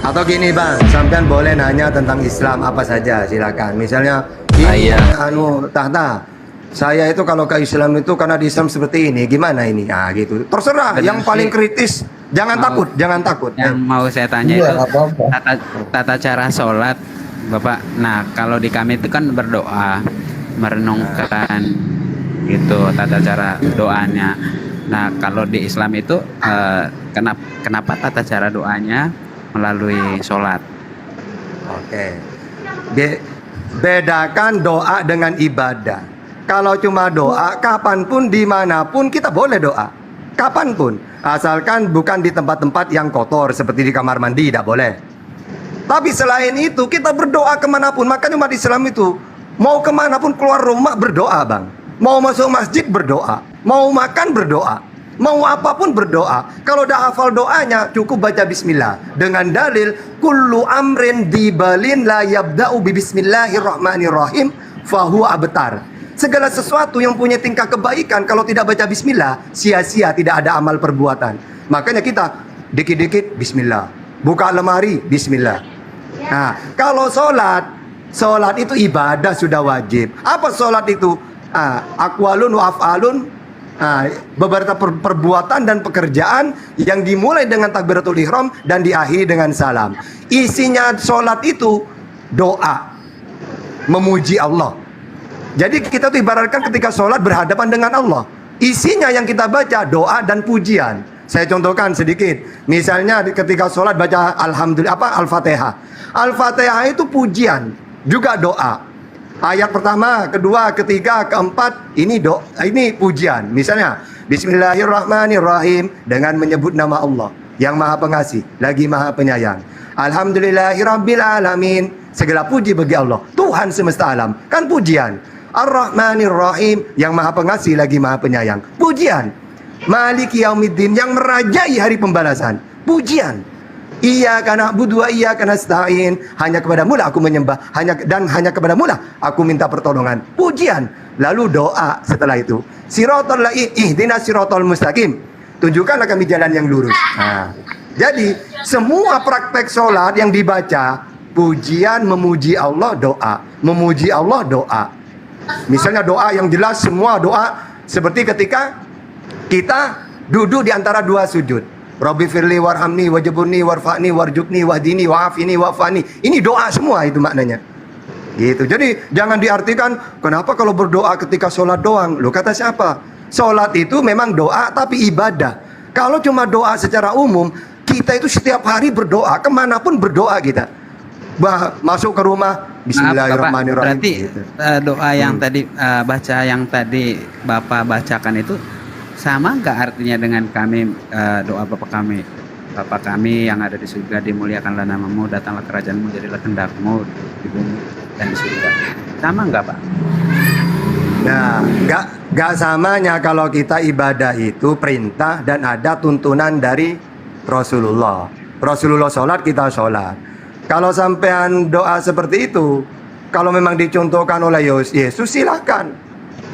Atau gini bang, sampean boleh nanya tentang Islam apa saja, silakan. Misalnya, ini Iya. Tahta, saya itu kalau ke Islam itu karena di Islam seperti ini, gimana ini? Ah gitu. Terserah, yang Sebenarnya sih paling kritis, jangan mau takut, jangan takut. yang mau saya tanya Iya, itu nggak apa-apa. tata tata cara sholat, Bapak. Nah, kalau di kami itu kan berdoa, merenungkan gitu tata cara doanya. Nah, kalau di Islam itu kenapa tata cara doanya melalui sholat? Oke. Be- Bedakan doa dengan ibadah. Kalau cuma doa, kapanpun, dimanapun kita boleh doa. Kapanpun. Asalkan bukan di tempat-tempat yang kotor, seperti di kamar mandi, tidak boleh. Tapi selain itu, kita berdoa kemanapun. Makanya umat Islam itu, mau kemanapun keluar rumah berdoa bang. Mau masuk masjid berdoa. Mau makan berdoa. Mau apapun berdoa. Kalau udah hafal doanya, cukup baca bismillah. Dengan dalil, kullu amrin dibalin la yabda'u bi bismillahirrahmanirrahim fahuwa abtar. Segala sesuatu yang punya tingkah kebaikan, kalau tidak baca bismillah, sia-sia, tidak ada amal perbuatan. Makanya kita dikit-dikit bismillah. Buka lemari, bismillah. Nah, kalau sholat itu ibadah sudah wajib. Apa sholat itu? Aqwalun wa af'alun, beberapa perbuatan dan pekerjaan yang dimulai dengan takbiratul ihram dan diakhiri dengan salam. Isinya sholat itu doa, memuji Allah. Jadi kita tuh ibaratkan ketika sholat berhadapan dengan Allah. Isinya yang kita baca doa dan pujian. Saya contohkan sedikit. Misalnya ketika sholat baca alhamdulillah Al-Fatihah. Al-Fatihah itu pujian, juga doa. Ayat pertama, kedua, ketiga, keempat, ini pujian. Misalnya, Bismillahirrahmanirrahim dengan menyebut nama Allah yang Maha Pengasih, lagi Maha Penyayang. Alhamdulillahirabbil alamin, segala puji bagi Allah, Tuhan semesta alam. Kan pujian. Ar-Rahmanir-Rahim yang Maha Pengasih lagi Maha Penyayang. Pujian. Maliki Yaumiddin yang merajai hari pembalasan. Pujian. Iyyaka na'budu wa iyyaka nasta'in. Hanya kepadamu lah aku menyembah, hanya kepadamu lah aku minta pertolongan. Pujian. Lalu doa setelah itu. Ihdinas siratal mustaqim. Tunjukkanlah kami jalan yang lurus. Nah, jadi semua praktek sholat yang dibaca, pujian, memuji Allah, doa. Memuji Allah, doa. Misalnya doa yang jelas, semua doa seperti ketika kita duduk di antara dua sujud. Rabbi firli warhamni wajibuni warfa'ni warjukni wahdini wa'afini wa'fani. Ini doa semua itu maknanya. Gitu. Jadi jangan diartikan kenapa kalau berdoa ketika sholat doang. Loh, kata siapa? Sholat itu memang doa tapi ibadah. Kalau cuma doa secara umum, kita itu setiap hari berdoa, kemanapun berdoa kita. Masuk ke rumah, Bismillahirrahmanirrahim. Berarti gitu. doa yang tadi baca yang tadi Bapak bacakan itu sama nggak artinya dengan kami doa Bapa kami yang ada di surga, dimuliakanlah namamu, datanglah kerajaanmu, jadilah kehendakmu di bumi dan di surga. Sama nggak Pak? Nah, nggak samanya kalau kita ibadah itu perintah dan ada tuntunan dari Rasulullah. Rasulullah sholat, kita sholat. Kalau sampean doa seperti itu, kalau memang dicontohkan oleh Yesus, silakan.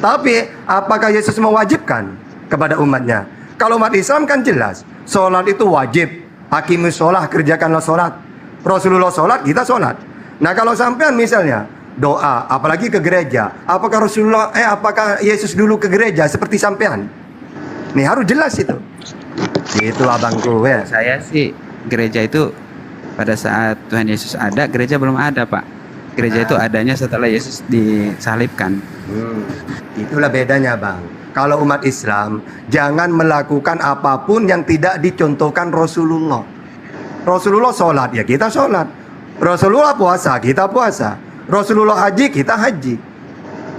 Tapi apakah Yesus mewajibkan kepada umatnya? Kalau umat Islam kan jelas, sholat itu wajib. Aqimus sholat, kerjakanlah sholat. Rasulullah sholat, kita sholat. Nah kalau sampean misalnya doa, apalagi ke gereja, apakah Yesus dulu ke gereja seperti sampean? Nih harus jelas itu. Itu abangku ya. Saya sih gereja itu pada saat Tuhan Yesus ada, gereja belum ada Pak. Gereja itu adanya setelah Yesus disalibkan. Itulah bedanya bang. Kalau umat Islam jangan melakukan apapun yang tidak dicontohkan Rasulullah. Rasulullah sholat, ya kita sholat. Rasulullah puasa, kita puasa. Rasulullah haji, kita haji.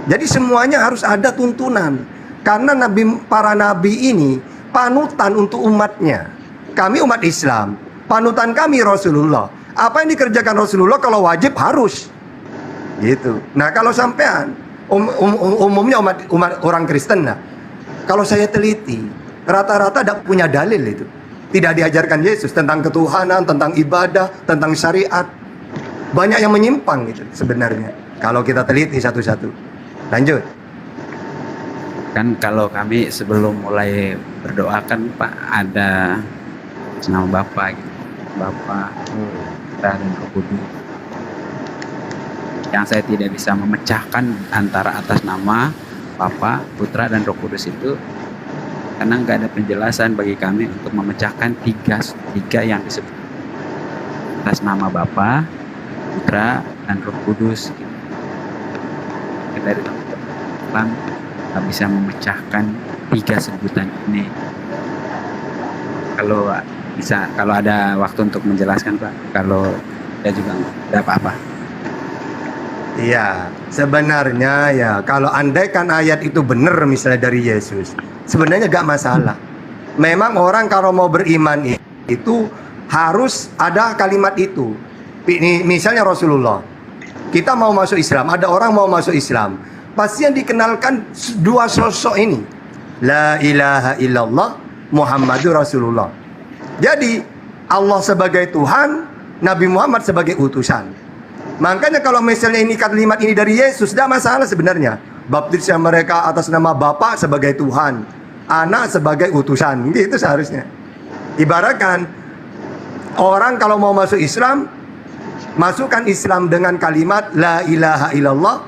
Jadi semuanya harus ada tuntunan. Karena para nabi ini panutan untuk umatnya. Kami umat Islam, panutan kami Rasulullah. Apa yang dikerjakan Rasulullah kalau wajib harus. Gitu. Nah kalau sampean umumnya umat orang Kristen lah. Kalau saya teliti, rata-rata tidak punya dalil itu. Tidak diajarkan Yesus tentang ketuhanan, tentang ibadah, tentang syariat. Banyak yang menyimpang itu sebenarnya. Kalau kita teliti satu-satu. Lanjut. Kan kalau kami sebelum mulai berdoa kan Pak ada nama Bapak gitu. Bapa, Putra dan Roh Kudus. Yang saya tidak bisa memecahkan antara atas nama Bapa, Putra dan Roh Kudus itu karena nggak ada penjelasan bagi kami untuk memecahkan tiga yang disebut atas nama Bapa, Putra dan Roh Kudus. Kita dari Islam nggak bisa memecahkan tiga sebutan ini. Kalau ada waktu untuk menjelaskan Pak, kalau ya juga tidak apa-apa. Iya, sebenarnya ya kalau andaikan ayat itu benar misalnya dari Yesus, sebenarnya gak masalah. Memang orang kalau mau beriman itu harus ada kalimat itu. Ini misalnya Rasulullah, kita mau masuk Islam, ada orang mau masuk Islam, pasti yang dikenalkan dua sosok ini, La ilaha illallah Muhammadur Rasulullah. Jadi Allah sebagai Tuhan, Nabi Muhammad sebagai utusan. Makanya kalau misalnya ini kalimat ini dari Yesus, tidak masalah sebenarnya. Baptisnya mereka atas nama Bapa sebagai Tuhan, Anak sebagai utusan, gitu seharusnya. Ibaratkan orang kalau mau masuk Islam, masukkan Islam dengan kalimat La ilaha illallah,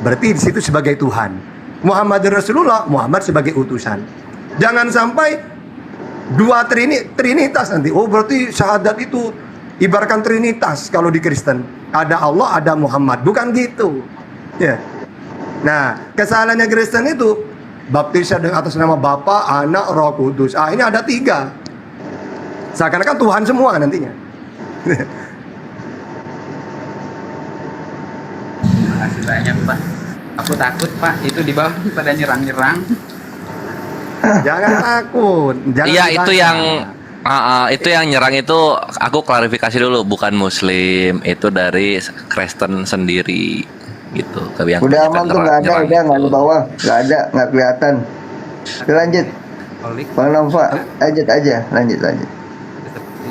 berarti di situ sebagai Tuhan. Muhammad Rasulullah, Muhammad sebagai utusan. Jangan sampai dua trinitas nanti. Oh berarti syahadat itu ibaratkan trinitas kalau di Kristen. Ada Allah, ada Muhammad. Bukan gitu. Ya. Nah, kesalahannya Kristen itu baptisnya dengan atas nama Bapa, Anak, Roh Kudus. Ah, ini ada tiga. Seakan-akan Tuhan semua nantinya. Terima kasih banyak Pak. Aku takut Pak, itu di bawah pada nyerang-nyerang. Jangan takut. Jangan Iya, dibantah. itu yang nyerang itu aku klarifikasi dulu, bukan Muslim, itu dari Kristen sendiri gitu. Yang Udah aman tuh, nggak ada, nyerang udah nggak itu. di bawah, nggak ada, nggak kelihatan. Oke, lanjut, Kolik. Bang Nova, lanjut aja, lanjut.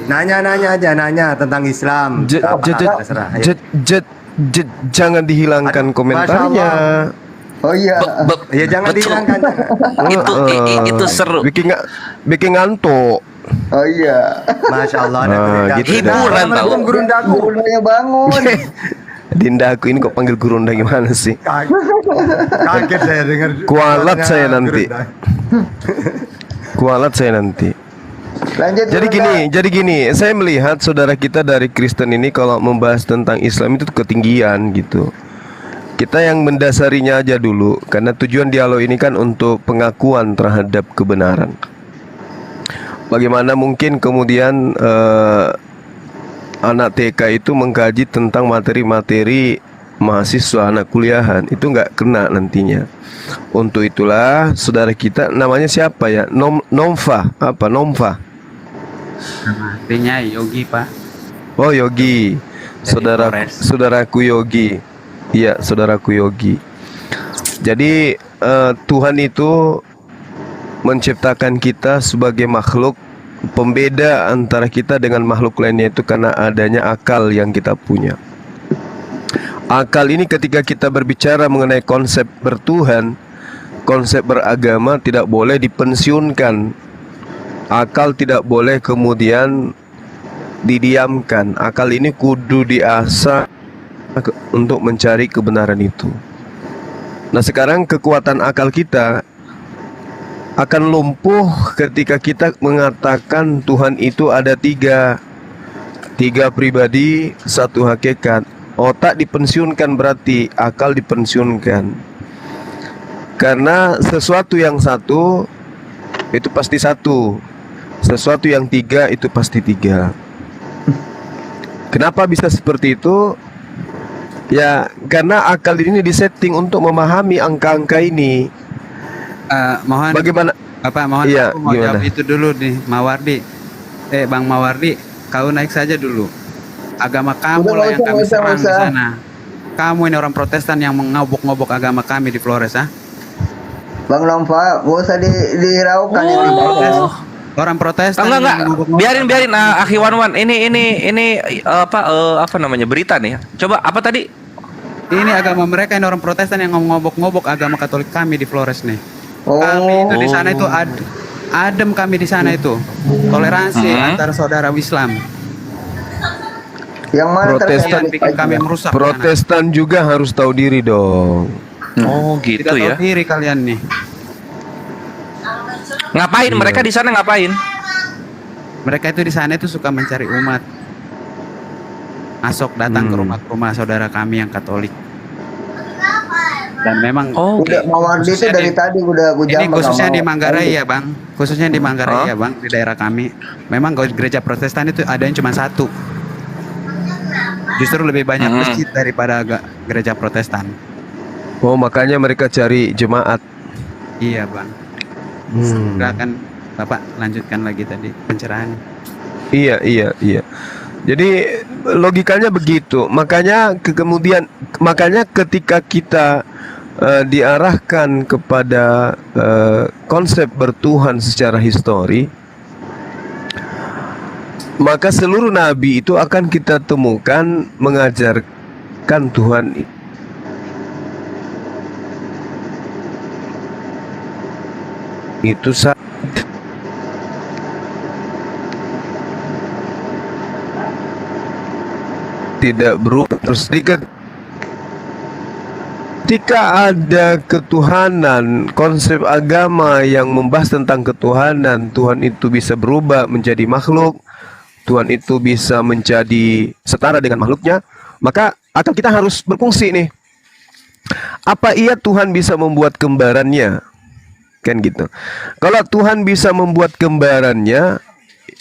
Nanya tentang Islam. Terserah. Ayo. Jangan dihilangkan Masya komentarnya. Oh iya, Ya jangan Betul. dihilangkan. Itu seru. Bikin ngantuk. oh iya. Masya Allah ada Nah, gurunda. gitu dah. Hiburan tahu. Assalamualaikum gurundaku. Udah bangun. Dinda aku ini kok panggil gurunda gimana sih? Kaget saya dengar. Kualat saya suaranya nanti. gurunda. Kualat saya nanti. Lanjut. Jadi gini, saya melihat saudara kita dari Kristen ini kalau membahas tentang Islam itu ketinggian gitu. Kita yang mendasarinya aja dulu, karena tujuan dialog ini kan untuk pengakuan terhadap kebenaran. Bagaimana mungkin kemudian anak TK itu mengkaji tentang materi-materi mahasiswa anak kuliahan, itu nggak kena nantinya. Untuk itulah saudara kita namanya siapa ya? Nomfa, apa Nomfa? Nama artinya Yogi Pak. Oh Yogi, Flores. saudaraku Yogi. Iya, saudaraku Yogi. Jadi Tuhan itu menciptakan kita sebagai makhluk pembeda antara kita dengan makhluk lainnya itu karena adanya akal yang kita punya. Akal ini ketika kita berbicara mengenai konsep bertuhan, konsep beragama tidak boleh dipensiunkan. Akal tidak boleh kemudian didiamkan. Akal ini kudu diasah untuk mencari kebenaran itu. Nah sekarang kekuatan akal kita akan lumpuh ketika kita mengatakan Tuhan itu ada tiga pribadi, satu hakikat. Otak dipensiunkan berarti akal dipensiunkan. Karena sesuatu yang satu itu pasti satu, sesuatu yang tiga itu pasti tiga. Kenapa bisa seperti itu? Ya, karena akal ini disetting untuk memahami angka-angka ini. Mohon Bagaimana? Bapak, mohon Iya, aku mau gimana? jawab itu dulu nih, Mawardi. Bang Mawardi, kau naik saja dulu. Agama kamu Udah, lah yang nggak kami usah, serang nggak di usah. sana. Kamu ini orang Protestan yang mengobok-ngobok agama kami di Flores, ah? Bang Nova, gak usah diraukan yang di bawah. Orang Protestan Enggak, yang mengobok-ngobok. biarin Akhi Wanwan. Ini apa namanya berita nih. Coba apa tadi? Ini agama mereka, ini orang Protestan yang ngobok-ngobok agama Katolik kami di Flores nih. Oh, Kami itu di sana itu adem kami di sana itu. Toleransi antara saudara Islam. Yang mana Protestan terkait bikin kami merusak. Protestan juga harus tahu diri dong. Oh Tidak gitu tahu ya. diri kalian nih. Ngapain mereka di sana ngapain? Mereka itu di sana itu suka mencari umat. Masuk datang ke rumah saudara kami yang Katolik. Dan memang Oh, Udah Mawardi itu Khususnya dari di- tadi udah gue ini jambak khususnya sama di Manggarai Mawardi. ya bang, khususnya di Manggarai ya bang, di daerah kami. Memang gereja Protestan itu ada yang cuma satu. Justru lebih banyak masjid daripada gereja Protestan. Oh, makanya mereka cari jemaat. Iya bang. Silakan Bapak lanjutkan lagi tadi pencerahan. Iya, iya, iya. Jadi logikanya begitu. Makanya makanya ketika kita diarahkan kepada konsep bertuhan secara histori, maka seluruh nabi itu akan kita temukan mengajarkan Tuhan itu tidak berubah. Terus ketika ada ketuhanan, konsep agama yang membahas tentang ketuhanan, Tuhan itu bisa berubah menjadi makhluk, Tuhan itu bisa menjadi setara dengan makhluknya, maka akal kita harus berfungsi nih. Apa iya Tuhan bisa membuat kembarannya? Kan gitu. Kalau Tuhan bisa membuat kembarannya,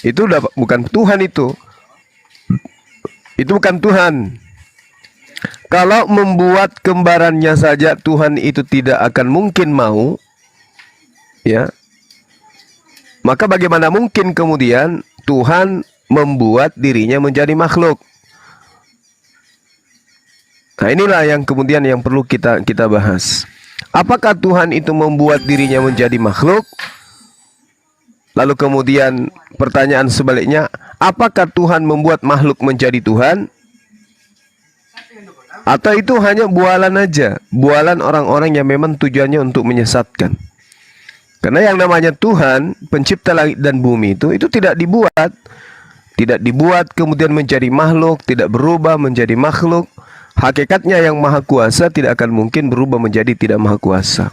itu udah bukan Tuhan itu. Itu bukan Tuhan. Kalau membuat kembarannya saja Tuhan itu tidak akan mungkin mau, ya. Maka bagaimana mungkin kemudian Tuhan membuat dirinya menjadi makhluk? Nah, inilah yang kemudian yang perlu kita bahas. Apakah Tuhan itu membuat dirinya menjadi makhluk? Lalu kemudian pertanyaan sebaliknya, apakah Tuhan membuat makhluk menjadi Tuhan? Atau itu hanya bualan aja, bualan orang-orang yang memang tujuannya untuk menyesatkan? Karena yang namanya Tuhan, pencipta langit dan bumi itu tidak dibuat. Tidak dibuat kemudian menjadi makhluk, tidak berubah menjadi makhluk. Hakikatnya yang maha kuasa tidak akan mungkin berubah menjadi tidak maha kuasa.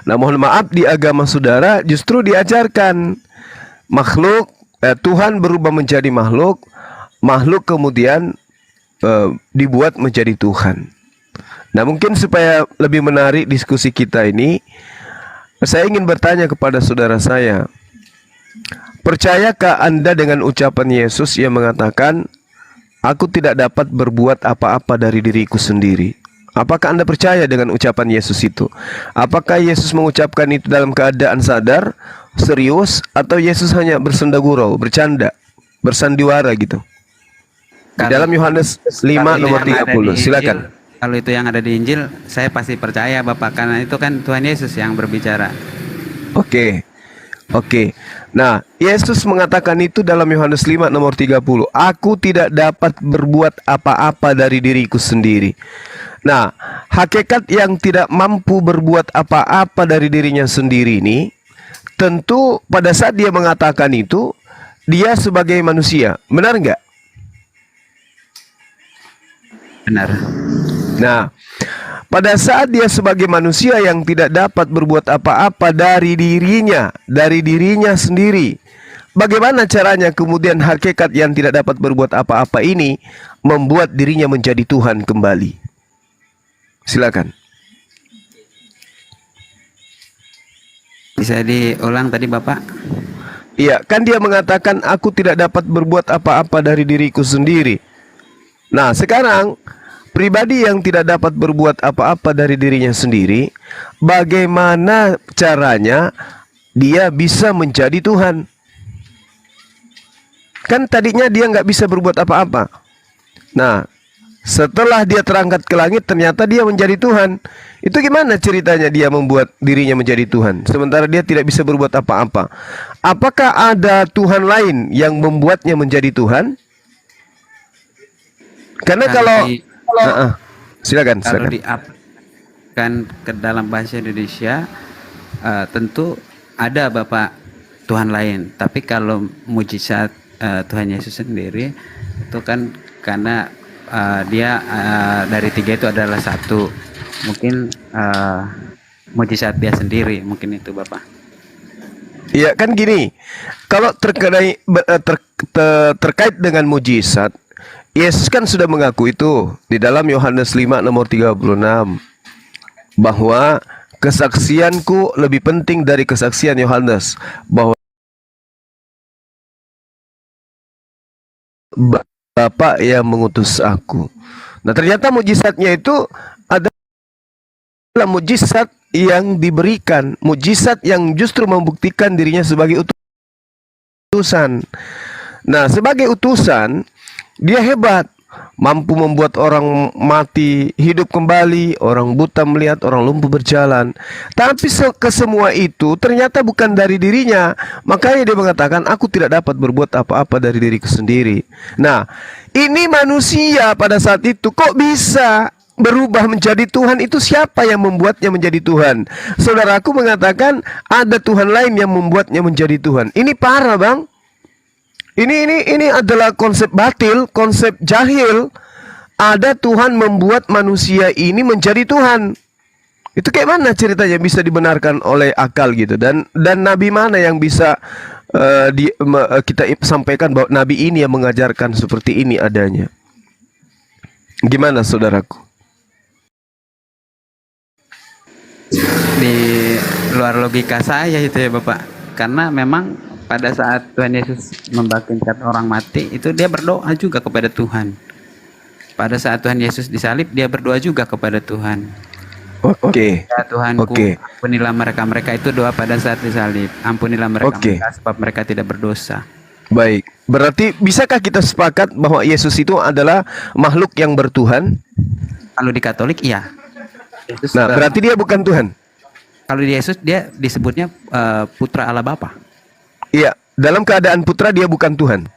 Nah, mohon maaf, di agama saudara justru diajarkan makhluk, Tuhan berubah menjadi makhluk, makhluk kemudian dibuat menjadi Tuhan. Nah, mungkin supaya lebih menarik diskusi kita ini, saya ingin bertanya kepada saudara saya, percayakah Anda dengan ucapan Yesus yang mengatakan, aku tidak dapat berbuat apa-apa dari diriku sendiri? Apakah Anda percaya dengan ucapan Yesus itu? Apakah Yesus mengucapkan itu dalam keadaan sadar, serius, atau Yesus hanya bersenda gurau, bercanda, bersandiwara gitu? Di dalam Yohanes 5 nomor 30, silakan. Kalau itu yang ada di Injil, saya pasti percaya Bapak, karena itu kan Tuhan Yesus yang berbicara. Oke. Nah, Yesus mengatakan itu dalam Yohanes 5 nomor 30. Aku tidak dapat berbuat apa-apa dari diriku sendiri. Nah, hakikat yang tidak mampu berbuat apa-apa dari dirinya sendiri ini, tentu pada saat dia mengatakan itu, dia sebagai manusia. Benar nggak? Benar. Nah, pada saat dia sebagai manusia yang tidak dapat berbuat apa-apa dari dirinya sendiri, bagaimana caranya kemudian hakikat yang tidak dapat berbuat apa-apa ini membuat dirinya menjadi Tuhan kembali? Silakan. Bisa diulang tadi Bapak? Iya, kan dia mengatakan aku tidak dapat berbuat apa-apa dari diriku sendiri. Nah, sekarang pribadi yang tidak dapat berbuat apa-apa dari dirinya sendiri, bagaimana caranya dia bisa menjadi Tuhan? Kan tadinya dia nggak bisa berbuat apa-apa. Nah, setelah dia terangkat ke langit, ternyata dia menjadi Tuhan. Itu gimana ceritanya dia membuat dirinya menjadi Tuhan, sementara dia tidak bisa berbuat apa-apa? Apakah ada Tuhan lain yang membuatnya menjadi Tuhan? Karena silakan. Kalau diapkan ke dalam bahasa Indonesia, tentu ada Bapak Tuhan lain. Tapi kalau mujizat Tuhan Yesus sendiri, itu kan karena dia dari tiga itu adalah satu. Mungkin mujizat dia sendiri, mungkin itu Bapak. Iya kan gini, kalau terkait dengan mujizat, Yesus kan sudah mengaku itu di dalam Yohanes 5 nomor 36 bahwa kesaksianku lebih penting dari kesaksian Yohanes, bahwa Bapa yang mengutus aku. Nah, ternyata mujizatnya itu adalah mujizat yang diberikan, mujizat yang justru membuktikan dirinya sebagai utusan. Nah, sebagai utusan, dia hebat, mampu membuat orang mati hidup kembali, orang buta melihat, orang lumpuh berjalan. Tapi kesemua itu ternyata bukan dari dirinya. Makanya dia mengatakan, aku tidak dapat berbuat apa-apa dari diriku sendiri. Nah, ini manusia pada saat itu kok bisa berubah menjadi Tuhan? Itu siapa yang membuatnya menjadi Tuhan? Saudaraku mengatakan ada Tuhan lain yang membuatnya menjadi Tuhan. Ini parah, Bang. Ini adalah konsep batil, konsep jahil. Ada Tuhan membuat manusia ini menjadi Tuhan. Itu kayak mana ceritanya bisa dibenarkan oleh akal gitu? Dan nabi mana yang bisa kita sampaikan bahwa nabi ini yang mengajarkan seperti ini adanya? Gimana saudaraku? Di luar logika saya itu ya Bapak. Karena memang pada saat Tuhan Yesus membangkitkan orang mati, itu dia berdoa juga kepada Tuhan. Pada saat Tuhan Yesus disalib, dia berdoa juga kepada Tuhan. Oke. Ya Tuhanku, ampunilah mereka itu doa pada saat disalib. Ampunilah mereka sebab mereka tidak berdosa. Baik. Berarti bisakah kita sepakat bahwa Yesus itu adalah makhluk yang bertuhan? Kalau di Katolik iya. Yesus berarti dia bukan Tuhan. Kalau di Yesus dia disebutnya putra Allah Bapa. Iya, dalam keadaan putra dia bukan Tuhan.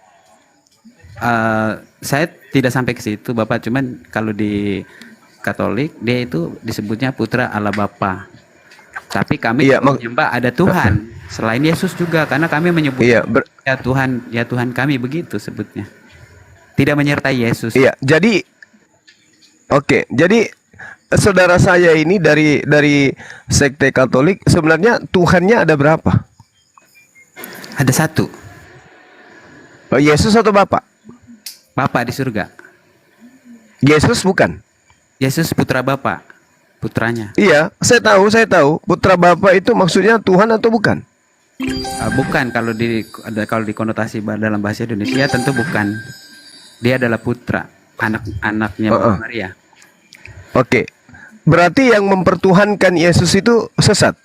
Saya tidak sampai ke situ Bapak, cuman kalau di Katolik dia itu disebutnya putra Allah Bapa. Tapi kami menyembah ada Tuhan selain Yesus juga, karena kami menyebut ya Tuhan kami, begitu sebutnya. Tidak menyertai Yesus. Iya, jadi jadi saudara saya ini dari sekte Katolik, sebenarnya Tuhannya ada berapa? Ada satu. Yesus atau Bapa? Bapa di surga. Yesus bukan? Yesus putra Bapa, putranya. Iya, saya tahu. Putra Bapa itu maksudnya Tuhan atau bukan? Bukan, kalau di konotasi dalam bahasa Indonesia tentu bukan. Dia adalah putra, anaknya Maria. Oke. Berarti yang mempertuhankan Yesus itu sesat.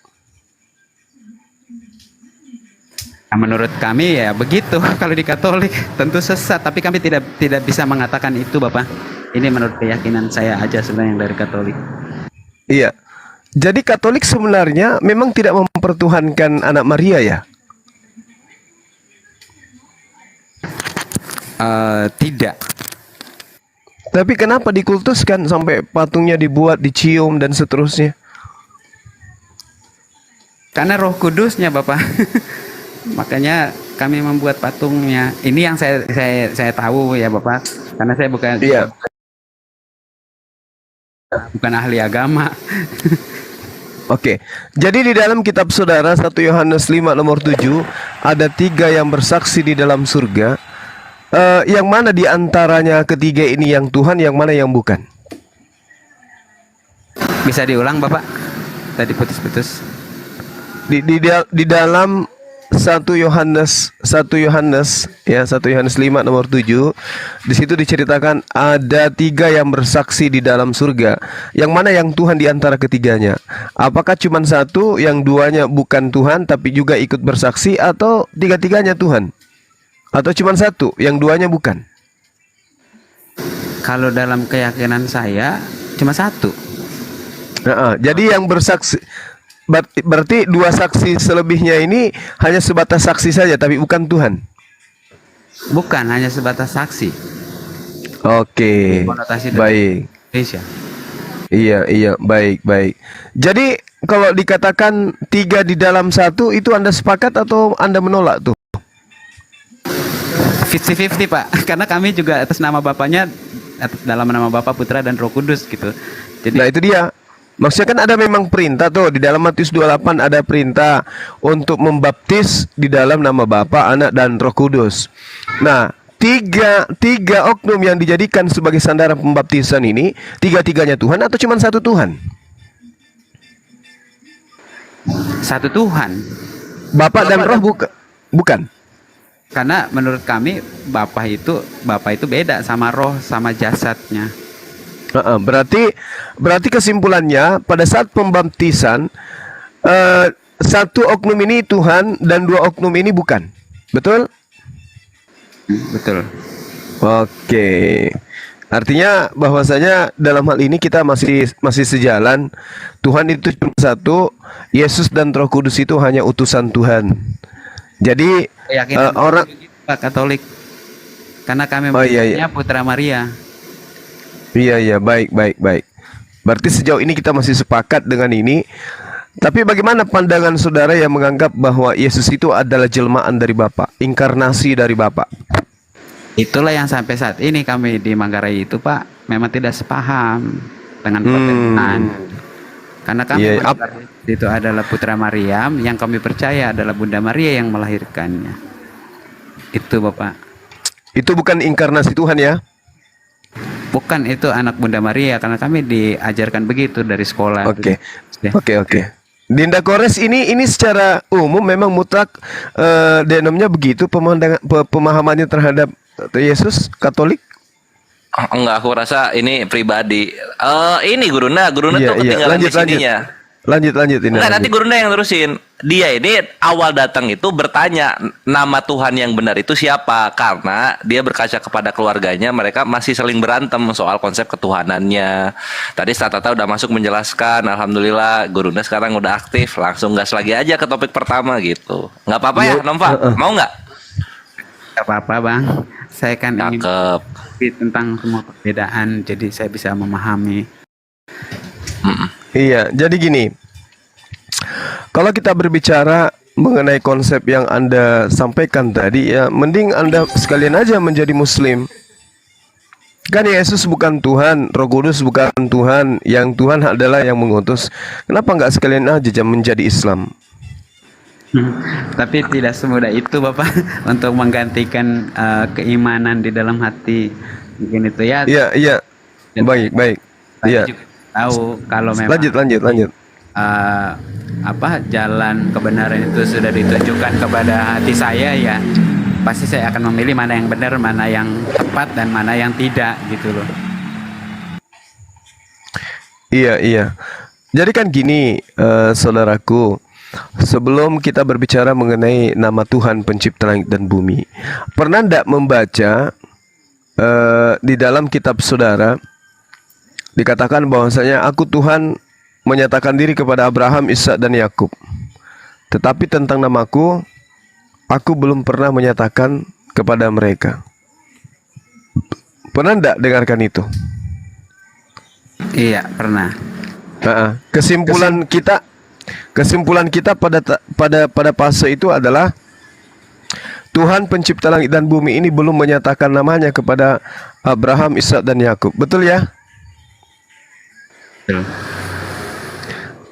Menurut kami ya begitu. Kalau di Katolik tentu sesat, tapi kami tidak bisa mengatakan itu Bapak. Ini menurut keyakinan saya aja sebenarnya yang dari Katolik. Iya. Jadi Katolik sebenarnya memang tidak mempertuhankan anak Maria ya? Tidak. Tapi kenapa dikultuskan sampai patungnya dibuat, dicium dan seterusnya? Karena Roh Kudusnya Bapak. Makanya kami membuat patungnya. Ini yang saya tahu ya Bapak, karena saya bukan ahli agama. Oke. Jadi di dalam kitab saudara 1 Yohanes 5 nomor 7 ada 3 yang bersaksi di dalam surga. Yang mana di antaranya ketiga ini yang Tuhan, yang mana yang bukan? Bisa diulang Bapak? Tadi putus-putus. Di dalam 1 Yohanes 5 nomor 7, di situ diceritakan ada 3 yang bersaksi di dalam surga. Yang mana yang Tuhan di antara ketiganya? Apakah cuma satu, yang duanya bukan Tuhan tapi juga ikut bersaksi, atau tiga-tiganya Tuhan? Atau cuma satu, yang duanya bukan? Kalau dalam keyakinan saya cuma satu. Jadi yang bersaksi berarti 2 saksi selebihnya ini hanya sebatas saksi saja tapi bukan Tuhan. Bukan, hanya sebatas saksi. Oke. Baik. Indonesia. Iya, baik. Jadi kalau dikatakan 3 di dalam 1 itu Anda sepakat atau Anda menolak tuh? 50-50 Pak, karena kami juga atas nama Bapaknya, atas dalam nama Bapa, Putra dan Roh Kudus gitu. Jadi Nah itu dia. Maksudnya kan ada memang perintah tuh di dalam Matius 28 ada perintah untuk membaptis di dalam nama Bapa, Anak dan Roh Kudus. Nah, tiga oknum yang dijadikan sebagai sandaran pembaptisan ini, tiga-tiganya Tuhan atau cuma satu Tuhan? satu Tuhan. Bapak dan Roh bukan. Karena menurut kami Bapa itu beda sama Roh sama jasadnya. Berarti kesimpulannya pada saat pembaptisan satu oknum ini Tuhan dan dua oknum ini bukan. Betul? Betul. Oke. Artinya bahwasanya dalam hal ini kita masih sejalan. Tuhan itu cuma satu, Yesus dan Roh Kudus itu hanya utusan Tuhan. Jadi Keyakinan orang Pak Katolik. Karena kami iya. Putra Maria. Iya, baik. Berarti sejauh ini kita masih sepakat dengan ini. Tapi bagaimana pandangan saudara yang menganggap bahwa Yesus itu adalah jelmaan dari Bapa, inkarnasi dari Bapa? Itulah yang sampai saat ini kami di Manggarai itu Pak, memang tidak sepaham dengan perkataan. Karena kami itu adalah Putra Maryam, yang kami percaya adalah Bunda Maria yang melahirkannya. Itu Bapak. Itu bukan inkarnasi Tuhan ya? Bukan, itu anak Bunda Maria, karena kami diajarkan begitu dari sekolah. Oke. Dinda Kores ini secara umum memang mutlak denomnya begitu pemahamannya terhadap Yesus Katolik? Enggak, aku rasa ini pribadi. Ini Guruna tuh ketinggalan di sininya. Lanjut ini. Enggak, nanti Guruna yang terusin. Dia ini awal datang itu bertanya nama Tuhan yang benar itu siapa, karena dia berkaca kepada keluarganya, mereka masih saling berantem soal konsep ketuhanannya. Tadi Tata udah masuk menjelaskan, alhamdulillah Guruna sekarang udah aktif, langsung gas lagi aja ke topik pertama gitu. Nggak apa-apa ya, Nomva? Mau nggak? Nggak apa-apa Bang, saya kan ingin Cakep. tentang semua perbedaan, jadi saya bisa memahami. Iya, jadi gini. Kalau kita berbicara mengenai konsep yang Anda sampaikan tadi, ya mending Anda sekalian aja menjadi Muslim. Kan Yesus bukan Tuhan, Roh Kudus bukan Tuhan, yang Tuhan adalah yang mengutus. Kenapa nggak sekalian aja menjadi Islam? Tapi tidak semudah itu Bapak untuk menggantikan keimanan di dalam hati. Mungkin itu ya. Iya. Baik. Iya. Tahu kalau memang Lanjut. Jalan kebenaran itu sudah ditunjukkan kepada hati saya, ya pasti saya akan memilih mana yang benar, mana yang tepat, dan mana yang tidak gitu loh. Iya. Jadi kan gini, saudaraku, sebelum kita berbicara mengenai nama Tuhan pencipta langit dan bumi, pernah ndak membaca di dalam kitab saudara dikatakan bahwasanya aku Tuhan menyatakan diri kepada Abraham, Ishak dan Yakub. Tetapi tentang namaku, aku belum pernah menyatakan kepada mereka. Pernah enggak dengarkan itu? Iya, pernah. Kesimpulan kita pada fase itu adalah Tuhan pencipta langit dan bumi ini belum menyatakan namanya kepada Abraham, Ishak dan Yakub. Betul ya? Betul.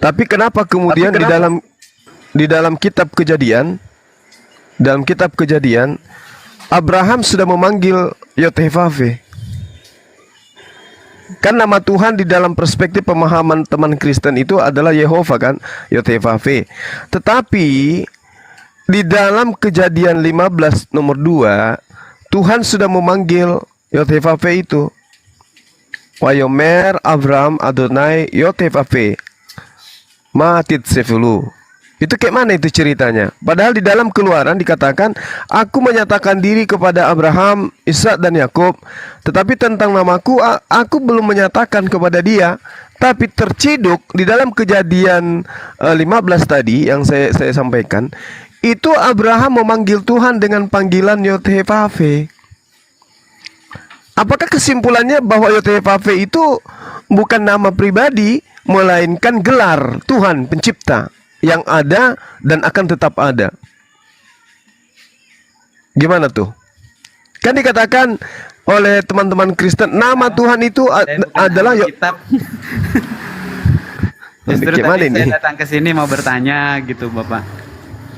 Tapi kenapa kemudian di dalam kitab Kejadian, Abraham sudah memanggil Yod-Heh-Vaveh? Kan nama Tuhan di dalam perspektif pemahaman teman Kristen itu adalah Yehova kan, Yod-Heh-Vaveh. Tetapi di dalam Kejadian 15 nomor 2, Tuhan sudah memanggil Yod-Heh-Vaveh itu. Wayomer Abraham Adonai Yod-Heh-Vaveh Matit Sefulu. Itu kayak mana itu ceritanya? Padahal di dalam Keluaran dikatakan, aku menyatakan diri kepada Abraham, Ishak dan Yakub, tetapi tentang namaku aku belum menyatakan kepada dia. Tapi terciduk di dalam Kejadian 15 tadi yang saya sampaikan, itu Abraham memanggil Tuhan dengan panggilan Yod-Heh-Vaveh. Apakah kesimpulannya bahwa Yod-Heh-Vaveh itu bukan nama pribadi, melainkan gelar Tuhan pencipta yang ada dan akan tetap ada? Gimana tuh? Kan dikatakan oleh teman-teman Kristen, nama Tuhan itu Saya bukan adalah ahli kitab. Justru Gimana tadi ini? saya datang ke sini mau bertanya gitu Bapak.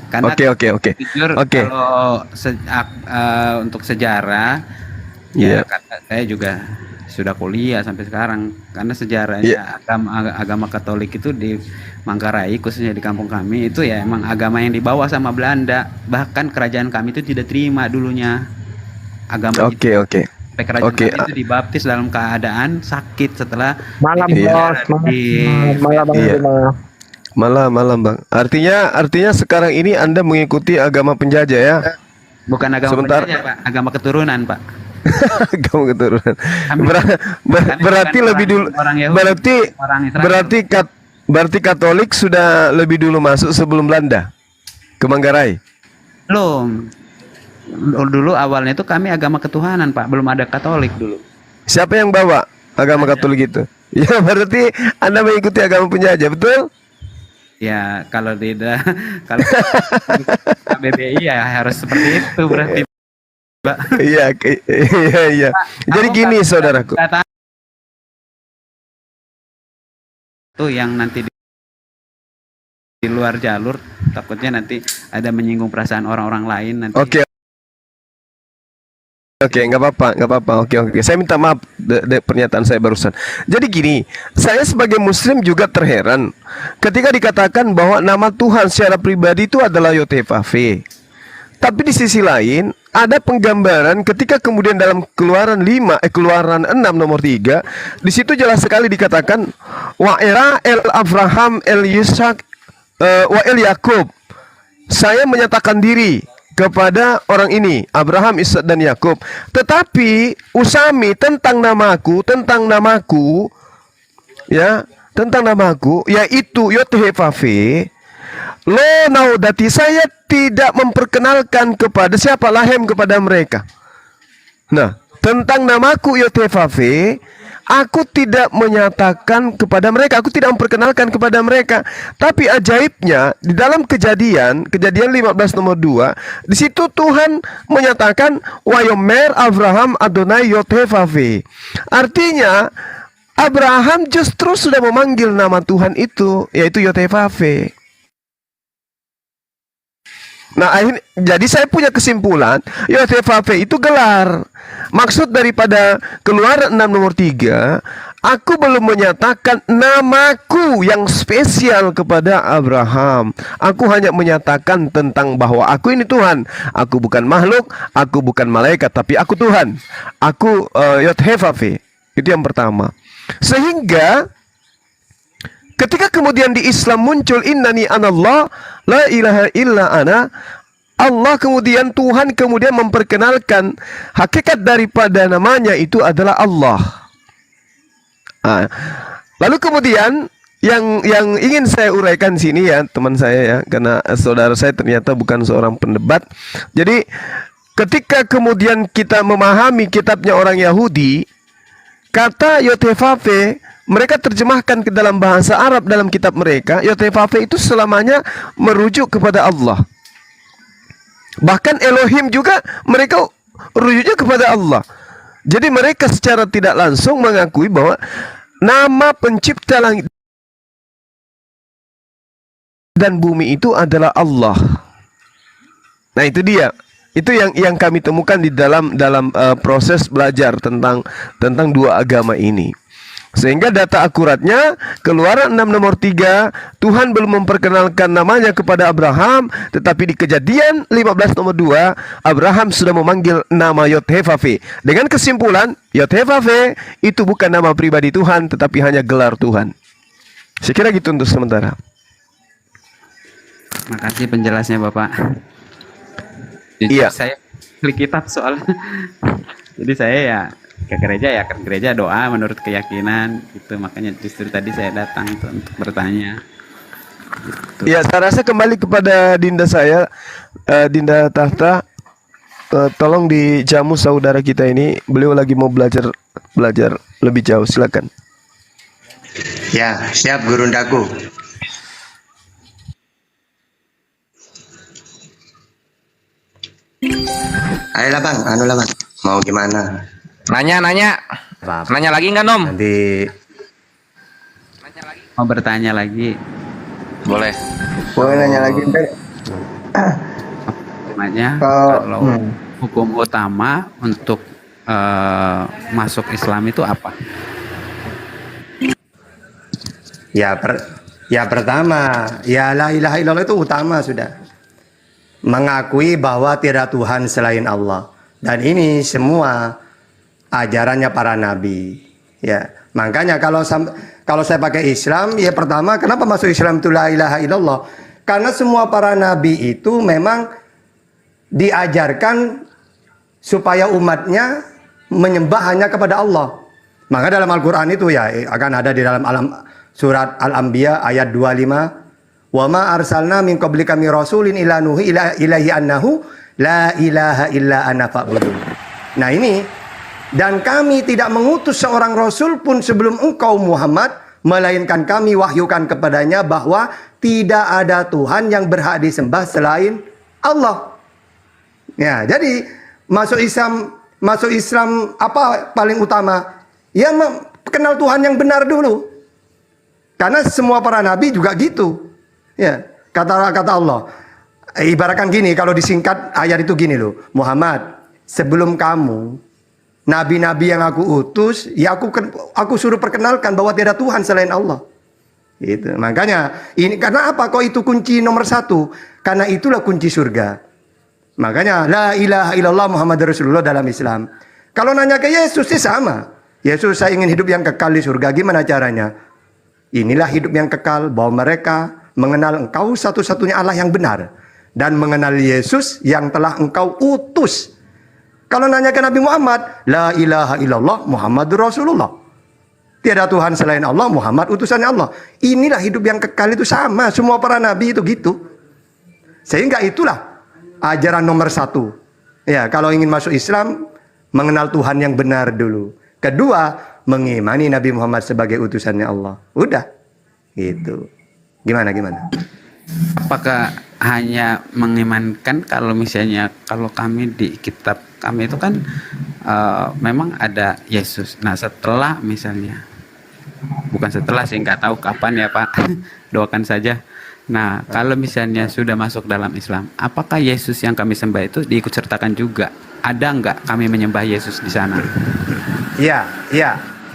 Karena Oke. jujur Oke. kalau untuk sejarah, Iya. ya karena saya juga sudah kuliah sampai sekarang. Karena sejarahnya Iya. agama Katolik itu di Manggarai, khususnya di kampung kami itu ya emang agama yang dibawa sama Belanda. Bahkan kerajaan kami itu tidak terima dulunya agama itu. Oke. Sampai kerajaan Oke. kami itu dibaptis dalam keadaan sakit setelah Malam jadi bos, malam bang Iya. Bima. Malam Bang. Artinya sekarang ini Anda mengikuti agama penjajah ya? bukan agama Sebentar. penjajah, Pak, agama keturunan, Pak. Agama keturunan. Kami- kami Berarti bukan lebih dulu orang Yahudi, berarti orang Israel. berarti Katolik sudah lebih dulu masuk sebelum Belanda ke Manggarai. Belum. Dulu awalnya itu kami agama ketuhanan, Pak, belum ada Katolik dulu. Siapa yang bawa agama Katolik itu? Ya berarti Anda mengikuti agama penjajah, betul? Ya, kalau tidak kalau KBBI ya harus seperti itu berarti, Pak. Iya. Jadi Aku gini nggak- saudaraku. nggak tahu tuh yang nanti di luar jalur, takutnya nanti ada menyinggung perasaan orang-orang lain nanti. Oke, nggak apa-apa. Oke. Saya minta maaf pernyataan saya barusan. Jadi gini, saya sebagai Muslim juga terheran ketika dikatakan bahwa nama Tuhan secara pribadi itu adalah Yotevave. Tapi di sisi lain ada penggambaran ketika kemudian dalam Keluaran 6 nomor 3, di situ jelas sekali dikatakan wa era el Abraham el Yisak wa el Yakub. Saya menyatakan diri kepada orang ini, Abraham, Ishak dan Yakub. Tetapi usami tentang namaku, ya, tentang namaku yaitu Yotevave. Lo naudati, saya tidak memperkenalkan kepada siapa lahem kepada mereka. Nah, tentang namaku Yotevave, aku tidak menyatakan kepada mereka, aku tidak memperkenalkan kepada mereka. Tapi ajaibnya di dalam kejadian 15 nomor 2, di situ Tuhan menyatakan Wayomer Abraham Adonai Yotevave. Artinya Abraham justru sudah memanggil nama Tuhan itu, yaitu Yotevave. Nah, jadi saya punya kesimpulan, Yotevave itu gelar. Maksud daripada Keluaran 6 nomor 3, aku belum menyatakan namaku yang spesial kepada Abraham. Aku hanya menyatakan tentang bahwa aku ini Tuhan. Aku bukan makhluk, aku bukan malaikat, tapi aku Tuhan. Aku Yotevave. Itu yang pertama. Sehingga ketika kemudian di Islam muncul innani anallah la ilaha illa ana, Allah kemudian Tuhan kemudian memperkenalkan hakikat daripada namanya itu adalah Allah. Lalu kemudian yang ingin saya uraikan sini ya teman saya ya, karena saudara saya ternyata bukan seorang pendebat. Jadi ketika kemudian kita memahami kitabnya orang Yahudi, kata Yotevave mereka terjemahkan ke dalam bahasa Arab dalam kitab mereka. Yotevave itu selamanya merujuk kepada Allah. Bahkan Elohim juga mereka rujuknya kepada Allah. Jadi mereka secara tidak langsung mengakui bahwa nama pencipta langit dan bumi itu adalah Allah. Nah, itu dia. Itu yang kami temukan di dalam proses belajar tentang dua agama ini. Sehingga data akuratnya Keluaran 6 nomor 3, Tuhan belum memperkenalkan namanya kepada Abraham, tetapi di Kejadian 15 nomor 2 Abraham sudah memanggil nama Yotevave. Dengan kesimpulan Yotevave itu bukan nama pribadi Tuhan, tetapi hanya gelar Tuhan. Saya kira gitu untuk sementara. Makasih penjelasnya Bapak. Jujur, Iya. saya klik kitab soalnya. Jadi saya ya ke gereja doa menurut keyakinan gitu, makanya justru tadi saya datang untuk bertanya gitu. Ya, saya rasa kembali kepada Dinda saya, Dinda Tahta, tolong dijamu saudara kita ini, beliau lagi mau belajar lebih jauh, silakan. Ya, siap Guru Ndaku. Ayolah Bang, anu lah Bang. Mau gimana? Nanya. Apa-apa. Nanya lagi nggak, Nom? Nanti Mau bertanya lagi, Boleh. Boleh nanya lagi ntar. namanya Kalau- kalau hukum utama untuk masuk Islam itu apa? ya pertama, ya la ilaha illallah itu utama sudah. Mengakui bahwa tiada Tuhan selain Allah. Dan ini semua ajarannya para nabi. Ya, makanya kalau saya pakai Islam, ya pertama kenapa masuk Islam itu la ilaha illallah? Karena semua para nabi itu memang diajarkan supaya umatnya menyembah hanya kepada Allah. Maka dalam Al-Quran itu ya akan ada di dalam surat Al-Anbiya ayat 25. Wa ma arsalna min qablika min rasulin ila nuhi ilahi annahu la ilaha illa ana fa'budun. Nah ini, dan kami tidak mengutus seorang rasul pun sebelum engkau Muhammad, melainkan kami wahyukan kepadanya bahwa tidak ada Tuhan yang berhak disembah selain Allah. Ya, jadi masuk Islam apa paling utama? Ya kenal Tuhan yang benar dulu. Karena semua para nabi juga gitu. Ya, kata Allah. Ibaratkan gini, kalau disingkat ayat itu gini loh. Muhammad, sebelum kamu nabi-nabi yang aku utus, ya aku suruh perkenalkan bahwa tiada Tuhan selain Allah. Gitu. Makanya ini karena apa? Kok itu kunci nomor 1? Karena itulah kunci surga. Makanya la ilaha illallah Muhammad Rasulullah dalam Islam. Kalau nanya ke Yesus sih sama. Yesus, saya ingin hidup yang kekal di surga. Gimana caranya? Inilah hidup yang kekal, bahwa mereka mengenal engkau satu-satunya Allah yang benar. Dan mengenal Yesus yang telah engkau utus. Kalau nanya ke Nabi Muhammad, la ilaha illallah Muhammad Rasulullah. Tiada Tuhan selain Allah, Muhammad utusannya Allah. Inilah hidup yang kekal itu sama. Semua para nabi itu gitu. Sehingga itulah ajaran nomor 1. Ya, kalau ingin masuk Islam, mengenal Tuhan yang benar dulu. Kedua, mengimani Nabi Muhammad sebagai utusannya Allah. Udah. Gitu. Gimana? Apakah hanya mengimankan? Kalau misalnya kalau kami di kitab kami itu kan memang ada Yesus. Nah setelah misalnya, bukan setelah sih, nggak tahu kapan ya Pak, doakan saja. Nah kalau misalnya sudah masuk dalam Islam, apakah Yesus yang kami sembah itu diikut sertakan juga? Ada nggak kami menyembah Yesus di sana? Ya.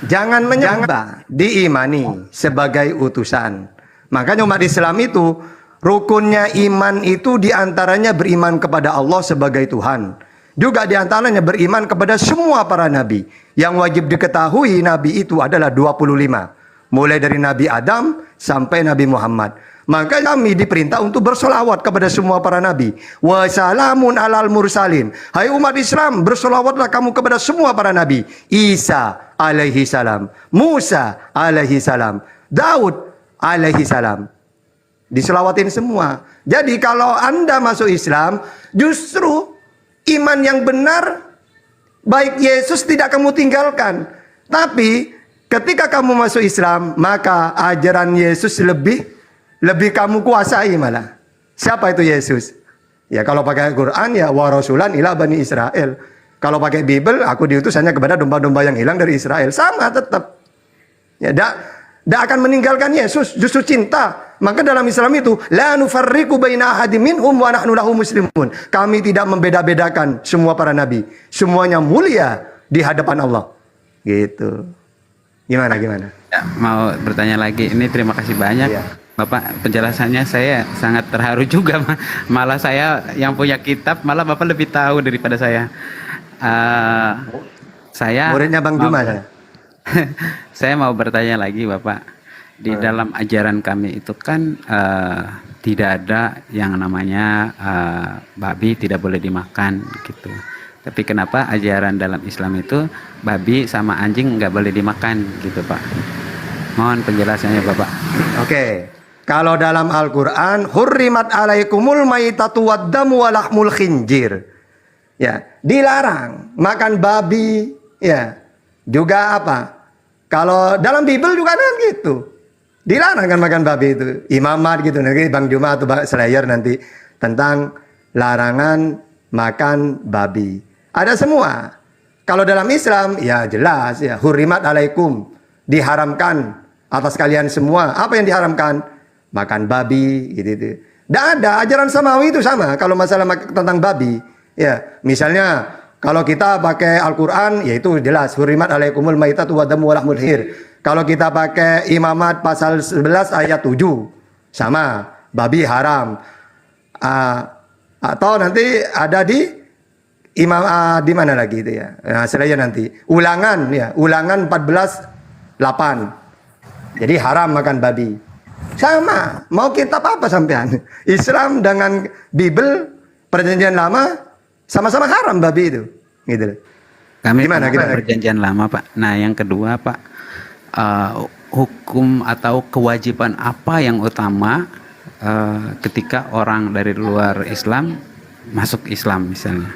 Jangan menyembah, diimani sebagai utusan. Makanya umat Islam itu rukunnya iman itu diantaranya beriman kepada Allah sebagai Tuhan. Juga diantaranya beriman kepada semua para nabi. Yang wajib diketahui nabi itu adalah 25. Mulai dari Nabi Adam sampai Nabi Muhammad. Maka kami diperintah untuk bersolawat kepada semua para nabi. Wassalamun alal mursalin. Hai umat Islam, bersolawatlah kamu kepada semua para nabi. Isa alaihi salam, Musa alaihi salam, Daud alaihi salam. Diselawatin semua. Jadi kalau Anda masuk Islam, justru iman yang benar, baik Yesus tidak kamu tinggalkan. Tapi ketika kamu masuk Islam, maka ajaran Yesus lebih kamu kuasai malah. Siapa itu Yesus? Ya kalau pakai Quran ya wa rasulan ila bani Israel. Kalau pakai Bible, aku diutus hanya kepada domba-domba yang hilang dari Israel. Sama tetap. Ya, tidak akan meninggalkan Yesus, justru cinta. Maka dalam Islam itu la nufarriqu baina ahadin minhum wa nahnu lahu muslimun. Kami tidak membeda-bedakan semua para nabi. Semuanya mulia di hadapan Allah. Gitu. Gimana? Ya, mau bertanya lagi. Ini terima kasih banyak. Iya. Bapak, penjelasannya saya sangat terharu juga. Malah saya yang punya kitab, malah Bapak lebih tahu daripada saya. Saya Muridnya Bang Juma saya. saya mau bertanya lagi Bapak. Di dalam ajaran kami itu kan tidak ada yang namanya babi tidak boleh dimakan gitu. Tapi kenapa ajaran dalam Islam itu babi sama anjing nggak boleh dimakan gitu Pak? Mohon penjelasannya Bapak. Oke. Kalau dalam Al-Quran, hurrimat alaikumul maitatu waddamu walahmul khinjir. Ya, dilarang makan babi, ya. Juga apa? Kalau dalam Bible juga kan gitu. Dilarang kan makan babi itu. Imamat gitu, nanti Bang Juma atau Bang Slayer nanti tentang larangan makan babi. Ada semua. Kalau dalam Islam, ya jelas ya, hurimat alaikum, diharamkan atas kalian semua. Apa yang diharamkan? Makan babi, gitu. Tidak ada, ajaran samawi itu sama. Kalau masalah tentang babi, ya, misalnya kalau kita pakai Al-Quran, ya itu jelas, hurimat alaikumul maitatu wa damu wa lahmul khinzir. Kalau kita pakai Imamat pasal 11 ayat 7, sama, babi haram. Atau nanti ada di di mana lagi itu ya? Nah, selain nanti Ulangan ya, Ulangan 14:8. Jadi haram makan babi. Sama, mau kitab apa sampean? Islam dengan Bible Perjanjian Lama sama-sama haram babi itu. Gitu. Kami Gimana? perjanjian lama, Pak. Nah, yang kedua, Pak, hukum atau kewajiban apa yang utama ketika orang dari luar Islam masuk Islam misalnya?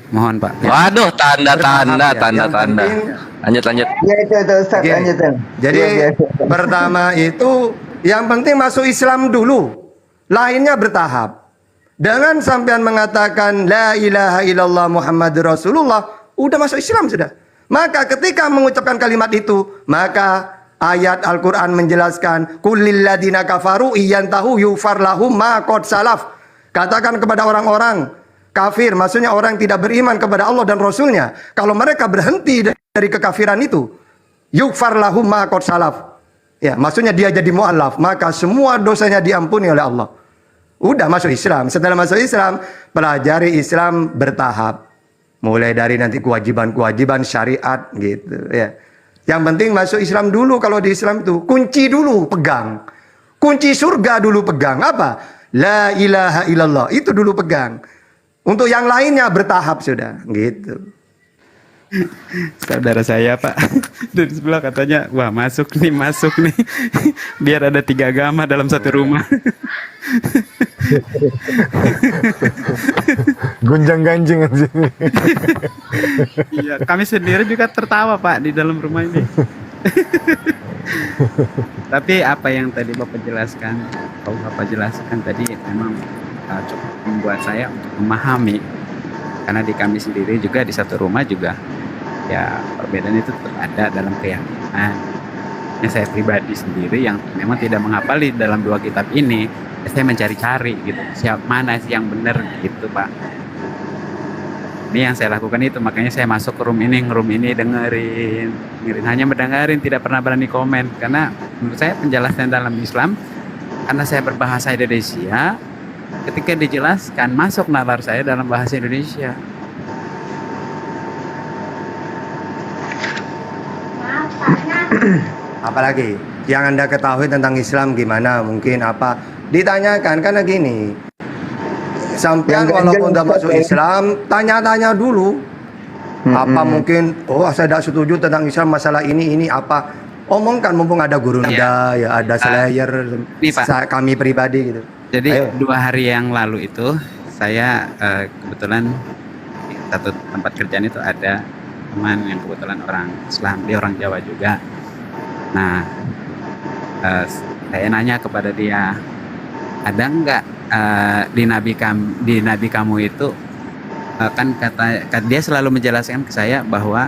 Mohon, Pak. Waduh, tanda-tanda, Bertahap, ya. tanda-tanda. Yang Lanjut. Ya itu Ustaz, Oke. lanjutin. Jadi Ya. pertama itu yang penting masuk Islam dulu. Lainnya bertahap. Dengan sampean mengatakan la ilaha illallah Muhammadur Rasulullah, udah masuk Islam sudah. Maka ketika mengucapkan kalimat itu, maka ayat Al-Qur'an menjelaskan kulil ladina kafaru iyantahu yufar lahum ma qad salaf. Katakan kepada orang-orang kafir, maksudnya orang yang tidak beriman kepada Allah dan Rasulnya, kalau mereka berhenti dari kekafiran itu, yufar lahum ma qad salaf. Ya, maksudnya dia jadi mu'allaf, maka semua dosanya diampuni oleh Allah. Udah masuk Islam. Setelah masuk Islam, pelajari Islam bertahap. Mulai dari nanti kewajiban-kewajiban syariat gitu ya. Yang penting masuk Islam dulu. Kalau di Islam itu kunci dulu pegang. Kunci surga dulu pegang. Apa? La ilaha illallah. Itu dulu pegang. Untuk yang lainnya bertahap sudah gitu. Saudara saya, Pak, dari sebelah katanya, wah masuk nih. Biar ada 3 agama dalam satu rumah. Gonjang-ganjing aja. Iya, kami sendiri juga tertawa, Pak, di dalam rumah ini. Tapi apa yang tadi Bapak jelaskan tadi memang cukup membuat saya untuk memahami, karena di kami sendiri juga di satu rumah juga ya perbedaan itu tetap ada dalam keyakinan. Saya pribadi sendiri yang memang tidak menghafali dalam 2 kitab ini, saya mencari-cari gitu, mana sih yang benar gitu, Pak. Ini yang saya lakukan itu, makanya saya masuk ke room ini dengerin, hanya mendengarin, tidak pernah berani komen, karena menurut saya penjelasan dalam Islam, karena saya berbahasa Indonesia, ketika dijelaskan masuk nalar saya dalam bahasa Indonesia. Apalagi yang Anda ketahui tentang Islam gimana? Mungkin apa? Ditanyakan karena gini. Sampai walaupun udah masuk Islam, tanya-tanya dulu. Apa mungkin saya tidak setuju tentang Islam masalah ini apa? Omongkan mumpung ada guru Anda, ya ada Slayer, kami pribadi gitu. Jadi Ayo. 2 hari yang lalu itu saya kebetulan di satu tempat kerjaan itu ada teman yang kebetulan orang Islam, dia orang Jawa juga. Nah, saya nanya kepada dia, ada enggak di nabi kamu itu kan dia selalu menjelaskan ke saya bahwa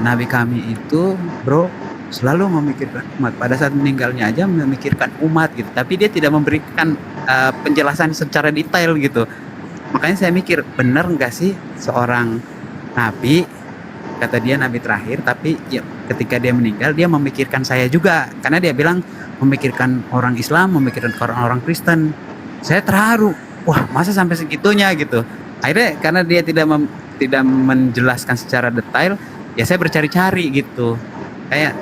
nabi kami itu, bro, selalu memikirkan umat. Pada saat meninggalnya aja memikirkan umat gitu. Tapi dia tidak memberikan penjelasan secara detail gitu. Makanya saya mikir, benar nggak sih seorang nabi, kata dia nabi terakhir, tapi ya, ketika dia meninggal dia memikirkan saya juga, karena dia bilang memikirkan orang Islam, memikirkan orang-orang Kristen. Saya terharu, wah masa sampai segitunya gitu. Akhirnya karena dia tidak menjelaskan secara detail, ya saya bercari-cari gitu. Kayak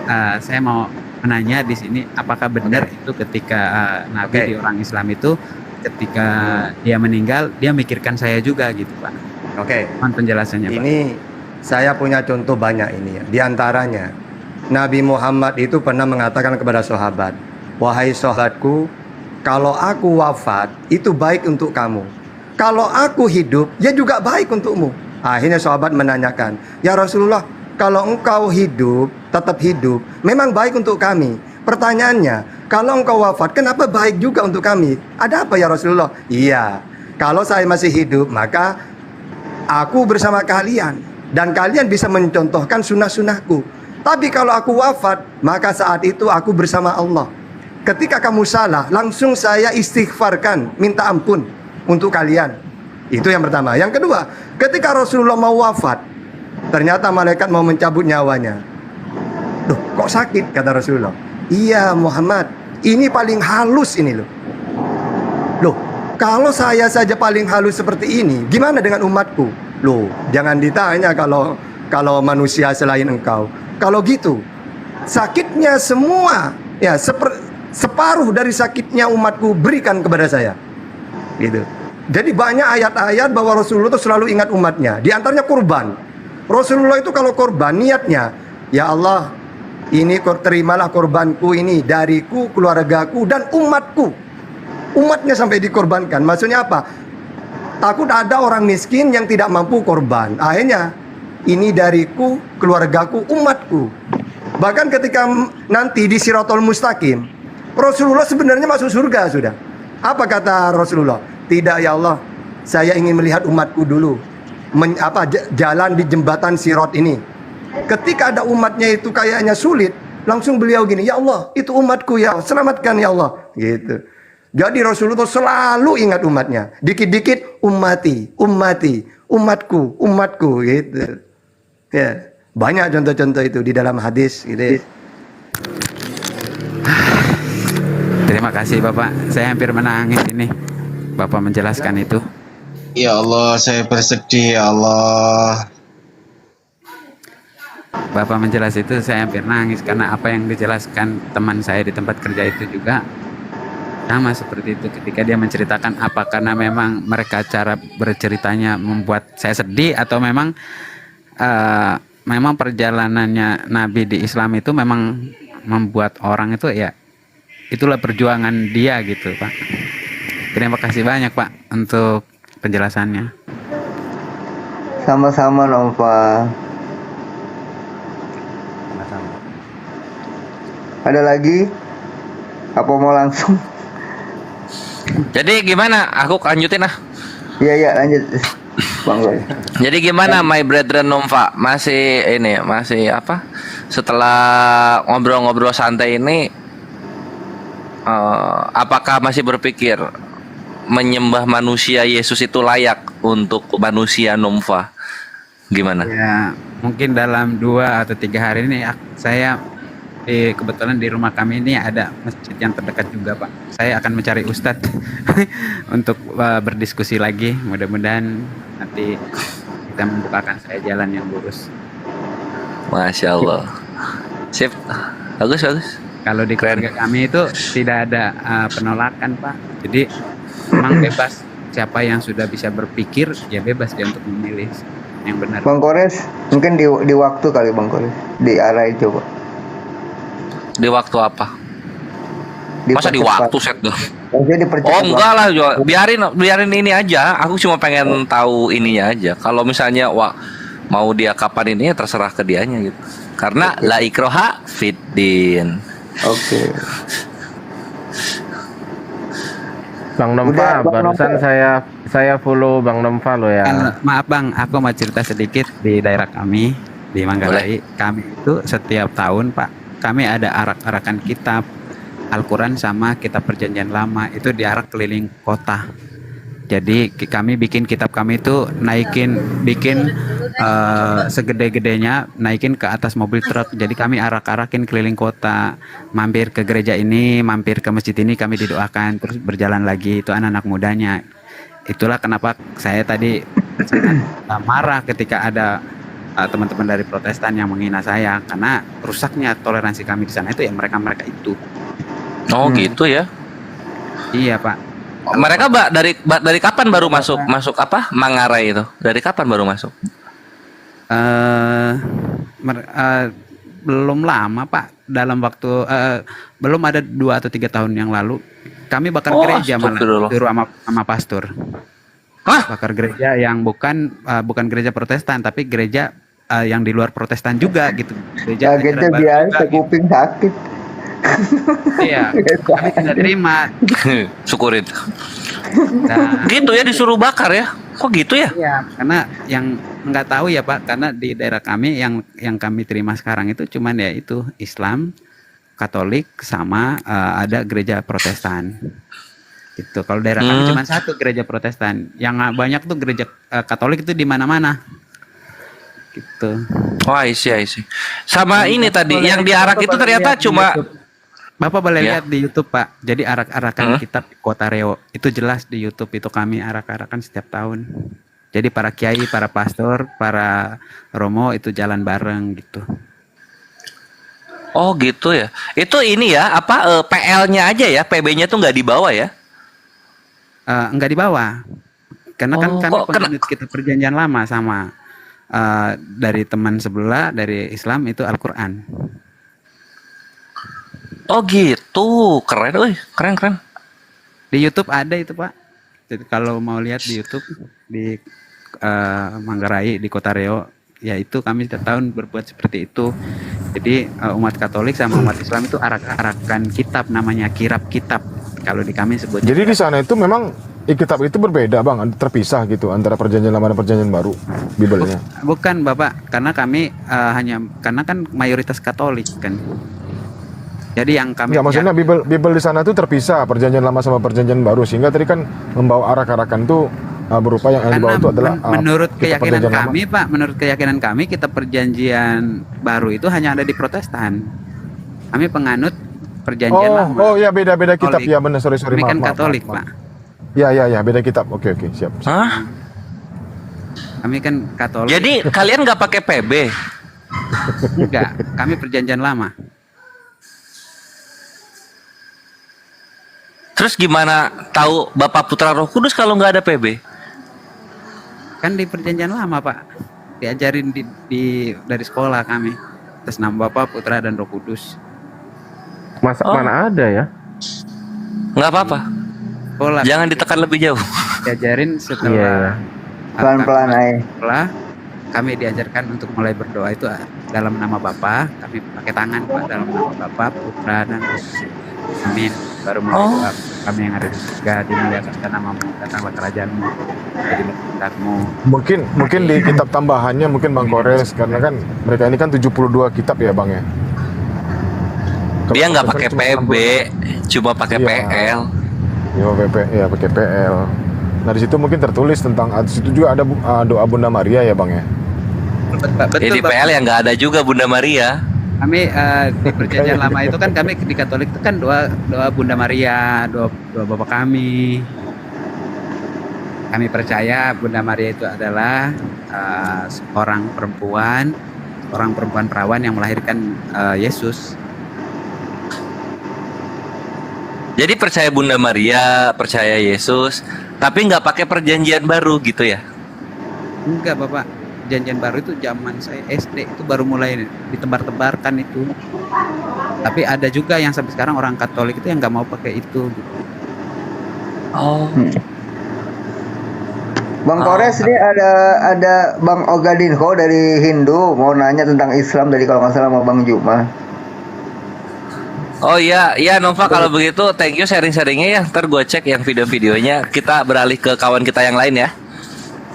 saya mau menanya di sini, apakah benar itu ketika nabi di orang Islam itu ketika dia meninggal dia mikirkan saya juga gitu, Pak. Oke. Mohon penjelasannya, Pak. Ini saya punya contoh banyak ini ya. Di antaranya Nabi Muhammad itu pernah mengatakan kepada sahabat, wahai sahabatku, kalau aku wafat itu baik untuk kamu. Kalau aku hidup ya juga baik untukmu. Akhirnya sahabat menanyakan, ya Rasulullah, kalau engkau hidup, tetap hidup, memang baik untuk kami. Pertanyaannya, kalau engkau wafat, kenapa baik juga untuk kami? Ada apa ya Rasulullah? Iya, kalau saya masih hidup, maka aku bersama kalian dan kalian bisa mencontohkan sunnah-sunnahku. Tapi kalau aku wafat, maka saat itu aku bersama Allah. Ketika kamu salah, langsung saya istighfarkan, minta ampun untuk kalian. Itu yang pertama. Yang kedua, ketika Rasulullah mau wafat, ternyata malaikat mau mencabut nyawanya. Loh, kok sakit? Kata Rasulullah. Iya Muhammad, ini paling halus ini loh. Loh, kalau saya saja paling halus seperti ini, gimana dengan umatku? Loh, jangan ditanya kalau manusia selain engkau. Kalau gitu, sakitnya semua, ya separuh dari sakitnya umatku berikan kepada saya. Gitu. Jadi banyak ayat-ayat bahwa Rasulullah itu selalu ingat umatnya. Di antaranya kurban. Rasulullah itu kalau korban niatnya, ya Allah, ini terimalah korbanku ini dariku, keluargaku dan umatku. Umatnya sampai dikorbankan. Maksudnya apa? Takut ada orang miskin yang tidak mampu korban. Akhirnya ini dariku, keluargaku, umatku. Bahkan ketika nanti di Siratul Mustaqim, Rasulullah sebenarnya masuk surga sudah. Apa kata Rasulullah? Tidak ya Allah, saya ingin melihat umatku dulu. Jalan di jembatan Sirat ini. Ketika ada umatnya itu kayaknya sulit, langsung beliau gini, ya Allah, itu umatku ya, selamatkan ya Allah. Gitu. Jadi Rasulullah selalu ingat umatnya. Dikit-dikit ummati, ummati, umatku, umatku gitu. Ya, banyak contoh-contoh itu di dalam hadis gitu. Terima kasih Bapak. Saya hampir menangis ini. Bapak menjelaskan itu. Ya Allah, saya bersedih ya Allah. Bapak menjelas itu saya hampir nangis karena apa yang dijelaskan teman saya di tempat kerja itu juga sama seperti itu. Ketika dia menceritakan apa karena memang mereka cara berceritanya membuat saya sedih atau memang memang perjalanannya Nabi di Islam itu memang membuat orang itu ya itulah perjuangan dia gitu Pak. Terima kasih banyak Pak untuk penjelasannya. Sama-sama Nova. Ada lagi? Apa mau langsung? Jadi gimana? Aku lanjutin ah. Iya lanjut. Bang Goy. Jadi gimana my brethren Nova? Masih apa? Setelah ngobrol-ngobrol santai ini, apakah masih berpikir menyembah manusia Yesus itu layak untuk manusia Nova? Gimana? Ya, mungkin dalam 2 atau 3 hari ini saya kebetulan di rumah kami ini ada masjid yang terdekat juga Pak. Saya akan mencari ustadz untuk berdiskusi lagi. Mudah-mudahan nanti kita membukakan saya jalan yang lurus. Masya Allah. Sip. Bagus. Kalau di keluarga kami itu tidak ada penolakan Pak. Jadi memang bebas. Siapa yang sudah bisa berpikir ya bebas dia untuk memilih yang benar. Bang Kores, mungkin di waktu kali Bang Kores. Diarahin coba. Di waktu apa? Masa di waktu set dong? Oh enggak lah, biarin ini aja. Aku cuma pengen tahu ininya aja. Kalau misalnya mau dia kapan ini ya terserah ke dianya gitu. Karena la ikroha fiddin. Oke. Bang Nomfa, barusan saya follow Bang Nomfa lo ya. Maaf Bang, aku mau cerita sedikit di daerah kami di Manggarai. Kami itu setiap tahun Pak, kami ada arak-arakan kitab Al-Quran sama kitab perjanjian lama itu diarak keliling kota. Jadi kami bikin kitab kami itu bikin segede-gedenya naikin ke atas mobil truk. Jadi kami arak-arakin keliling kota, mampir ke gereja ini, mampir ke masjid ini, kami didoakan terus berjalan lagi. Itu anak-anak mudanya. Itulah kenapa saya tadi sangat marah ketika ada teman-teman dari Protestan yang menghina saya karena rusaknya toleransi kami di sana itu ya mereka itu. Oh gitu ya? Iya Pak. Mereka dari kapan baru masuk apa Manggarai itu? Dari kapan baru masuk? Belum lama Pak. Dalam waktu belum ada 2 atau 3 tahun yang lalu kami bakar gereja malah disuruh sama pastor. Hah? Bakar gereja yang bukan gereja Protestan tapi gereja yang di luar Protestan juga gitu. Gereja biasa kuping sakit. Iya, kami tidak terima. Syukurin. Nah, Gitu ya disuruh bakar ya? kok gitu ya? Iya, karena yang nggak tahu ya Pak, karena di daerah kami yang kami terima sekarang itu cuman ya itu Islam, Katolik sama ada gereja Protestan. Gitu. Kalau daerah kami cuma satu gereja Protestan. Yang banyak tuh gereja Katolik itu di mana-mana. Gitu. Oh, I see. Sama ini tadi yang diarak itu ternyata cuma Bapak boleh Ya. lihat di YouTube Pak. Jadi arak-arakan kitab di Kota Reo itu jelas di YouTube itu kami arak-arakan setiap tahun. Jadi para kiai, para pastor, para romo itu jalan bareng gitu. Oh gitu ya. Itu ini ya apa PL-nya aja ya, PB-nya tuh nggak dibawa ya? Enggak dibawa. Karena kan Oh, kami kok penganut kita perjanjian lama sama dari teman sebelah dari Islam itu Al-Qur'an. Oh gitu, keren, keren. Di YouTube ada itu Pak. Jadi kalau mau lihat di YouTube di Manggarai di Kota Reo, ya itu kami setiap tahun berbuat seperti itu. Jadi umat Katolik sama umat Islam itu arak-arakan kitab namanya kirab kitab. Kalau di kami sebut. Jadi di sana itu memang kitab itu berbeda bang, terpisah gitu antara perjanjian lama dan perjanjian baru, Bible-nya. Bukan Bapak, karena kami karena kan mayoritas Katolik kan. Jadi yang kami Enggak, maksudnya Bible di sana tuh terpisah perjanjian lama sama perjanjian baru, sehingga tadi kan membawa arak-arakan tuh berupa yang dibawa itu adalah menurut kitab keyakinan perjanjian kami Pak, menurut keyakinan kami kitab perjanjian baru itu hanya ada di Protestan. Kami penganut perjanjian lama. Oh ya, beda-beda kitab Katolik. ya, benar, sorry Kami kan maaf, Katolik maaf. Pak. Ya, beda kitab. Oke, siap. Hah? Kami kan Katolik. Jadi kalian nggak pakai PB? Enggak, kami perjanjian lama. Terus gimana tahu Bapak Putra Roh Kudus kalau nggak ada PB? Kan di perjanjian lama Pak. Diajarin dari sekolah kami. Atas nama Bapa, Putra dan Roh Kudus. Mana ada ya? Nggak apa-apa. Sekolah. Jangan ditekan lebih jauh. Diajarin Iya. setelah Pelan-pelan aja. setelah kami diajarkan untuk mulai berdoa itu dalam nama Bapa, kami pakai tangan Pak, dalam nama Bapa, Putra dan Roh Kudus. Amin. Baru mulai doa, kami yang ada di surga, dimuliakan namamu, datanglah kerajaanmu, jadilah kehendakmu. Mungkin di kitab tambahannya mungkin Bang Kores, karena kan mereka ini kan 72 kitab ya Bang ya. Dia nggak Kalau pakai cuma PB, cuma pakai Iya. PL. Ya pakai PL. Nah di situ mungkin tertulis tentang, di situ juga ada doa Bunda Maria ya Bang ya. Betul, Jadi Pak. PL yang nggak ada juga Bunda Maria. Kami di perjanjian lama itu kan kami di Katolik itu kan doa Bunda Maria, doa Bapa kami. Kami percaya Bunda Maria itu adalah seorang perempuan perawan yang melahirkan Yesus. Jadi percaya Bunda Maria, percaya Yesus, tapi nggak pakai perjanjian baru gitu ya? Enggak Bapak, perjanjian baru itu zaman saya SD itu baru mulai ditebar-tebarkan itu. Tapi ada juga yang sampai sekarang orang Katolik itu yang nggak mau pakai itu. Gitu. Oh. Bang Kores ini ada Bang Ogadinho dari Hindu mau nanya tentang Islam dari kalau nggak salah sama Bang Juma. Oh iya, Nova kalau begitu thank you sharing-sharingnya ya. Ntar gue cek yang video-videonya. Kita beralih ke kawan kita yang lain ya.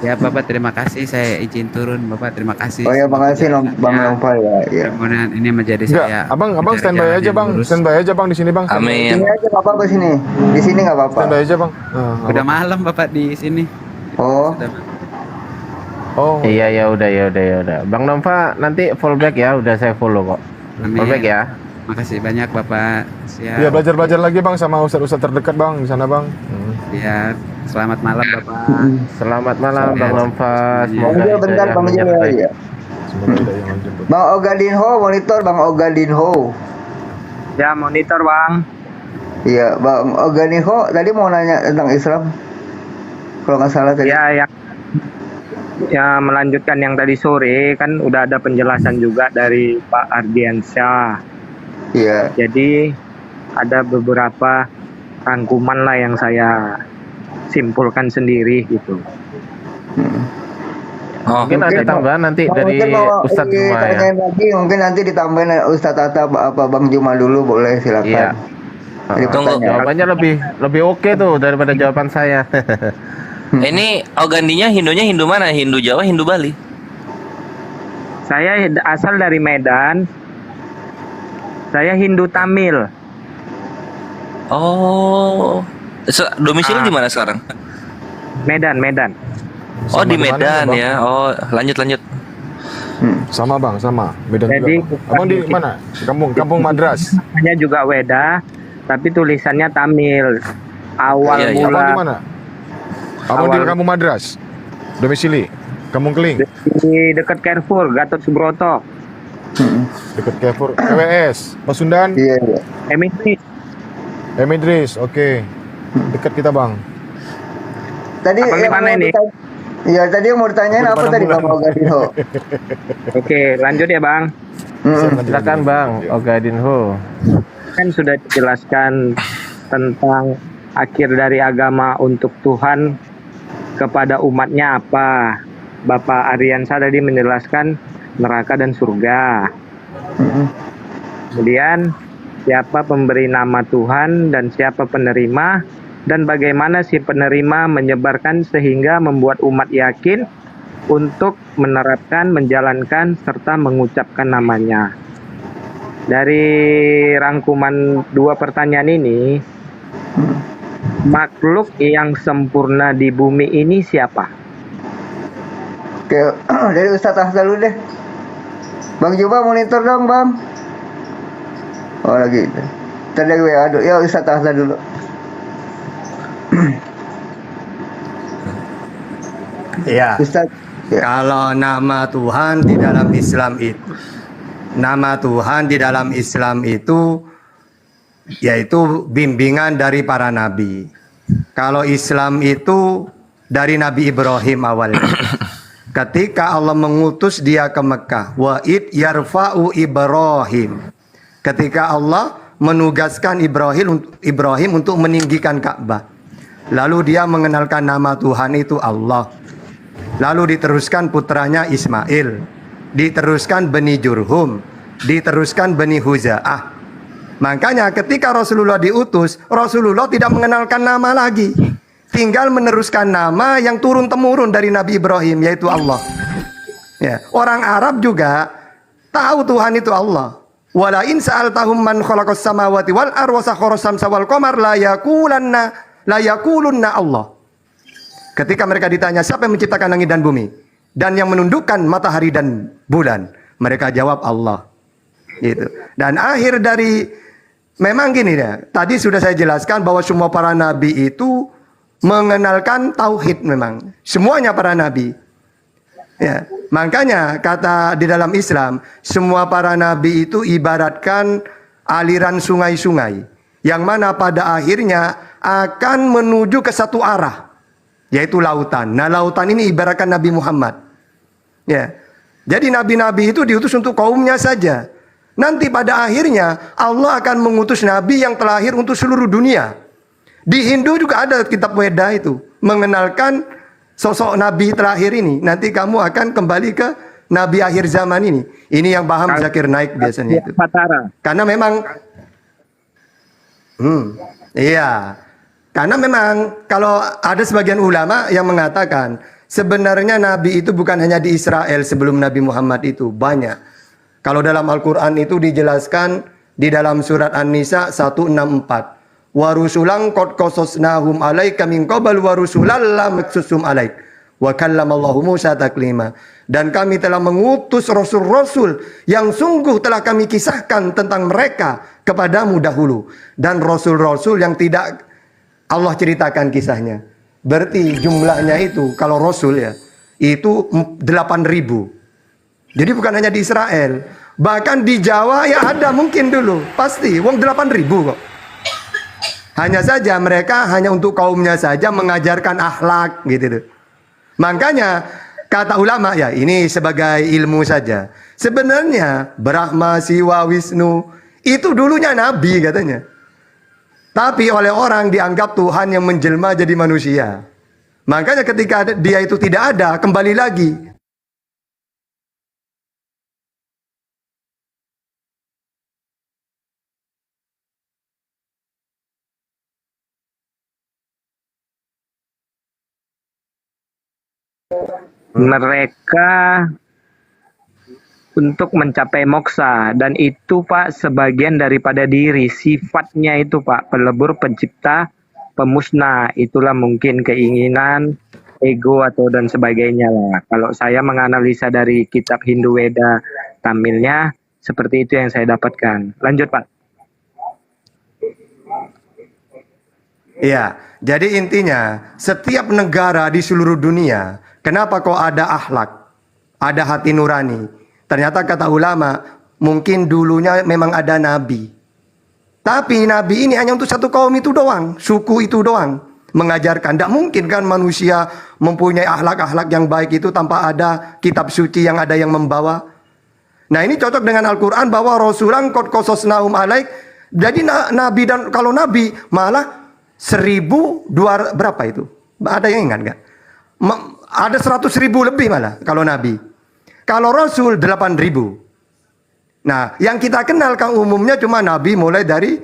Ya Bapak terima kasih, saya izin turun Bapak, terima kasih. Oh ya, makasih Bang Nova ya. Kemudian ini menjadi Enggak, saya. abang standby aja Bang, standby aja Bang di sini Bang. Amin. Sini aja nggak apa-apa sini. Di sini nggak apa-apa. Standby aja Bang. Udah malam Bapak di sini. Oh, Oh, Iya, udah. Bang Nova nanti fallback ya, udah saya follow kok. Amin. Fallback ya. Makasih banyak Bapak. Siap. ya belajar lagi Bang sama ustadz-ustadz terdekat Bang di sana Bang. Ya, selamat malam Bapak. Selamat malam Bang Nova. Semoga Bang Jo, bentar hidayah Bang Jo menyertai. ya. Semoga ada yang menjemput. Bang Ogadinho, monitor Bang Ogadinho. Ya, monitor Bang. Iya, Bang Ogadinho tadi mau nanya tentang Islam. Kalau nggak salah tadi. Ya, melanjutkan yang tadi sore kan udah ada penjelasan juga dari Pak Ardiansyah. Iya. Jadi ada beberapa rangkuman lah yang saya simpulkan sendiri gitu. Oh, Mungkin ada tambahan nanti dari Ustadz Juma ya. Ditanyain lagi, mungkin nanti ditambahin Ustadz Atta apa Bang Juma dulu boleh silakan. Iya. Jadi Tunggu. pertanyaan. Jawabannya lebih oke tuh daripada jawaban saya. Ini Ogandinya Hindunya Hindu mana? Hindu Jawa, Hindu Bali? Saya asal dari Medan. Saya Hindu Tamil. Oh. Domisili di mana sekarang? Medan, Medan. Oh, di Sama mana, Medan Bang? ya. Oh, lanjut. Sama bang, sama. Medan Jadi, juga. Bang. Abang di mana? Di kampung Madras. Namanya juga Weda, tapi tulisannya Tamil. Awal Iya, iya. mula Abang di mana? Abang di Awal- kampung Madras. Domisili. Kampung Keling. di dekat Carrefour, Gatot Subroto. Dekat Carrefour. KWS. Pasundan. Iya, iya. Emitri. Emidris. Oke. Dekat kita bang. Tadi Abang di yang mana mau ini? Iya, tadi yang mau ditanyain Abang apa di tadi Padang Bang Ogadinho? Oke, lanjut ya Bang. Silakan Bang Ogadinho. Kan sudah dijelaskan tentang akhir dari agama untuk Tuhan kepada umatnya apa. Bapak Aryansa tadi menjelaskan neraka dan surga. Kemudian siapa pemberi nama Tuhan dan siapa penerima, dan bagaimana si penerima menyebarkan sehingga membuat umat yakin untuk menerapkan, menjalankan, serta mengucapkan namanya. Dari rangkuman dua pertanyaan ini, makhluk yang sempurna di bumi ini siapa? Oke, dari Ustadz Ahsan dulu deh. Bang Juba monitor dong Bang. Oh lagi. Tadi WA dulu. Ya Ustadz Ahsan dulu. Ya. Ustadz. Ya. Kalau nama Tuhan di dalam Islam itu, nama Tuhan di dalam Islam itu yaitu bimbingan dari para nabi. Kalau Islam itu dari Nabi Ibrahim awalnya. Ketika Allah mengutus dia ke Mekah, wa id yarfa'u Ibrahim. Ketika Allah menugaskan Ibrahim untuk meninggikan Ka'bah. Lalu dia mengenalkan nama Tuhan itu Allah. Lalu diteruskan putranya Ismail, diteruskan Bani Jurhum, diteruskan Bani Huza'ah. Makanya ketika Rasulullah diutus, Rasulullah tidak mengenalkan nama lagi. Tinggal meneruskan nama yang turun-temurun dari Nabi Ibrahim, yaitu Allah. Ya, orang Arab juga tahu Tuhan itu Allah. Wala in sa'altahum man khalaqas samawati wal arda wa sakhkhara samsa wal qamar la yakulunna Allah. Ketika mereka ditanya siapa yang menciptakan langit dan bumi dan yang menundukkan matahari dan bulan, mereka jawab Allah. Gitu. Dan akhir dari memang gini ya, tadi sudah saya jelaskan bahwa semua para nabi itu mengenalkan tauhid memang. Semuanya para nabi. Ya, makanya kata di dalam Islam, semua para nabi itu ibaratkan aliran sungai-sungai yang mana pada akhirnya akan menuju ke satu arah, yaitu lautan. Nah, lautan ini ibaratkan Nabi Muhammad. Ya. Jadi nabi-nabi itu diutus untuk kaumnya saja. Nanti pada akhirnya Allah akan mengutus nabi yang terlahir untuk seluruh dunia. Di Hindu juga ada kitab Weda itu mengenalkan sosok nabi terakhir ini. Nanti kamu akan kembali ke nabi akhir zaman ini. Ini yang paham Zakir Naik biasanya itu. Karena memang iya. Karena memang kalau ada sebagian ulama yang mengatakan sebenarnya nabi itu bukan hanya di Israel sebelum Nabi Muhammad itu, banyak. Kalau dalam Al-Qur'an itu dijelaskan di dalam surat An-Nisa 164. Wa rusulan qad qasasnahum 'alaika min qabl wa rusulan lam naqsusum 'alaik. Wa kallamallahu Musa taklima. Dan kami telah mengutus rasul-rasul yang sungguh telah kami kisahkan tentang mereka kepadamu dahulu, dan rasul-rasul yang tidak Allah ceritakan kisahnya. Berarti jumlahnya itu kalau rasul ya itu 8.000. Jadi bukan hanya di Israel, bahkan di Jawa ya ada mungkin dulu. Pasti wong 8.000 kok. Hanya saja mereka hanya untuk kaumnya saja mengajarkan akhlak gitu tuh. Makanya kata ulama ya ini sebagai ilmu saja. Sebenarnya Brahma, Siwa, Wisnu itu dulunya nabi katanya. Tapi oleh orang dianggap Tuhan yang menjelma jadi manusia. Makanya ketika dia itu tidak ada, kembali lagi mereka untuk mencapai moksa, dan itu Pak sebagian daripada diri, sifatnya itu Pak pelebur, pencipta, pemusnah. Itulah mungkin keinginan, ego atau dan sebagainya lah. Kalau saya menganalisa dari kitab Hindu Weda Tamilnya, seperti itu yang saya dapatkan. Lanjut Pak. Iya, jadi intinya setiap negara di seluruh dunia, kenapa kok ada akhlak, ada hati nurani? Ternyata kata ulama, mungkin dulunya memang ada nabi. Tapi nabi ini hanya untuk satu kaum itu doang, suku itu doang. Mengajarkan, tidak mungkin kan manusia mempunyai akhlak-akhlak yang baik itu tanpa ada kitab suci yang ada yang membawa. Nah ini cocok dengan Al-Quran bahwa Rasulan qad qasasnahum alaik. Jadi nabi, dan kalau nabi malah 1.200 berapa itu? Ada yang ingat nggak? Ada 100.000 lebih malah kalau nabi. Kalau Rasul 8.000. Nah, yang kita kenal kan umumnya cuma Nabi mulai dari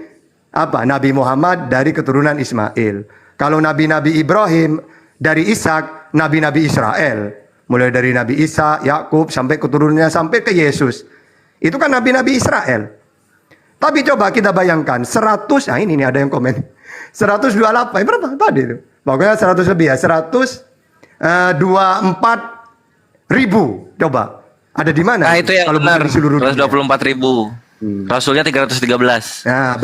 apa? Nabi Muhammad dari keturunan Ismail. Kalau Nabi-Nabi Ibrahim dari Ishak, Nabi-Nabi Israel. Mulai dari Nabi Isa, Yakub sampai keturunannya sampai ke Yesus. Itu kan Nabi-Nabi Israel. Tapi coba kita bayangkan 100, nah ini ada yang komen. 128, berapa tadi itu? Pokoknya 100 lebih ya, 124.000. Coba, ada di mana? Nah, itu yang kalau benar, di seluruh dunia? 124.000. Rasulnya 313. Nah,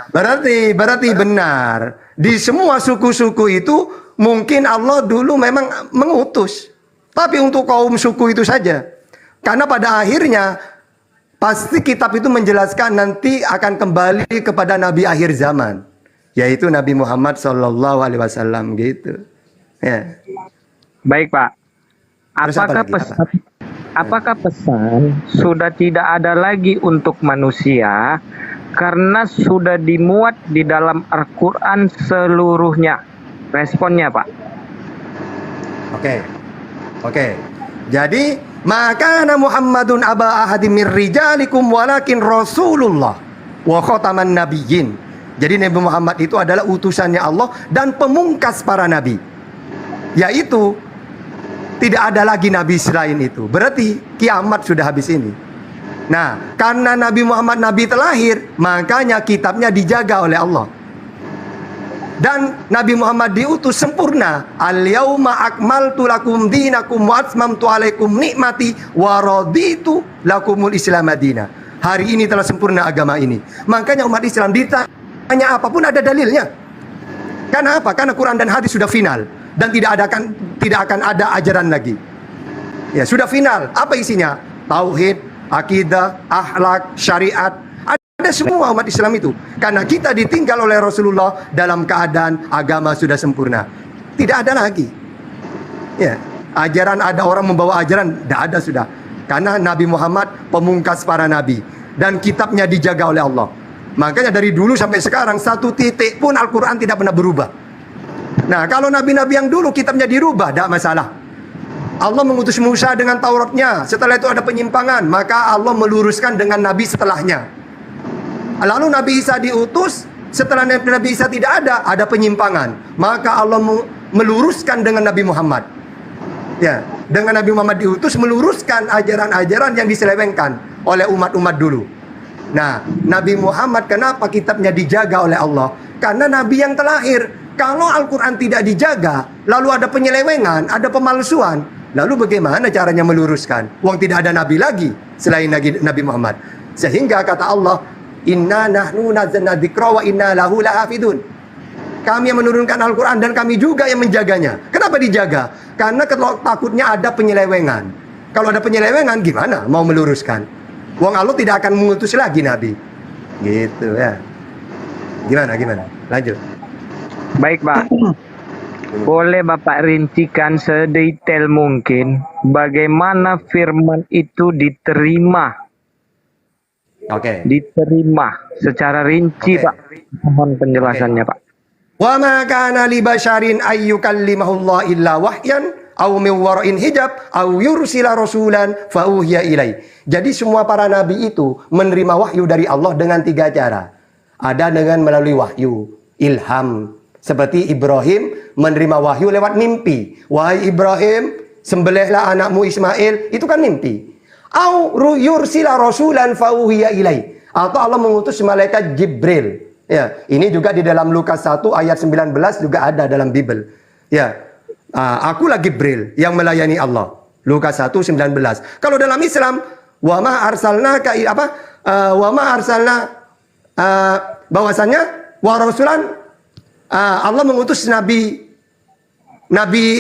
berarti benar. Di semua suku-suku itu mungkin Allah dulu memang mengutus. Tapi untuk kaum suku itu saja. Karena pada akhirnya pasti kitab itu menjelaskan nanti akan kembali kepada Nabi akhir zaman, yaitu Nabi Muhammad SAW gitu. Ya. Baik Pak. Terus apa lagi? Apakah pesan sudah tidak ada lagi untuk manusia karena sudah dimuat di dalam Al-Quran seluruhnya? Responnya Pak. Oke. Jadi, maka Muhammadun aba ahadim mir rijalikum walakin Rasulullah wa khataman nabiyyin. Jadi Nabi Muhammad itu adalah utusannya Allah dan pemungkas para nabi. Yaitu tidak ada lagi nabi selain itu. Berarti kiamat sudah habis ini. Nah, karena Nabi Muhammad nabi terlahir, makanya kitabnya dijaga oleh Allah. Dan Nabi Muhammad diutus sempurna. Al-yauma akmaltu lakum dinakum wa atmamtu alaikum nikmati wa raditu lakumul Islam madina. Hari ini telah sempurna agama ini. Makanya umat Islam ditanya apapun ada dalilnya. Karena apa? Karena Quran dan hadis sudah final dan tidak akan ada ajaran lagi. Ya, sudah final. Apa isinya? Tauhid, akidah, akhlak, syariat. Ada semua umat Islam itu. Karena kita ditinggal oleh Rasulullah dalam keadaan agama sudah sempurna. Tidak ada lagi. Ya, ajaran ada orang membawa ajaran, tidak ada sudah. Karena Nabi Muhammad pemungkas para nabi dan kitabnya dijaga oleh Allah. Makanya dari dulu sampai sekarang satu titik pun Al-Quran tidak pernah berubah. Nah, kalau nabi-nabi yang dulu kitabnya dirubah, tidak masalah. Allah mengutus Musa dengan Tauratnya. Setelah itu ada penyimpangan, maka Allah meluruskan dengan nabi setelahnya. Lalu Nabi Isa diutus, setelah Nabi Isa tidak ada penyimpangan. Maka Allah meluruskan dengan Nabi Muhammad. Ya, dengan Nabi Muhammad diutus meluruskan ajaran-ajaran yang diselewengkan oleh umat-umat dulu. Nah, Nabi Muhammad kenapa kitabnya dijaga oleh Allah? Karena Nabi yang terlahir. Kalau Al-Quran tidak dijaga, lalu ada penyelewengan, ada pemalsuan, lalu bagaimana caranya meluruskan? Wong tidak ada Nabi lagi selain Nabi Muhammad. Sehingga kata Allah, Inna nahnu nazzalna dzikra wa inna lahu lahafidun. Kami yang menurunkan Al-Quran dan kami juga yang menjaganya. Kenapa dijaga? Karena takutnya ada penyelewengan. Kalau ada penyelewengan gimana mau meluruskan? Wong Allah tidak akan mengutus lagi Nabi. Gitu ya. Gimana? Lanjut. Baik Pak. Boleh Bapak rincikan sedetail mungkin bagaimana firman itu diterima? Diterima secara rinci Pak. Mohon penjelasannya Pak. Wa ma kana li basyarin ayyukallimahullah illa wahyan aw min wara'in hijab aw yursila rasulan fa uhiya ilai. Jadi semua para nabi itu menerima wahyu dari Allah dengan 3 cara. Ada dengan melalui wahyu, ilham. Seperti Ibrahim menerima wahyu lewat mimpi. Wahai Ibrahim, sembelihlah anakmu Ismail, itu kan mimpi. Au yursila rasulan fauhiya ilai, atau Allah mengutus malaikat Jibril. Ya, ini juga di dalam Lukas 1 ayat 19 juga ada dalam Bible. Ya, akulah Jibril yang melayani Allah. Lukas 1:19. Kalau dalam Islam, wa ma arsalnaka wa ma arsalna bahwasannya wa rasulan, Allah mengutus nabi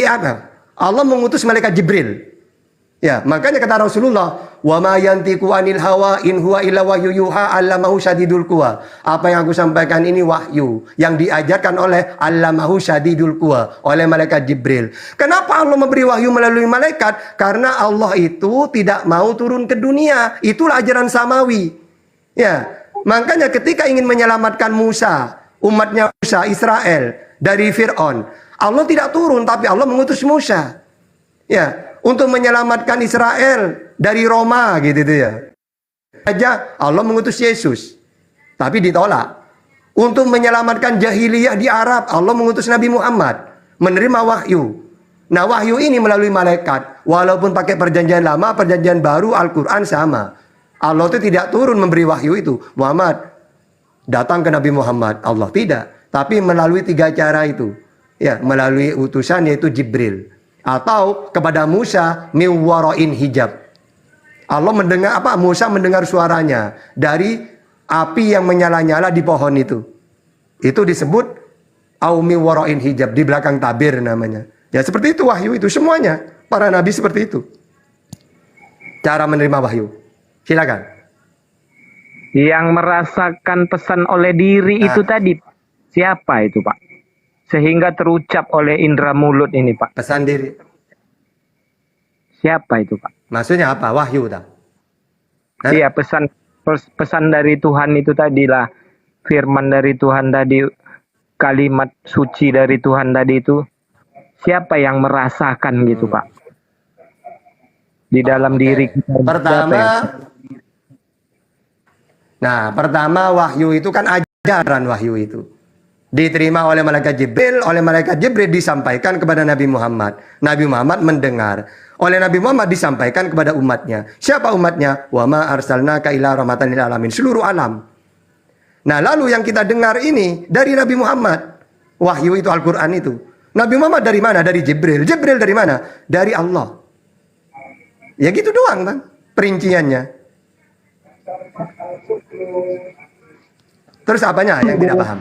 apa? Allah mengutus malaikat Jibril. Ya, makanya kata Rasulullah, wa ma yantiqu anil hawa in huwa illa wahyu yuha 'allamahu syadidul quwa. Apa yang aku sampaikan ini wahyu yang diajarkan oleh 'allamahu syadidul quwa, oleh malaikat Jibril. Kenapa Allah memberi wahyu melalui malaikat? Karena Allah itu tidak mau turun ke dunia. Itulah ajaran samawi. Ya, makanya ketika ingin menyelamatkan Musa, umatnya Musa Israel dari Fir'aun, Allah tidak turun, tapi Allah mengutus Musa. Ya, untuk menyelamatkan Israel dari Roma gitu ya. Aja Allah mengutus Yesus, tapi ditolak. Untuk menyelamatkan jahiliyah di Arab, Allah mengutus Nabi Muhammad, menerima wahyu. Nah, wahyu ini melalui malaikat. Walaupun pakai perjanjian lama, perjanjian baru, Al-Quran sama. Allah itu tidak turun memberi wahyu itu. Muhammad, datang ke Nabi Muhammad. Allah tidak. Tapi melalui 3 cara itu. Ya, melalui utusan yaitu Jibril. Atau kepada Musa miwarain hijab. Allah mendengar apa? Musa mendengar suaranya dari api yang menyala-nyala di pohon itu. Itu disebut au miwarain hijab, di belakang tabir namanya. Ya, seperti itu wahyu itu semuanya. Para nabi seperti itu. Cara menerima wahyu. Silakan. Yang merasakan pesan oleh diri itu tadi, siapa itu Pak? Sehingga terucap oleh indera mulut ini Pak. Pesan diri. Siapa itu Pak? Maksudnya apa? Wahyu tak? Iya, pesan dari Tuhan itu tadilah. Firman dari Tuhan tadi, kalimat suci dari Tuhan tadi itu. Siapa yang merasakan gitu Pak? Di dalam diri kita. Pertama wahyu itu kan ajaran wahyu itu. Diterima oleh malaikat Jibril, oleh malaikat Jibril disampaikan kepada Nabi Muhammad. Nabi Muhammad mendengar. Oleh Nabi Muhammad disampaikan kepada umatnya. Siapa umatnya? Wa ma arsalnaka illa rahmatan lil alamin, seluruh alam. Nah, lalu yang kita dengar ini dari Nabi Muhammad. Wahyu itu Al-Qur'an itu. Nabi Muhammad dari mana? Dari Jibril. Jibril dari mana? Dari Allah. Ya gitu doang, Bang, perinciannya. Terus apanya yang tidak paham?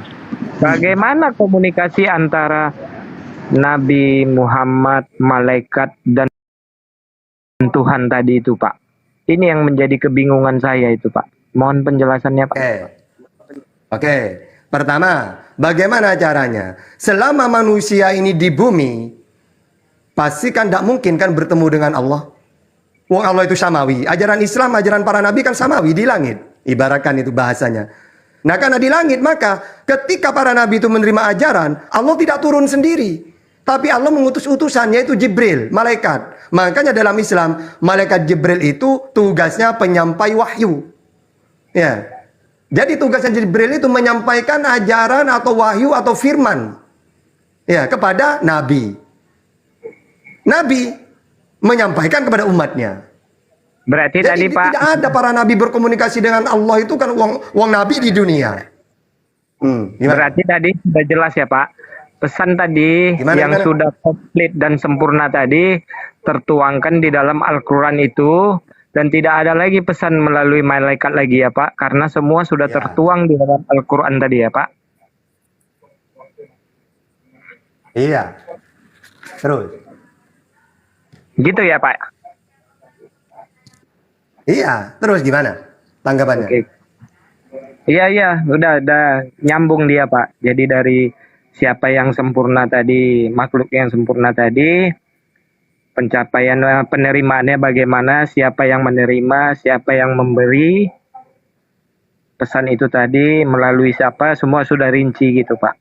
Bagaimana komunikasi antara Nabi Muhammad, malaikat, dan Tuhan tadi itu Pak? Ini yang menjadi kebingungan saya itu Pak. Mohon penjelasannya Pak. Oke. Pertama, bagaimana caranya? Selama manusia ini di bumi, pasti kan tidak mungkin kan bertemu dengan Allah. Wong Allah itu samawi. Ajaran Islam, ajaran para nabi kan samawi, di langit. Ibaratkan itu bahasanya. Nah, karena di langit, maka ketika para nabi itu menerima ajaran, Allah tidak turun sendiri. Tapi Allah mengutus utusannya itu Jibril, malaikat. Makanya dalam Islam, malaikat Jibril itu tugasnya penyampai wahyu. Ya. Jadi tugasnya Jibril itu menyampaikan ajaran atau wahyu atau firman. Ya, kepada nabi. Nabi menyampaikan kepada umatnya. Berarti jadi tadi Pak, tidak ada para nabi berkomunikasi dengan Allah itu kan uang nabi di dunia. Berarti tadi sudah jelas ya Pak. Pesan tadi yang sudah komplit dan sempurna tadi tertuangkan di dalam Al-Quran itu, dan tidak ada lagi pesan melalui malaikat lagi ya Pak, karena semua sudah tertuang di dalam Al-Quran tadi ya Pak. Iya. Terus. Gitu ya Pak. Iya, terus gimana tanggapannya? Oke. Iya, udah nyambung dia Pak. Jadi dari siapa yang sempurna tadi, makhluk yang sempurna tadi, pencapaian penerimaannya bagaimana, siapa yang menerima, siapa yang memberi, pesan itu tadi melalui siapa, semua sudah rinci gitu Pak.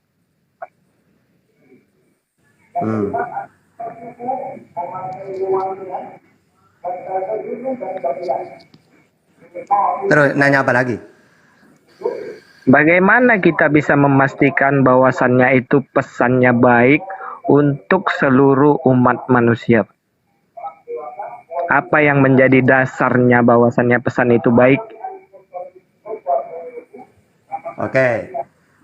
Terus nanya apa lagi? Bagaimana kita bisa memastikan bahwasannya itu pesannya baik untuk seluruh umat manusia? apa yang menjadi dasarnya bahwasannya pesan itu baik? Oke.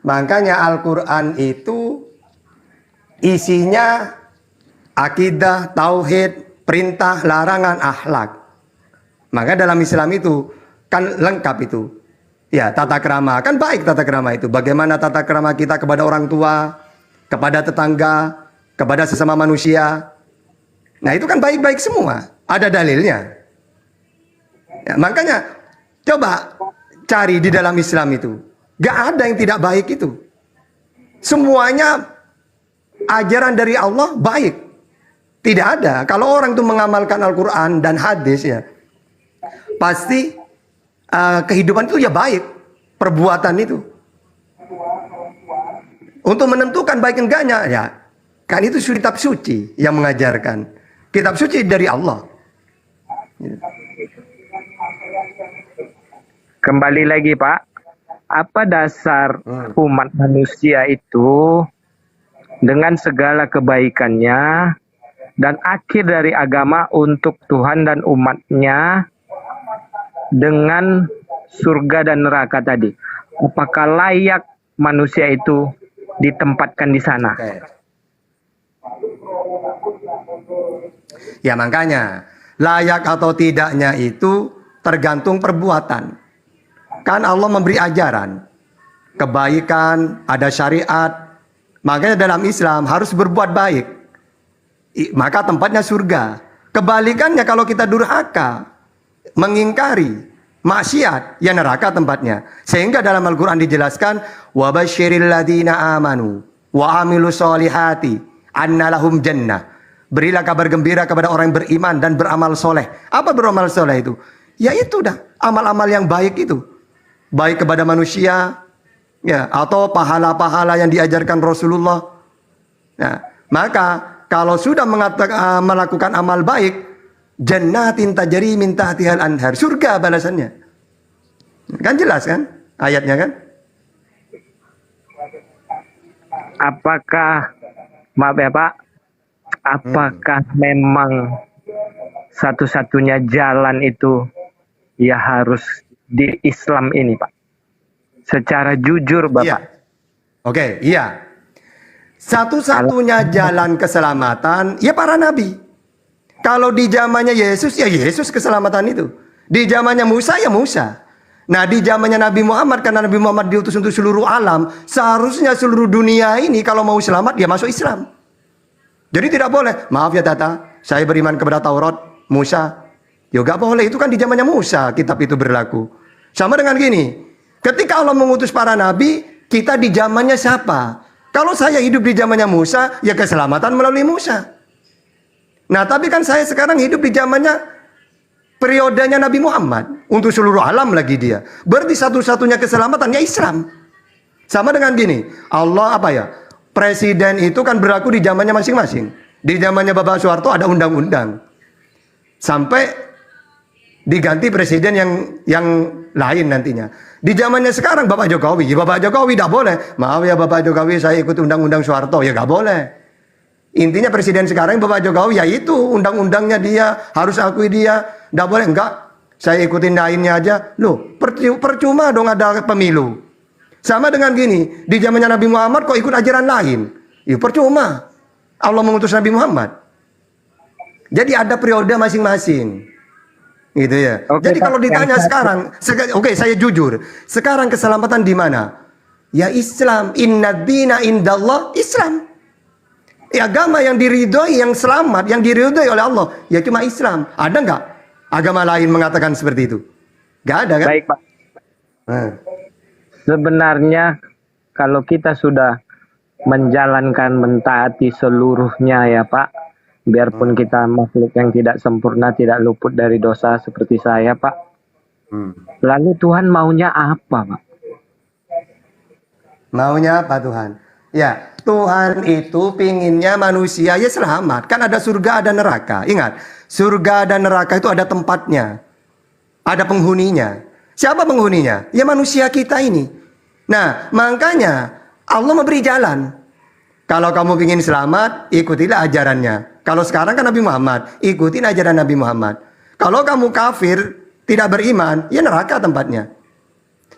Makanya Al-Qur'an itu isinya akidah, tauhid, perintah, larangan, akhlak. Maka dalam Islam itu kan lengkap itu. Ya, tata krama kan baik tata krama itu. Bagaimana tata krama kita kepada orang tua, kepada tetangga, kepada sesama manusia. Nah, itu kan baik-baik semua. Ada dalilnya. Ya, makanya coba cari di dalam Islam itu. Gak ada yang tidak baik itu. Semuanya ajaran dari Allah baik. Tidak ada. Kalau orang itu mengamalkan Al-Quran dan hadis ya, pasti kehidupan itu ya baik. Perbuatan itu. Untuk menentukan baik enggaknya ya, kan itu kitab suci yang mengajarkan. Kitab suci dari Allah. Kembali lagi Pak, apa dasar umat manusia itu dengan segala kebaikannya dan akhir dari agama untuk Tuhan dan umatnya dengan surga dan neraka tadi? Apakah layak manusia itu ditempatkan di sana? Oke. Ya makanya layak atau tidaknya itu tergantung perbuatan. Kan Allah memberi ajaran kebaikan, ada syariat. Makanya dalam Islam harus berbuat baik. Maka tempatnya surga. Kebalikannya kalau kita durhaka, mengingkari, maksiat, ya neraka tempatnya. Sehingga dalam Al-Quran dijelaskan, وَبَشِّرِ الَّذِينَ آمَنُوا وَعَمِلُوا الصَّالِحَاتِ أَنَّ لَهُمْ جَنَّةً. Berilah kabar gembira kepada orang yang beriman dan beramal soleh. Apa beramal soleh itu? Ya itu dah, amal-amal yang baik itu. Baik kepada manusia, ya, atau pahala-pahala yang diajarkan Rasulullah. Nah, maka kalau sudah melakukan amal baik, jannatin tajri min tahtihal anhar, surga balasannya. Kan jelas kan ayatnya kan? Apakah, maaf ya Pak, apakah memang satu-satunya jalan itu ya harus di Islam ini Pak? Secara jujur Bapak. Iya. Oke, iya. Satu-satunya jalan keselamatan ya para nabi. Kalau di zamannya Yesus ya Yesus keselamatan itu. Di zamannya Musa ya Musa. Nah di zamannya Nabi Muhammad, karena Nabi Muhammad diutus untuk seluruh alam, seharusnya seluruh dunia ini kalau mau selamat dia masuk Islam. Jadi tidak boleh, maaf ya Tata, saya beriman kepada Taurat, Musa. Ya gak boleh, itu kan di zamannya Musa kitab itu berlaku. Sama dengan gini, ketika Allah mengutus para nabi, kita di zamannya siapa? Kalau saya hidup di zamannya Musa, ya keselamatan melalui Musa. Nah tapi kan saya sekarang hidup di zamannya periodenya Nabi Muhammad. Untuk seluruh alam lagi dia. Berarti satu-satunya keselamatan ya Islam. Sama dengan gini, Allah apa ya? Presiden itu kan berlaku di zamannya masing-masing. Di zamannya Bapak Soeharto ada undang-undang. Sampai diganti presiden yang lain nantinya. Di zamannya sekarang Bapak Jokowi, ya Bapak Jokowi tidak boleh. Maaf ya Bapak Jokowi, saya ikut undang-undang Soeharto, ya gak boleh. Intinya presiden sekarang Bapak Jokowi ya itu undang-undangnya dia, harus akui dia. Tidak boleh, enggak. Saya ikutin lainnya aja. Loh, percuma dong ada pemilu. Sama dengan gini, di zamannya Nabi Muhammad kok ikut ajaran lain? Ya percuma. Allah mengutus Nabi Muhammad. Jadi ada periode masing-masing. Gitu ya. Oke, jadi Pak, kalau ditanya yang sekarang, oke saya jujur. Sekarang keselamatan di mana? Ya Islam. Inna dina indallah Islam. Agama yang diridhoi, yang selamat, yang diridhoi oleh Allah, ya cuma Islam. Ada nggak agama lain mengatakan seperti itu? Nggak ada kan? Baik Pak. Sebenarnya kalau kita sudah menjalankan, mentaati seluruhnya ya Pak, biarpun kita makhluk yang tidak sempurna, tidak luput dari dosa seperti saya Pak. Lalu Tuhan maunya apa Pak? Maunya apa Tuhan? Ya, Tuhan itu pinginnya manusia ya selamat. Kan ada surga, ada neraka. Ingat, surga dan neraka itu ada tempatnya. Ada penghuninya. Siapa penghuninya? Ya manusia kita ini. Nah, makanya Allah memberi jalan. Kalau kamu ingin selamat, ikutilah ajarannya. Kalau sekarang kan Nabi Muhammad, ikutin ajaran Nabi Muhammad. Kalau kamu kafir, tidak beriman, ya neraka tempatnya.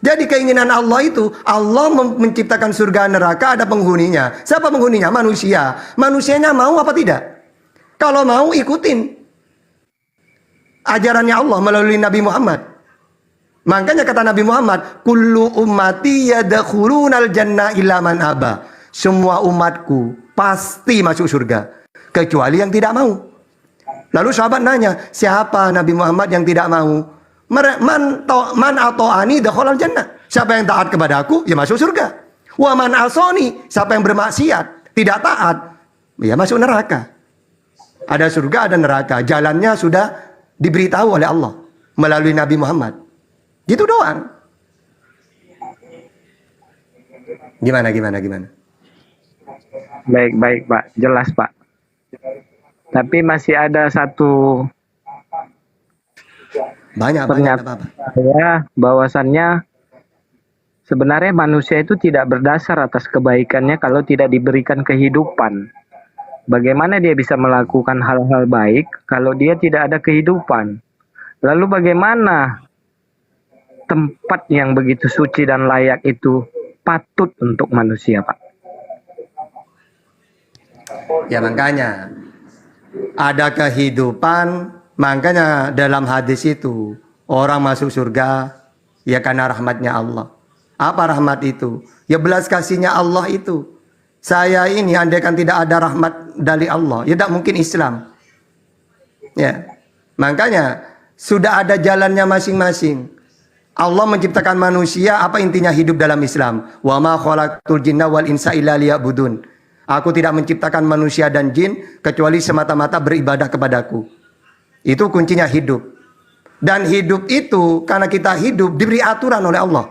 Jadi keinginan Allah itu, Allah menciptakan surga neraka, ada penghuninya. Siapa penghuninya? Manusia. Manusianya mau apa tidak? Kalau mau, ikutin ajarannya Allah melalui Nabi Muhammad. Makanya kata Nabi Muhammad, kullu ummati yadkhulunal jannah illa man aba. Semua umatku pasti masuk surga, kecuali yang tidak mau. Lalu sahabat nanya, siapa Nabi Muhammad yang tidak mau? Man ato'ani dakhalal jannah. Siapa yang taat kepadaku, ya masuk surga. Wa man asoni, siapa yang bermaksiat, tidak taat, ya masuk neraka. Ada surga, ada neraka. Jalannya sudah diberitahu oleh Allah melalui Nabi Muhammad. Gitu doang. Gimana? Baik Pak, jelas Pak. Tapi masih ada satu Banyak pernyataan apa-apa. saya bahwasannya sebenarnya manusia itu tidak berdasar atas kebaikannya kalau tidak diberikan kehidupan. Bagaimana dia bisa melakukan hal-hal baik kalau dia tidak ada kehidupan? Lalu bagaimana tempat yang begitu suci dan layak itu patut untuk manusia, Pak? Ya makanya ada kehidupan, makanya dalam hadis itu orang masuk surga ya karena rahmatnya Allah. Apa rahmat itu? Ya belas kasihnya Allah itu. Saya ini andaikan tidak ada rahmat dari Allah, ya tidak mungkin Islam. Ya, makanya sudah ada jalannya masing-masing. Allah menciptakan manusia, apa intinya hidup dalam Islam? Wa ma khalaqtul jinna wal insa illa liya'budun. Aku tidak menciptakan manusia dan jin kecuali semata-mata beribadah kepadaku. Itu kuncinya hidup. Dan hidup itu karena kita hidup diberi aturan oleh Allah.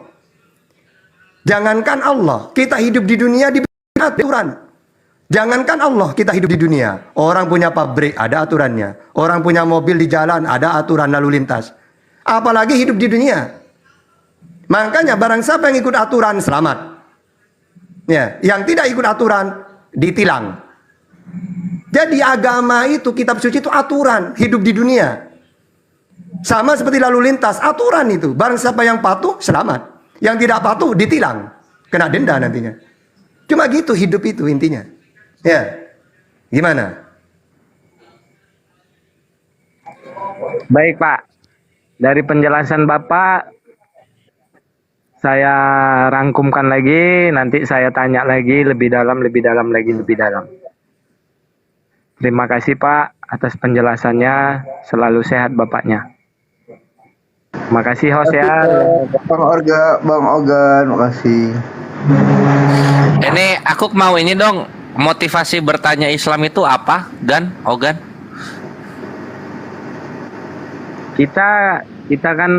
Jangankan Allah, kita hidup di dunia diberi aturan. Jangankan Allah, kita hidup di dunia. Orang punya pabrik, ada aturannya. Orang punya mobil di jalan, ada aturan lalu lintas. Apalagi hidup di dunia. Makanya barang siapa yang ikut aturan, selamat. Ya, yang tidak ikut aturan, ditilang. Jadi agama itu, kitab suci itu aturan hidup di dunia. Sama seperti lalu lintas, aturan itu. Barang siapa yang patuh, selamat. Yang tidak patuh, ditilang. Kena denda nantinya. Cuma gitu hidup itu intinya. Ya, gimana? Baik Pak, dari penjelasan Bapak, saya rangkumkan lagi, nanti saya tanya lagi lebih dalam. Terima kasih Pak atas penjelasannya, selalu sehat Bapaknya. Terima kasih host ya. Bang Ogan, makasih. Ini aku mau ini dong, motivasi bertanya Islam itu apa, Ogan? Kita kan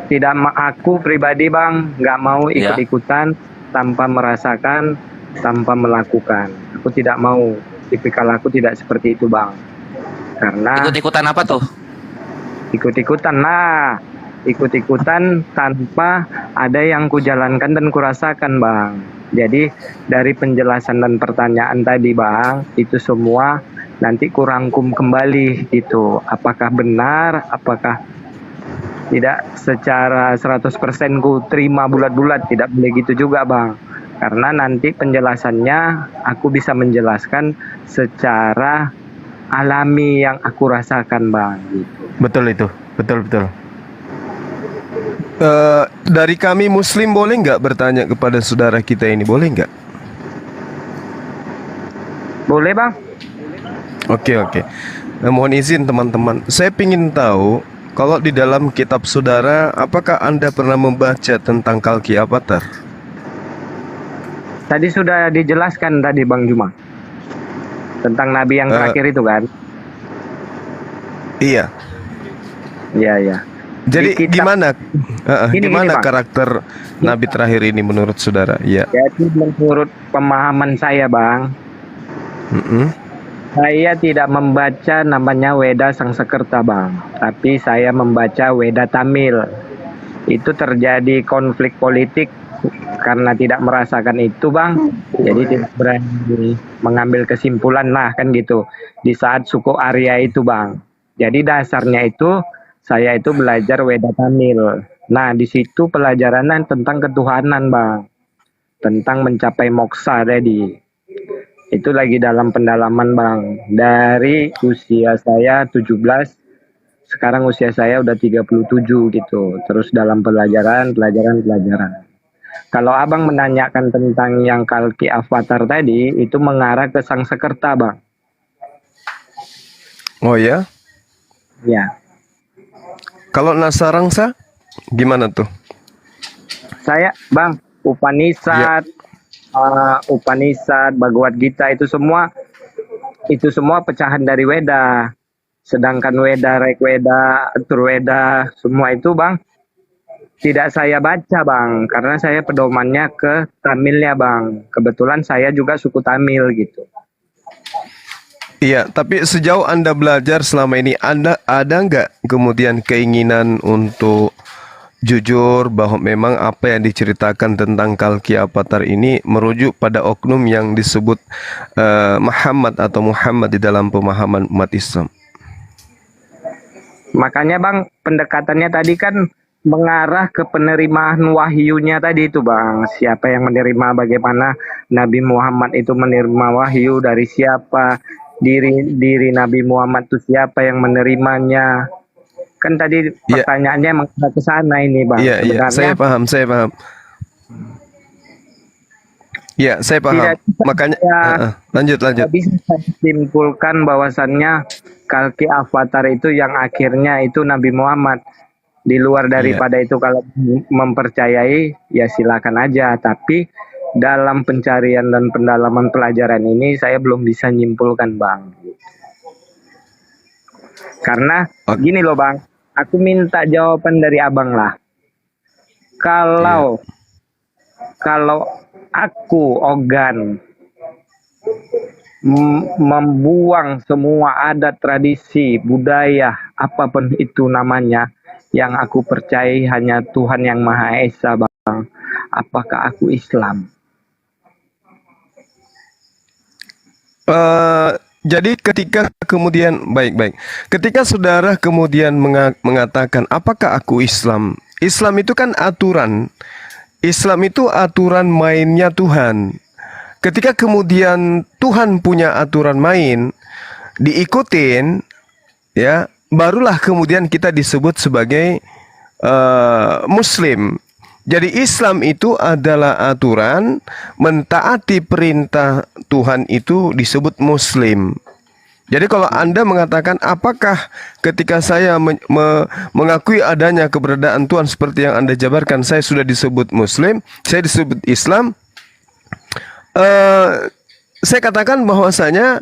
tidak, aku pribadi Bang, nggak mau ikut-ikutan tanpa merasakan, tanpa melakukan. Aku tidak mau, tipikal aku tidak seperti itu Bang. Karena Ikut-ikutan apa tuh? ikut-ikutan tanpa ada yang kujalankan dan kurasakan Bang. Jadi dari penjelasan dan pertanyaan tadi Bang, itu semua nanti kurangkum kembali gitu. Apakah benar, apakah tidak secara 100% ku terima bulat-bulat, tidak boleh gitu juga Bang. Karena nanti penjelasannya aku bisa menjelaskan secara alami yang aku rasakan Bang gitu. Betul itu, betul. Dari kami Muslim boleh nggak bertanya kepada saudara kita ini, boleh nggak? Boleh Bang? Oke. Mohon izin teman-teman, saya ingin tahu kalau di dalam kitab saudara, apakah Anda pernah membaca tentang Kalki Avatar? Tadi sudah dijelaskan tadi Bang Juma tentang Nabi yang terakhir itu kan? Iya. Iya. Jadi gimana Gini, karakter Nabi terakhir ini menurut saudara? Ya. Jadi menurut pemahaman saya Bang, saya tidak membaca namanya Weda Sangsekerta Bang, tapi saya membaca Weda Tamil. Itu terjadi konflik politik karena tidak merasakan itu Bang, jadi tidak berani mengambil kesimpulan lah kan gitu di saat suku Arya itu Bang. Jadi dasarnya itu saya itu belajar Weda Tamil. Nah, di situ pelajaran tentang ketuhanan, Bang. Tentang mencapai moksa tadi. Itu lagi dalam pendalaman, Bang. Dari usia saya 17, sekarang usia saya udah 37 gitu. Terus dalam pelajaran. Kalau Abang menanyakan tentang yang Kalki Avatar tadi, itu mengarah ke Sang Sekerta, Bang. Oh ya? Ya. Kalau Nasarangsa gimana tuh? Saya, Bang, Upanishad, Upanishad, Bhagavad Gita itu semua pecahan dari Weda. Sedangkan Weda, Rigveda, Athurveda, semua itu, Bang, tidak saya baca, Bang, karena saya pedomannya ke Tamilnya, Bang. Kebetulan saya juga suku Tamil gitu. Iya, tapi sejauh Anda belajar selama ini, Anda ada nggak kemudian keinginan untuk jujur bahwa memang apa yang diceritakan tentang Kalki Avatar ini merujuk pada oknum yang disebut Muhammad atau Muhammad di dalam pemahaman umat Islam? Makanya, Bang, pendekatannya tadi kan mengarah ke penerimaan wahyunya tadi itu, Bang. Siapa yang menerima, bagaimana Nabi Muhammad itu menerima wahyu dari siapa, diri Nabi Muhammad itu siapa yang menerimanya. Kan tadi pertanyaannya emang ke sana ini, Bang. Iya, saya paham. Iya, saya paham. Makanya lanjut. Tidak bisa saya simpulkan bahwasannya Kalki Avatar itu yang akhirnya itu Nabi Muhammad. Di luar daripada itu, kalau mempercayai ya silakan aja. Tapi dalam pencarian dan pendalaman pelajaran ini saya belum bisa nyimpulkan, Bang. Karena gini loh, Bang, aku minta jawaban dari Abang lah. Kalau aku Ogan membuang semua adat, tradisi, budaya, apapun itu namanya, yang aku percayai hanya Tuhan yang Maha Esa, Bang, apakah aku Islam? Jadi ketika kemudian ketika saudara kemudian mengatakan apakah aku Islam? Islam itu kan aturan. Islam itu aturan mainnya Tuhan. Ketika kemudian Tuhan punya aturan main diikutin, ya, barulah kemudian kita disebut sebagai Muslim. Jadi Islam itu adalah aturan, mentaati perintah Tuhan itu disebut Muslim. Jadi kalau Anda mengatakan apakah ketika saya mengakui adanya keberadaan Tuhan seperti yang Anda jabarkan, saya sudah disebut Muslim, saya disebut Islam, saya katakan bahwasanya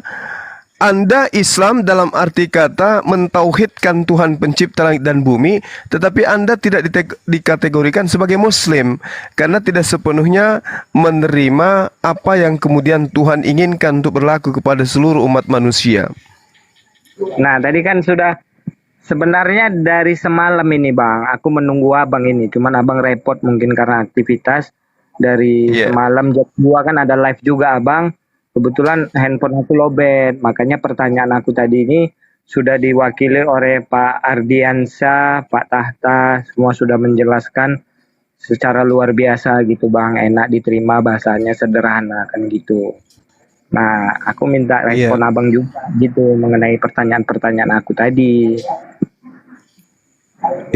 Anda Islam dalam arti kata mentauhidkan Tuhan pencipta langit dan bumi, tetapi Anda tidak dikategorikan sebagai Muslim karena tidak sepenuhnya menerima apa yang kemudian Tuhan inginkan untuk berlaku kepada seluruh umat manusia. Nah, tadi kan sudah sebenarnya dari semalam ini, Bang, aku menunggu Abang ini, cuman Abang repot mungkin karena aktivitas dari semalam jam 2 kan ada live juga, Abang. Kebetulan handphone aku lowbat, makanya pertanyaan aku tadi ini sudah diwakili oleh Pak Ardiansyah, Pak Tahta, semua sudah menjelaskan secara luar biasa gitu, Bang, enak diterima, bahasanya sederhana kan gitu. Nah, aku minta respon Abang juga gitu mengenai pertanyaan-pertanyaan aku tadi.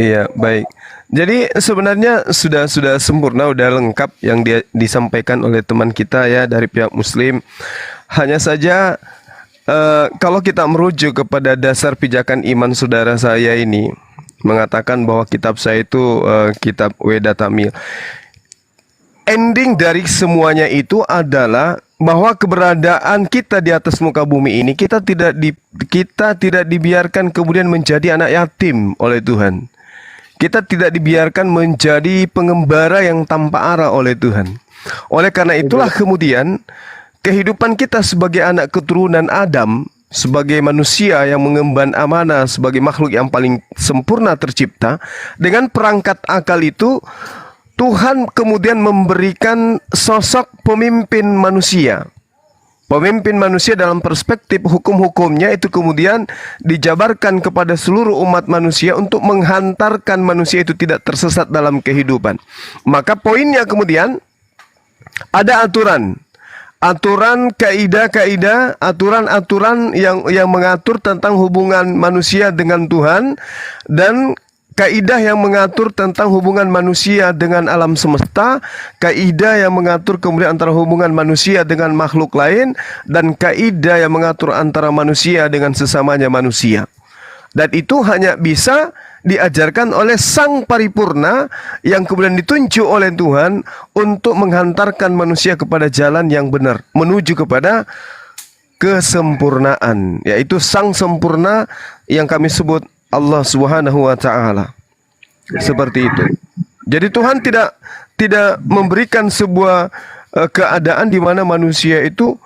Iya, baik. Jadi sebenarnya sudah sempurna, sudah lengkap yang disampaikan oleh teman kita ya dari pihak Muslim. Hanya saja kalau kita merujuk kepada dasar pijakan iman saudara saya ini mengatakan bahwa kitab saya itu kitab Weda Tamil. Ending dari semuanya itu adalah bahwa keberadaan kita di atas muka bumi ini kita tidak dibiarkan kemudian menjadi anak yatim oleh Tuhan. Kita tidak dibiarkan menjadi pengembara yang tanpa arah oleh Tuhan. Oleh karena itulah kemudian kehidupan kita sebagai anak keturunan Adam, sebagai manusia yang mengemban amanah, sebagai makhluk yang paling sempurna tercipta, dengan perangkat akal itu Tuhan kemudian memberikan sosok pemimpin manusia. Pemimpin manusia dalam perspektif hukum-hukumnya itu kemudian dijabarkan kepada seluruh umat manusia untuk menghantarkan manusia itu tidak tersesat dalam kehidupan. Maka poinnya kemudian ada aturan kaidah-kaidah, aturan-aturan yang mengatur tentang hubungan manusia dengan Tuhan, dan kaidah yang mengatur tentang hubungan manusia dengan alam semesta, kaidah yang mengatur kemudian antara hubungan manusia dengan makhluk lain, dan kaidah yang mengatur antara manusia dengan sesamanya manusia. Dan itu hanya bisa diajarkan oleh Sang Paripurna yang kemudian ditunjuk oleh Tuhan untuk menghantarkan manusia kepada jalan yang benar, menuju kepada kesempurnaan, yaitu Sang Sempurna yang kami sebut Allah Subhanahu wa taala. Seperti itu. Jadi Tuhan tidak memberikan sebuah keadaan di mana manusia itu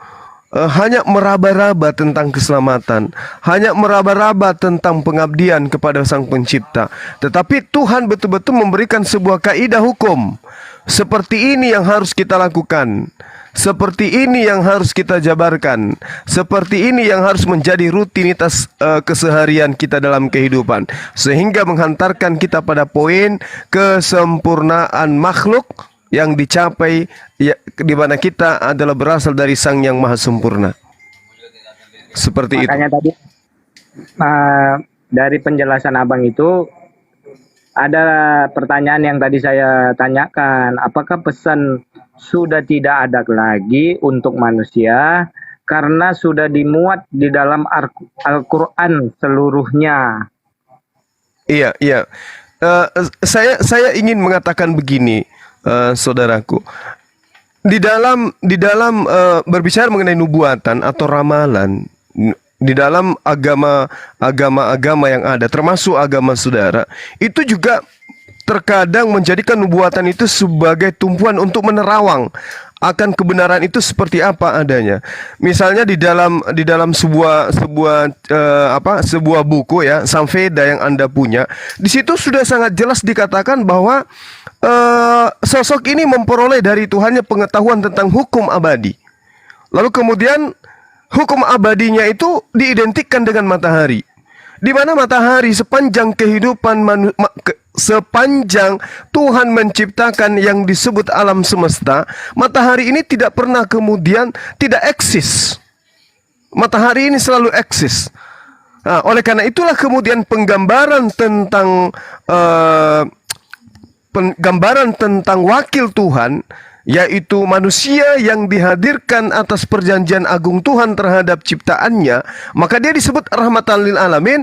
hanya meraba-raba tentang keselamatan, hanya meraba-raba tentang pengabdian kepada Sang Pencipta. Tetapi Tuhan betul-betul memberikan sebuah kaidah hukum. Seperti ini yang harus kita lakukan. Seperti ini yang harus kita jabarkan. Seperti ini yang harus menjadi rutinitas keseharian kita dalam kehidupan, sehingga menghantarkan kita pada poin kesempurnaan makhluk yang dicapai ya, di mana kita adalah berasal dari Sang Yang Maha Sempurna. Seperti Makanya itu. tadi dari penjelasan Abang itu ada pertanyaan yang tadi saya tanyakan, apakah pesan sudah tidak ada lagi untuk manusia karena sudah dimuat di dalam Al-Quran seluruhnya? Iya, iya. Saya ingin mengatakan begini, saudaraku. Di dalam berbicara mengenai nubuatan atau ramalan, di dalam agama yang ada, termasuk agama saudara, itu juga terkadang menjadikan nubuatan itu sebagai tumpuan untuk menerawang akan kebenaran itu seperti apa adanya. Misalnya di dalam sebuah buku ya, Samveda yang Anda punya, di situ sudah sangat jelas dikatakan bahwa sosok ini memperoleh dari Tuhannya pengetahuan tentang hukum abadi. Lalu kemudian hukum abadinya itu diidentikan dengan matahari. Di mana matahari sepanjang kehidupan sepanjang Tuhan menciptakan yang disebut alam semesta, matahari ini tidak pernah kemudian tidak eksis. Matahari ini selalu eksis. Nah, oleh karena itulah kemudian penggambaran tentang wakil Tuhan, yaitu manusia yang dihadirkan atas perjanjian agung Tuhan terhadap ciptaannya, maka dia disebut rahmatan lil alamin.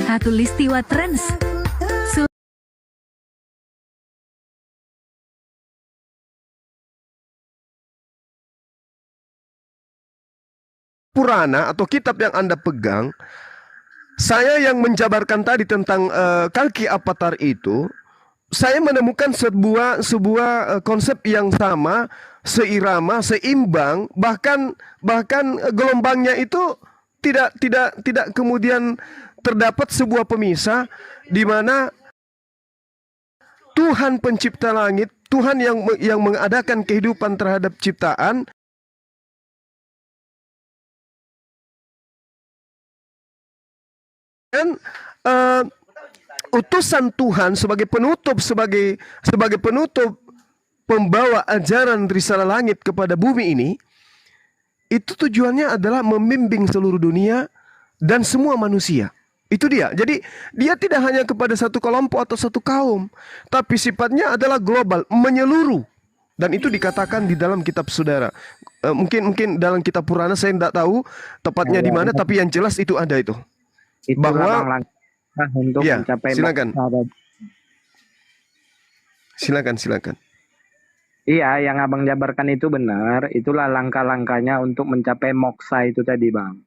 Khatulistiwa Trends. Purana atau kitab yang Anda pegang, saya yang menjabarkan tadi tentang Kalki Avatar itu saya menemukan sebuah konsep yang sama, seirama, seimbang, bahkan gelombangnya itu tidak kemudian terdapat sebuah pemisah di mana Tuhan pencipta langit, Tuhan yang mengadakan kehidupan terhadap ciptaan, dan utusan Tuhan sebagai penutup pembawa ajaran risalah langit kepada bumi ini, itu tujuannya adalah membimbing seluruh dunia dan semua manusia. Itu dia. Jadi dia tidak hanya kepada satu kelompok atau satu kaum, tapi sifatnya adalah global, menyeluruh. Dan itu dikatakan di dalam kitab saudara. Mungkin dalam kitab Purana saya tidak tahu tepatnya di mana, tapi yang jelas itu ada itu. Bahwa untuk ya, mencapai silakan. moksa. Silakan. Iya, yang abang jabarkan itu benar. Itulah langkah-langkahnya untuk mencapai moksa itu tadi, bang.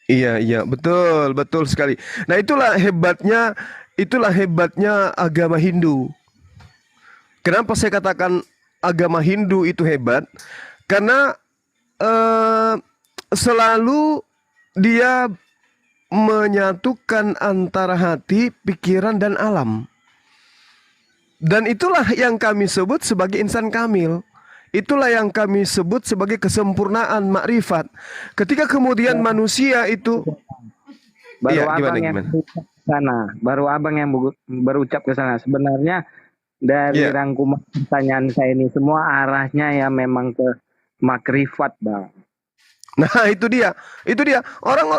Iya, betul sekali. Nah, itulah hebatnya agama Hindu. Kenapa saya katakan agama Hindu itu hebat? Karena selalu dia menyatukan antara hati, pikiran, dan alam. Dan itulah yang kami sebut sebagai insan kamil. Itulah yang kami sebut sebagai kesempurnaan makrifat. Ketika kemudian manusia itu baru abang yang berucap ke sana. Sebenarnya dari rangkuman pertanyaan saya ini semua arahnya ya memang ke makrifat, bang. Nah, itu dia.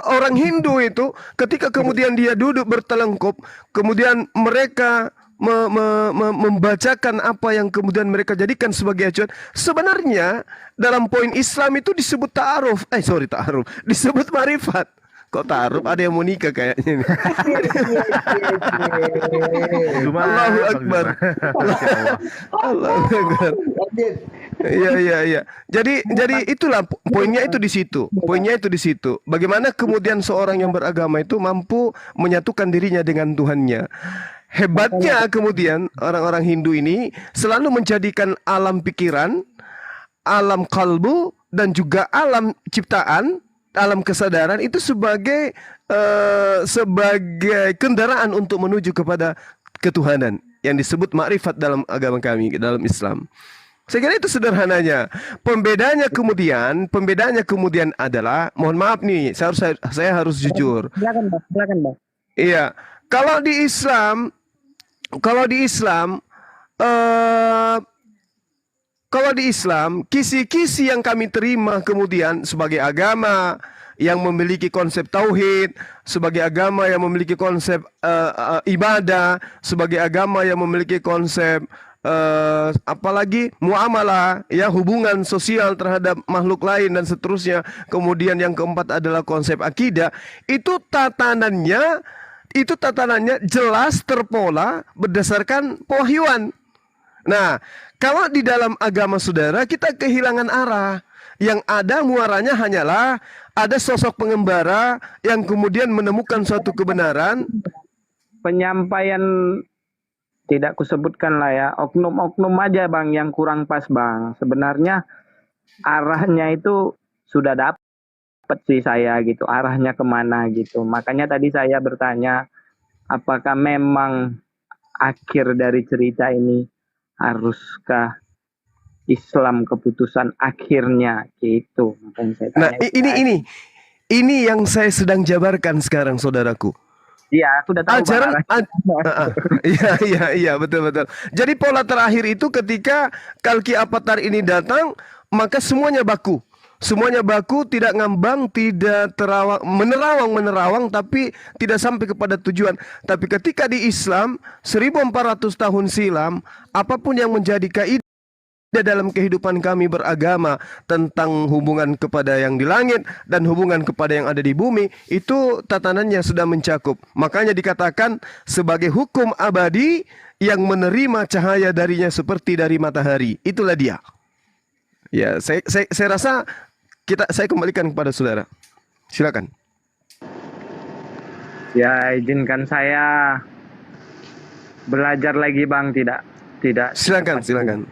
Orang Hindu itu ketika kemudian dia duduk bertelengkup, kemudian mereka membacakan apa yang kemudian mereka jadikan sebagai acuan. Sebenarnya dalam poin Islam itu disebut ta'aruf. Disebut marifat. Kok ta'aruf? Ada yang mau nikah kayaknya. Allahu Akbar. Allahu Akbar. Iya. Jadi itulah poinnya itu di situ. Bagaimana kemudian seorang yang beragama itu mampu menyatukan dirinya dengan Tuhannya. Hebatnya kemudian orang-orang Hindu ini selalu menjadikan alam pikiran, alam kalbu, dan juga alam ciptaan, alam kesadaran itu sebagai kendaraan untuk menuju kepada ketuhanan yang disebut makrifat dalam agama kami, dalam Islam. Saya kira itu sederhananya. Pembedanya kemudian adalah, mohon maaf nih, saya harus jujur. Silakan bang. Iya, kalau di Islam, kisi-kisi yang kami terima kemudian sebagai agama yang memiliki konsep tauhid, sebagai agama yang memiliki konsep ibadah, sebagai agama yang memiliki konsep apalagi muamalah, ya, hubungan sosial terhadap makhluk lain dan seterusnya. Kemudian yang keempat adalah konsep akidah. Itu tatanannya jelas terpola berdasarkan pewahyuan. Nah, kalau di dalam agama saudara kita kehilangan arah. Yang ada muaranya hanyalah ada sosok pengembara yang kemudian menemukan suatu kebenaran. Penyampaian tidak kusebutkan lah ya, oknum-oknum aja bang yang kurang pas bang. Sebenarnya arahnya itu sudah dapat sih saya gitu, arahnya kemana gitu. Makanya tadi saya bertanya, apakah memang akhir dari cerita ini haruskah Islam keputusan akhirnya gitu. Makanya saya tanya. Nah, ini yang saya sedang jabarkan sekarang, saudaraku. Iya, aku udah tahu. Iya, betul. Jadi pola terakhir itu ketika Kalki Avatar ini datang, maka semuanya baku. Semuanya baku, tidak ngambang, tidak menerawang, tapi tidak sampai kepada tujuan. Tapi ketika di Islam 1400 tahun silam, apapun yang menjadi kaidah dalam kehidupan kami beragama tentang hubungan kepada yang di langit dan hubungan kepada yang ada di bumi, itu tatanannya sudah mencakup. Makanya dikatakan sebagai hukum abadi yang menerima cahaya darinya seperti dari matahari. Itulah dia. Ya, saya rasa saya kembalikan kepada saudara. Silakan. Ya, izinkan saya belajar lagi Bang, tidak Silakan, silakan.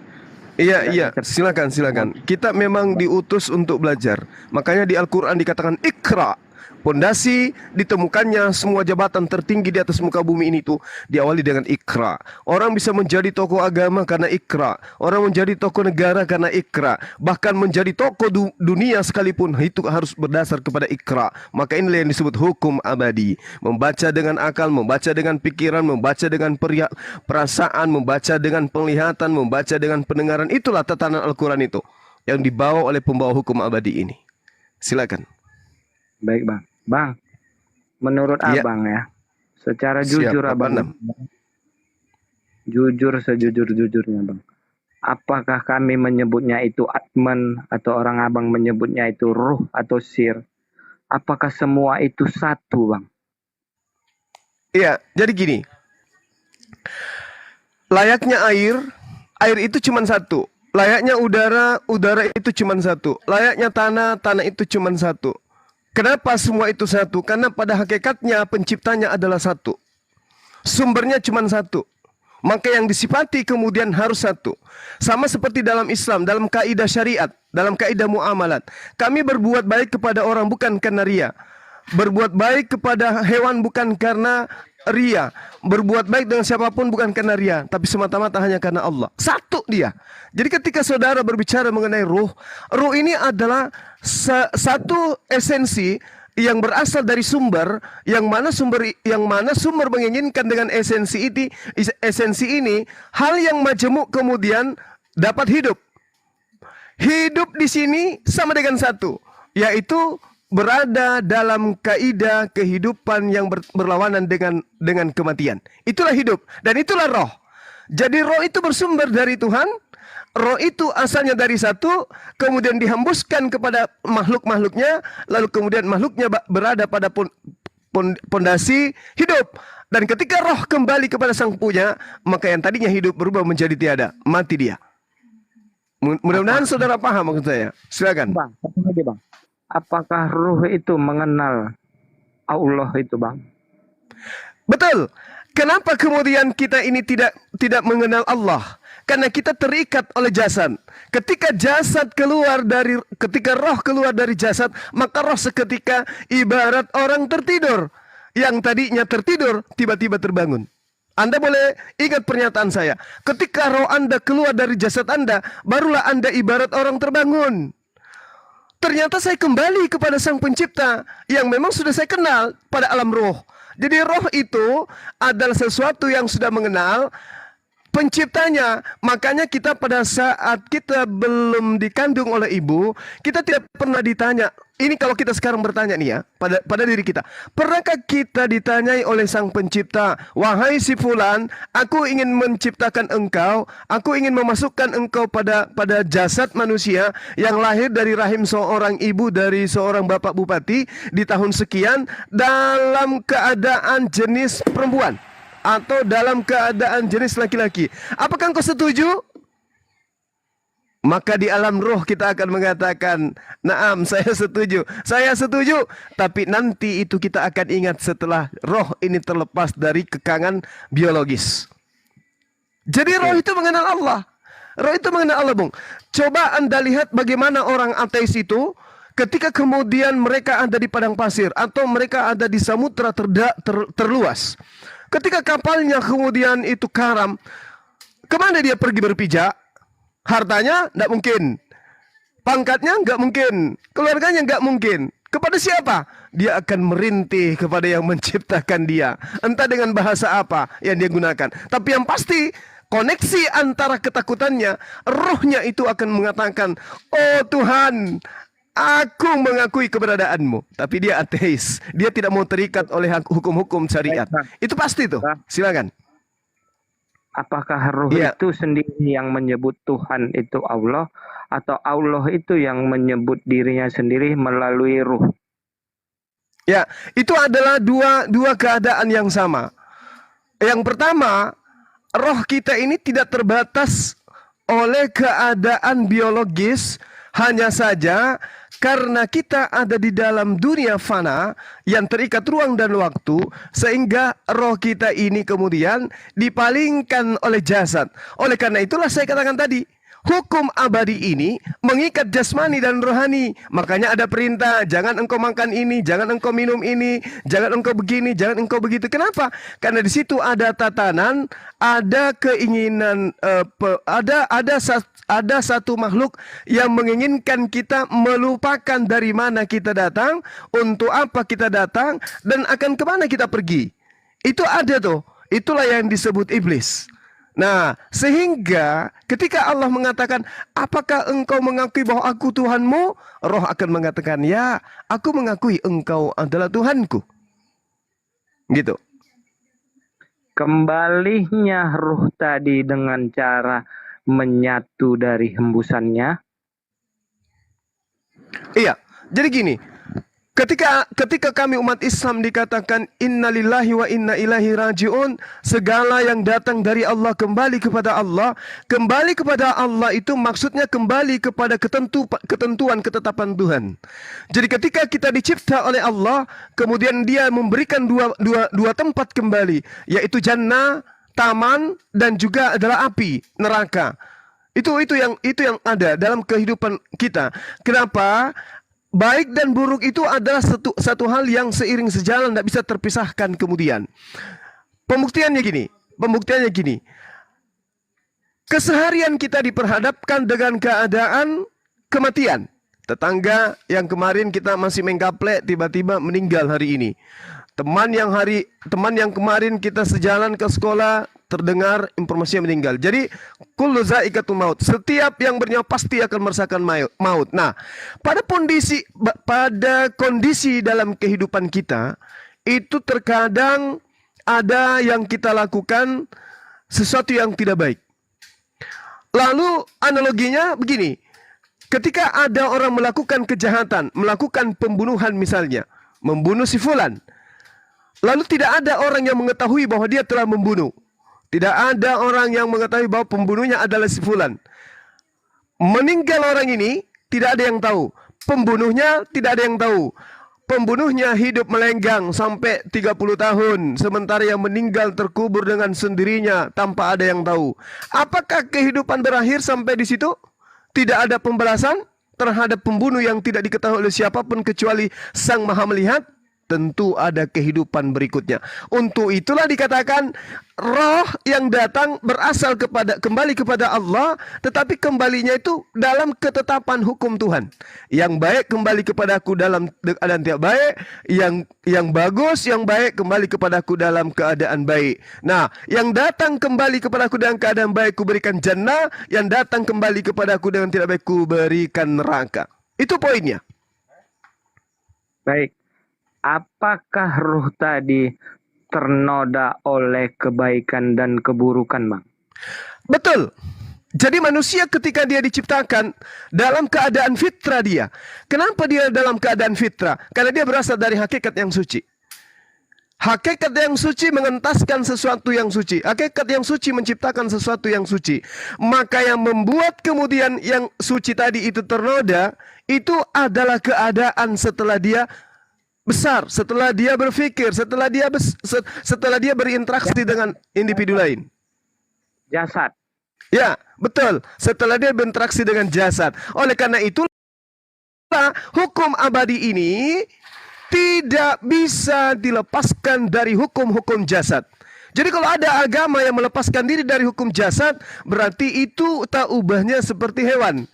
Iya, silakan. Kita memang diutus untuk belajar. Makanya di Al-Quran dikatakan Iqra. Pondasi ditemukannya semua jabatan tertinggi di atas muka bumi ini tuh diawali dengan Iqra. Orang bisa menjadi tokoh agama karena Iqra. Orang menjadi tokoh negara karena Iqra. Bahkan menjadi tokoh dunia sekalipun itu harus berdasar kepada Iqra. Maka inilah yang disebut hukum abadi. Membaca dengan akal, membaca dengan pikiran, membaca dengan perasaan, membaca dengan penglihatan, membaca dengan pendengaran. Itulah tatanan Al-Quran itu yang dibawa oleh pembawa hukum abadi ini. Silakan. Baik Bang. Bang, menurut Iya. Abang ya, secara Siap, jujur Bapak Abang, Nam. jujur sejujur-jujurnya Bang, apakah kami menyebutnya itu atman atau orang Abang menyebutnya itu ruh atau sir? Apakah semua itu satu Bang? Iya, jadi gini. Layaknya air itu cuma satu. Layaknya udara itu cuma satu. Layaknya tanah itu cuma satu. Kenapa semua itu satu? Karena pada hakikatnya penciptanya adalah satu. Sumbernya cuma satu. Maka yang disifati kemudian harus satu. Sama seperti dalam Islam, dalam kaidah syariat, dalam kaidah muamalat. Kami berbuat baik kepada orang bukan karena ria. Berbuat baik kepada hewan bukan karena ria. Berbuat baik dengan siapapun bukan karena ria, tapi semata-mata hanya karena Allah. Satu dia. Jadi ketika saudara berbicara mengenai ruh ini adalah satu esensi yang berasal dari sumber, yang mana sumber menginginkan dengan esensi ini hal yang majemuk kemudian dapat hidup. Hidup di sini sama dengan satu, yaitu berada dalam kaidah kehidupan yang berlawanan dengan kematian. Itulah hidup dan itulah roh. Jadi roh itu bersumber dari Tuhan. Roh itu asalnya dari satu, kemudian dihembuskan kepada makhluk-makhluknya, lalu kemudian makhluknya berada pada pondasi hidup. Dan ketika roh kembali kepada sang punya, maka yang tadinya hidup berubah menjadi tiada, mati dia. Mudah-mudahan saudara paham maksud saya. Silakan. Bang, satu lagi Bang. Apakah ruh itu mengenal Allah itu Bang? Betul. Kenapa kemudian kita ini tidak mengenal Allah? Karena kita terikat oleh jasad. Ketika roh keluar dari jasad, maka roh seketika ibarat orang tertidur. Yang tadinya tertidur, tiba-tiba terbangun. Anda boleh ingat pernyataan saya. Ketika roh Anda keluar dari jasad Anda, barulah Anda ibarat orang terbangun. Ternyata saya kembali kepada Sang Pencipta yang memang sudah saya kenal pada alam roh. Jadi roh itu adalah sesuatu yang sudah mengenal penciptanya. Makanya kita pada saat kita belum dikandung oleh ibu, kita tidak pernah ditanya. Ini kalau kita sekarang bertanya nih ya, pada diri kita. Pernahkah kita ditanyai oleh Sang Pencipta, wahai si fulan, aku ingin menciptakan engkau, aku ingin memasukkan engkau pada jasad manusia yang lahir dari rahim seorang ibu dari seorang bapak bupati di tahun sekian dalam keadaan jenis perempuan atau dalam keadaan jenis laki-laki. Apakah engkau setuju? Maka di alam roh kita akan mengatakan, "Naam, saya setuju. Saya setuju." Tapi nanti itu kita akan ingat setelah roh ini terlepas dari kekangan biologis. Jadi roh itu mengenal Allah. Roh itu mengenal Allah, Bung. Coba Anda lihat bagaimana orang ateis itu ketika kemudian mereka ada di padang pasir atau mereka ada di samudra terluas. Ketika kapalnya kemudian itu karam, kemana dia pergi berpijak? Hartanya tidak mungkin, pangkatnya nggak mungkin, keluarganya nggak mungkin. Kepada siapa? Dia akan merintih kepada yang menciptakan dia, entah dengan bahasa apa yang dia gunakan. Tapi yang pasti koneksi antara ketakutannya, rohnya itu akan mengatakan, "Oh Tuhan, aku mengakui keberadaanmu." Tapi dia ateis, dia tidak mau terikat oleh hukum-hukum syariat. Itu pasti tuh. Silakan. Apakah roh itu sendiri yang menyebut Tuhan itu Allah, atau Allah itu yang menyebut dirinya sendiri melalui ruh? Ya, itu adalah dua keadaan yang sama. Yang pertama, roh kita ini tidak terbatas oleh keadaan biologis, hanya saja karena kita ada di dalam dunia fana yang terikat ruang dan waktu, sehingga roh kita ini kemudian dipalingkan oleh jasad. Oleh karena itulah saya katakan tadi, hukum abadi ini mengikat jasmani dan rohani. Makanya ada perintah, jangan engkau makan ini, jangan engkau minum ini, jangan engkau begini, jangan engkau begitu. Kenapa? Karena di situ ada tatanan, ada keinginan, ada satu makhluk yang menginginkan kita melupakan dari mana kita datang, untuk apa kita datang, dan akan kemana kita pergi. Itu ada tuh. Itulah yang disebut iblis. Nah, sehingga ketika Allah mengatakan, apakah engkau mengakui bahwa aku Tuhanmu? Roh akan mengatakan, ya, aku mengakui engkau adalah Tuhanku. Gitu. Kembalinya ruh tadi dengan cara menyatu dari hembusannya. Iya, jadi gini. Ketika kami umat Islam dikatakan innalillahi wa inna ilaihi rajiun, segala yang datang dari Allah kembali kepada Allah. Kembali kepada Allah itu maksudnya kembali kepada ketentuan ketetapan Tuhan. Jadi ketika kita dicipta oleh Allah, kemudian Dia memberikan dua tempat kembali, yaitu jannah, taman, dan juga adalah api, neraka. Itu yang ada dalam kehidupan kita. Kenapa? Baik dan buruk itu adalah satu hal yang seiring sejalan, tidak bisa terpisahkan kemudian. Pembuktiannya gini. Keseharian kita diperhadapkan dengan keadaan kematian. Tetangga yang kemarin kita masih menggaplek tiba-tiba meninggal hari ini. Teman yang kemarin kita sejalan ke sekolah terdengar informasinya meninggal. Jadi kullu za'iqatul maut. Setiap yang bernyawa pasti akan merasakan maut. Nah, pada kondisi dalam kehidupan kita itu terkadang ada yang kita lakukan sesuatu yang tidak baik. Lalu analoginya begini. Ketika ada orang melakukan kejahatan, melakukan pembunuhan misalnya, membunuh si fulan. Lalu tidak ada orang yang mengetahui bahwa dia telah membunuh. Tidak ada orang yang mengetahui bahwa pembunuhnya adalah si fulan. Meninggal orang ini, tidak ada yang tahu. Pembunuhnya tidak ada yang tahu. Pembunuhnya hidup melenggang sampai 30 tahun. Sementara yang meninggal terkubur dengan sendirinya tanpa ada yang tahu. Apakah kehidupan berakhir sampai di situ? Tidak ada pembalasan terhadap pembunuh yang tidak diketahui oleh siapapun kecuali Sang Maha Melihat? Tentu ada kehidupan berikutnya. Untuk itulah dikatakan roh yang datang berasal kembali kepada Allah, tetapi kembalinya itu dalam ketetapan hukum Tuhan. Yang baik kembali kepadaku dalam keadaan tidak baik, yang bagus, yang baik kembali kepadaku dalam keadaan baik. Nah, yang datang kembali kepadaku dalam keadaan baik ku berikan jannah, yang datang kembali kepadaku dengan tidak baik ku berikan neraka. Itu poinnya. Baik. Apakah ruh tadi ternoda oleh kebaikan dan keburukan, Bang? Betul. Jadi manusia ketika dia diciptakan dalam keadaan fitrah dia. Kenapa dia dalam keadaan fitrah? Karena dia berasal dari hakikat yang suci. Hakikat yang suci mengentaskan sesuatu yang suci. Hakikat yang suci menciptakan sesuatu yang suci. Maka yang membuat kemudian yang suci tadi itu ternoda, itu adalah keadaan setelah dia besar, setelah dia berpikir, setelah dia berinteraksi dengan individu lain. Jasad. Ya, betul. Setelah dia berinteraksi dengan jasad. Oleh karena itulah hukum abadi ini tidak bisa dilepaskan dari hukum-hukum jasad. Jadi kalau ada agama yang melepaskan diri dari hukum jasad, berarti itu tak ubahnya seperti hewan.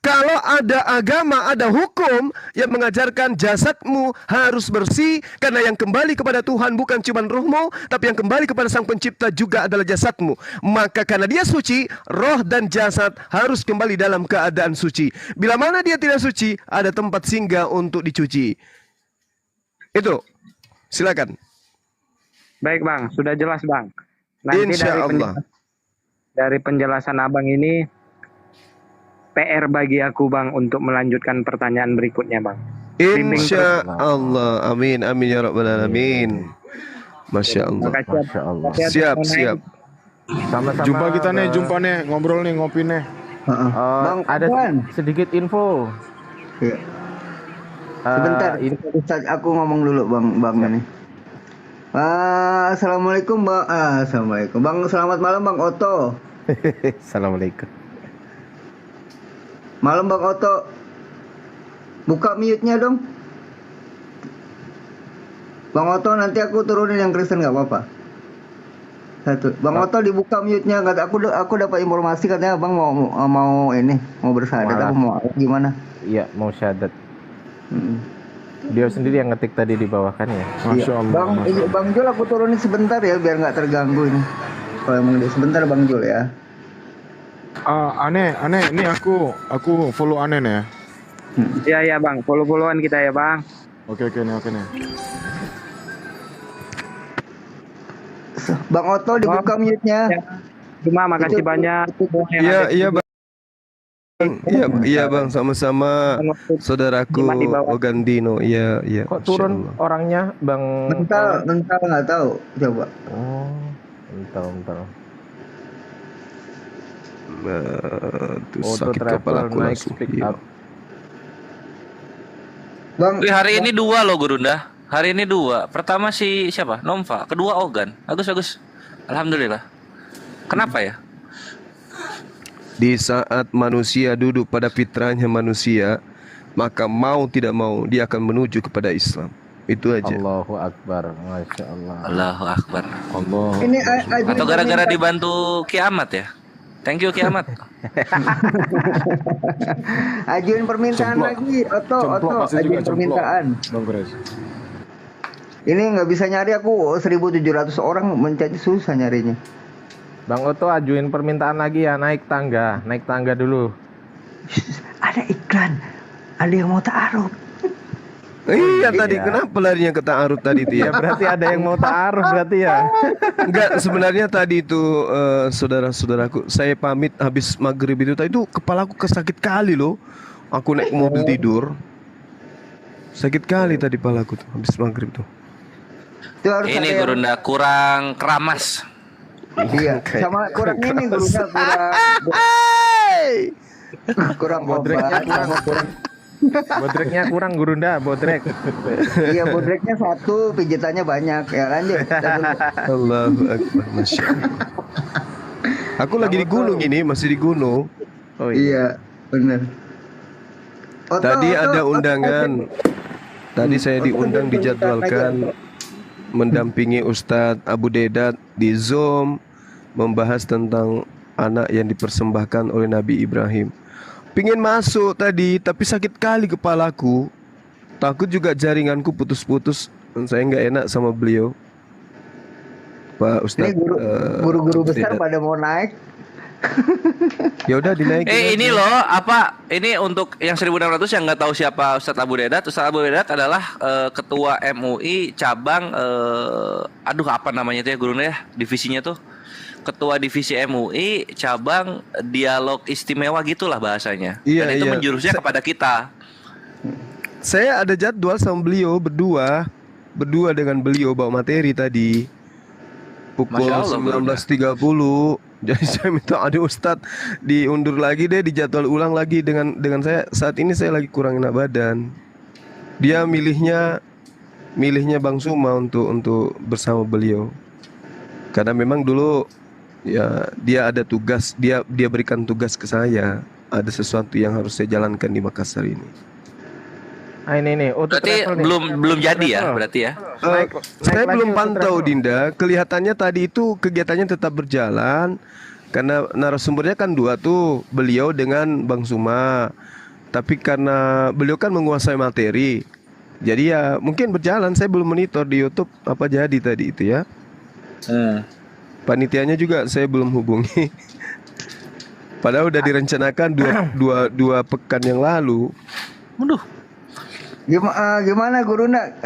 Kalau ada agama, ada hukum yang mengajarkan jasadmu harus bersih, karena yang kembali kepada Tuhan bukan cuma rohmu, tapi yang kembali kepada Sang Pencipta juga adalah jasadmu. Maka karena dia suci, roh dan jasad harus kembali dalam keadaan suci. Bila mana dia tidak suci, ada tempat singgah untuk dicuci. Itu, silakan. Baik, Bang, sudah jelas, Bang. Nanti Insya Allah. dari penjelasan Abang ini, PR bagi aku, Bang, untuk melanjutkan pertanyaan berikutnya, Bang. Insya Allah. Amin, amin ya rabbal alamin. Masya Allah. Masya Allah. Siap. Sama-sama. Jumpa nih, ngobrol nih, ngopi nih. Ada sedikit info. Iya. Sebentar, ini Ustaz, aku ngomong dulu bang ini. Assalamualaikum bang. Assalamualaikum bang. Selamat malam bang Oto. Assalamualaikum. Malam bang Oto. Buka mute-nya dong. Bang Oto, nanti aku turunin yang Kristen nggak apa-apa. Satu. Bang Oto dibuka mute-nya. Aku dapat informasi katanya bang mau ini mau bersyahadat. Malah. Aku mau gimana? Iya, mau syahadat. Dia sendiri yang ngetik tadi di bawah kan ya. Masya Allah. Bang Jul aku turunin sebentar ya biar nggak terganggu ini. Kalau emang sebentar Bang Jul ya. Aneh, ini aku follow aneh nih ya. Iya bang, follow-followan kita ya bang. Oke nih. Bang Oto dibuka mute-nya. Cuma makasih banyak. Iya bang. Iya bang, sama-sama saudaraku Ogandino. Iya. Kok turun orangnya Bang? Mental nggak tahu. Coba. Oh, bentar. Tuh Auto sakit travel kepalaku naik langsung. speak Iya. up. Bang, Hari ini 2 loh Gurunda. Hari ini 2. Pertama si siapa? Nomva. Kedua Ogan. Bagus. Alhamdulillah. Kenapa ya? Di saat manusia duduk pada fitrahnya manusia, maka mau tidak mau dia akan menuju kepada Islam. Itu aja. Allahu Akbar, Masya Allah. Allahu Akbar. Allah. ini Atau gara-gara dibantu kiamat ya? Thank you kiamat. ajuin permintaan Cemplok. lagi. Oto, pasti juga ajuin cemplok. permintaan. Bang Kres. Ini nggak bisa nyari aku 1.700 orang mencari susah nyarinya. Bang Oto ajuin permintaan lagi ya, naik tangga dulu. Ada iklan. Ada yang mau ta'aruf. Iya tadi kenapa larinya ke ta'aruf tadi itu Ya ya? berarti ada yang mau ta'aruf berarti ya. Enggak, sebenarnya tadi itu saudara-saudaraku, saya pamit habis maghrib itu tadi itu kepalaku kesakit kali loh. Aku naik mobil tidur. Sakit kali tadi kepalaku tuh habis maghrib tuh. Itu harus ada Ini yang- Gurunda kurang keramas. Iya, sama kurang ini gurunya kurang Bodreknya obat, kurang. Bodreknya kurang Gurunda, bodrek. Iya, bodreknya 1, pijitannya banyak. Ya lanjut. Allahu Akbar, Masya Allah. Aku lagi di gunung ini, masih di gunung. Oh Iya, benar. Tadi ada undangan. Tadi saya diundang, dijadwalkan mendampingi Ustadz Abu Dedat di Zoom membahas tentang anak yang dipersembahkan oleh Nabi Ibrahim. Pingin masuk tadi, tapi sakit kali kepalaku. Takut juga jaringanku putus-putus. Saya nggak enak sama beliau, Pak Ini Ustadz. guru-guru Abu besar Dedat. pada mau naik. Ya udah dinaikin. Ini loh ini untuk yang 1.600 yang nggak tahu siapa Ustadz Abu Dedat. Ustadz Abu Dedat adalah ketua MUI cabang aduh apa namanya itu ya gurunya ya, divisinya tuh. Ketua divisi MUI cabang dialog istimewa gitulah bahasanya. Iya, Dan itu iya. menjurusnya kepada kita. Saya ada jadwal sama beliau berdua dengan beliau bawa materi tadi pukul Masya Allah, 19.30. Jadi saya minta ada Ustadz diundur lagi deh, dijadwal ulang lagi dengan saya. Saat ini saya lagi kurang enak badan. Dia milihnya Bang Suma untuk bersama beliau. Karena memang dulu ya dia ada tugas, dia berikan tugas ke saya. Ada sesuatu yang harus saya jalankan di Makassar ini. Ah ini nih, auto Berarti travel nih. belum jadi ya Travel. berarti ya. Saya lagi belum auto pantau travel. Dinda. Kelihatannya tadi itu kegiatannya tetap berjalan karena narasumbernya kan 2 tuh, beliau dengan Bang Suma. Tapi karena beliau kan menguasai materi, jadi ya mungkin berjalan. Saya belum monitor di YouTube apa jadi tadi itu ya. Panitianya juga saya belum hubungi. Padahal udah direncanakan dua pekan yang lalu. Waduh. Gimana guru nak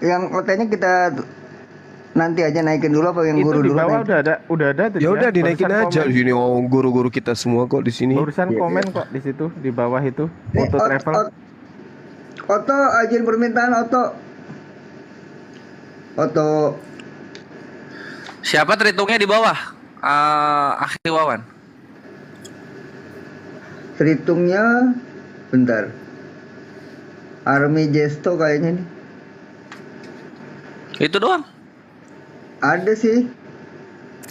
yang OT-nya kita nanti aja naikin dulu apa yang Itu guru di dulu bawah naik? udah ada tuh. Ya udah dinaikin Barusan aja. komen. Ini guru-guru kita semua kok di sini. Barusan komen kok di situ di bawah itu Nih, auto travel. Oto ajuin permintaan Oto. Siapa terhitungnya di bawah? Akhi Wawan. Terhitungnya bentar. Army Jesto kayaknya nih. Itu doang. Ada sih.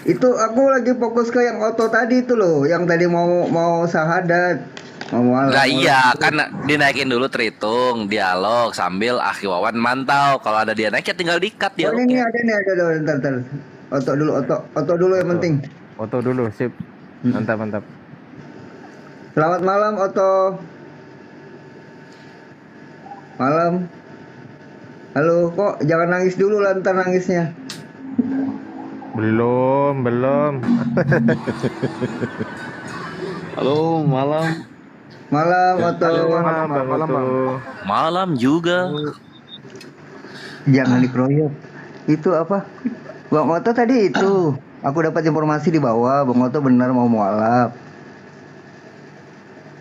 Itu aku lagi fokus ke yang Oto tadi itu loh, yang tadi mau syahadat, mau mualaf. Nah iya, kan dinaikin dulu terhitung, dialog sambil Akhi Wawan mantau. Kalau ada dia naik ya tinggal di-cut Oh ini dialognya. ada ntar. Oto dulu yang penting. Oto dulu, sip. Mantap, mantap. Selamat malam Oto. Malam. Halo, kok jangan nangis dulu lah, ntar nangisnya. Belum. Halo, malam. Malam Oto. Malam, Bang Oto. Malam juga. Jangan dikeroyok. Itu apa? Bang Oto tadi itu. Aku dapat informasi di bawah, Bang Oto benar mau mualaf.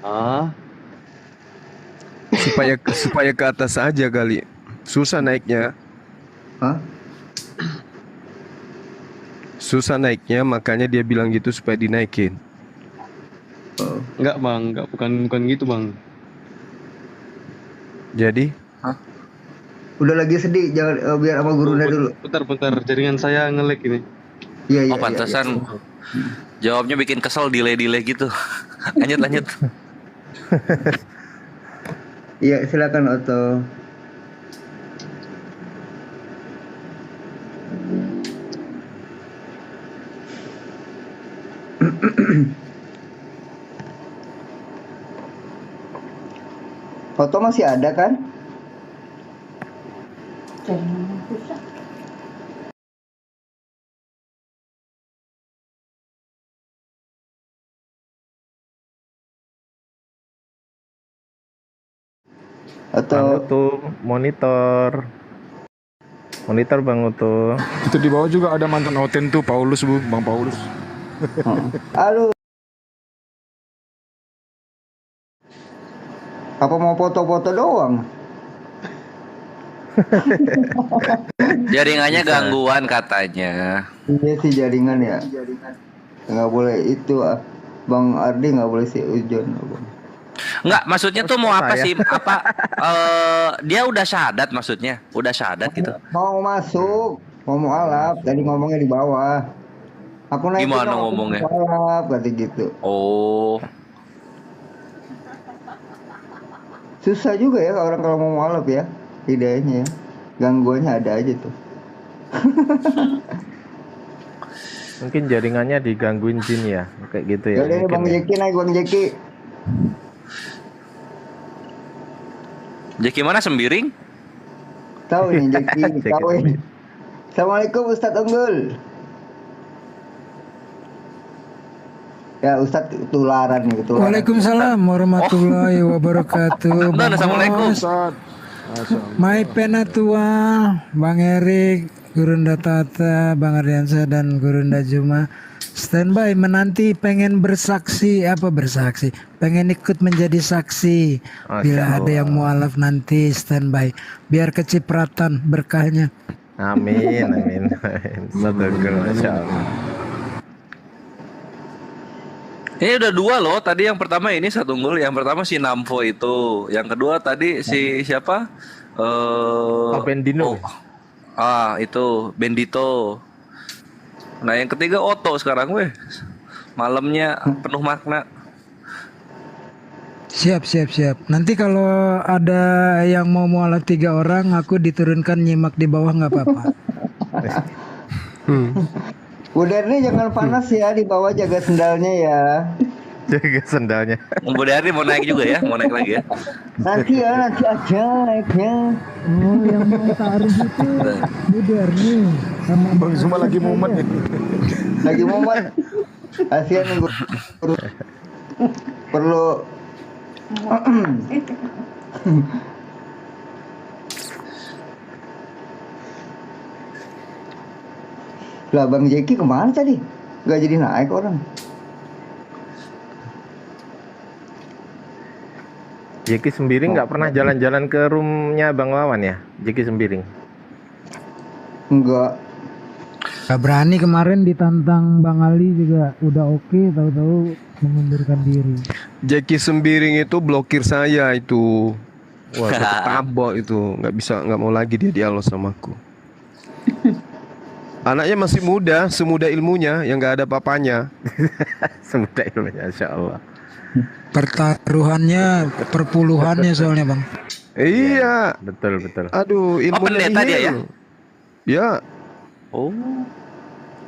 Ah, Supaya ke atas aja kali. Susah naiknya. Hah? Susah naiknya, makanya dia bilang gitu supaya dinaikin. enggak bang, enggak, bukan gitu bang. Jadi Udah lagi sedih, jangan biar sama gurunya dulu. Bentar, jaringan saya nge-lag ini. Iya. Oh pantesan. Jawabnya bikin kesel, delay gitu. lanjut. Iya, silakan Oto. Oto masih ada kan? Bang Atau Oto, monitor Bang Oto. Itu di bawah juga ada mantan Oten tuh, Paulus Bu, Bang Paulus. halo. Apa mau foto-foto doang? Jaringannya gangguan katanya. Iya sih jaringan ya. Nggak boleh itu Bang Ardi nggak boleh si Ujon. Enggak, maksudnya tuh mau apa Susah ya. sih? Apa dia udah syahadat maksudnya? Udah syahadat gitu. Mau masuk, mau mualaf, tadi ngomongnya di bawah. Aku naik Gimana dong, aku ngomongnya? mau mualaf, kata gitu. Oh, Susah juga ya orang kalau mau mualaf ya, hidayahnya ya. Gangguannya ada aja tuh. Mungkin jaringannya digangguin jin ya, kayak gitu ya. Yaudah mungkin Bang ya. Jeki naik Bang Jeki. jadi gimana sembiring? Tahu nih Jeki, Jeki tahu ini. sendiri. Assalamualaikum Ustadz Unggul. Ya Ustadz tularan nih, tularan. Waalaikumsalam warahmatullahi wabarakatuh. Bang, assalamualaikum. Ustaz. Mai Penatua, Bang Erik, Gurunda Tata, Bang Ardiansa dan Gurunda Juma. Standby menanti pengen bersaksi, pengen ikut menjadi saksi. Bila ada yang mualaf nanti standby, biar kecipratan berkahnya. Amin. Sadaqal, Masya Allah. Ini udah dua loh. Tadi yang pertama ini satu unggul. Yang pertama si Namfo itu. Yang kedua tadi si siapa? Bendino. Itu Bendito. Nah yang ketiga Oto sekarang weh. Malamnya penuh makna. Siap. Nanti kalau ada yang mau mualaf 3 orang, aku diturunkan nyimak di bawah nggak apa-apa. Udah nih jangan panas ya, di bawah jaga sendalnya ya. Jaga sendalnya. Bu Dari mau naik juga ya? Mau naik lagi ya? Nanti aja naiknya. Oh, yang mau taruh itu Bu Darni sama Bang Zuma lagi mumet nih. Lagi momen. Kasihan nih guru. Perlu lah Bang Jeki kemana tadi? Gak jadi naik orang. Jeki Sembiring nggak pernah jalan-jalan ke roomnya Bang Wawan ya? Jeki Sembiring. Enggak. Gak berani, kemarin ditantang Bang Ali juga udah oke, tahu-tahu mengundurkan diri. Jeki Sembiring itu blokir saya itu. Wah, aku tabok itu, nggak mau lagi dia dialog sama aku. Anaknya masih muda, semuda ilmunya, yang nggak ada papanya. Semudah ilmunya, Insya Allah. Pertaruhannya, perpuluhannya soalnya bang. Iya. Betul. Aduh, ilmunya pendeta dia ya? Ya, Oh.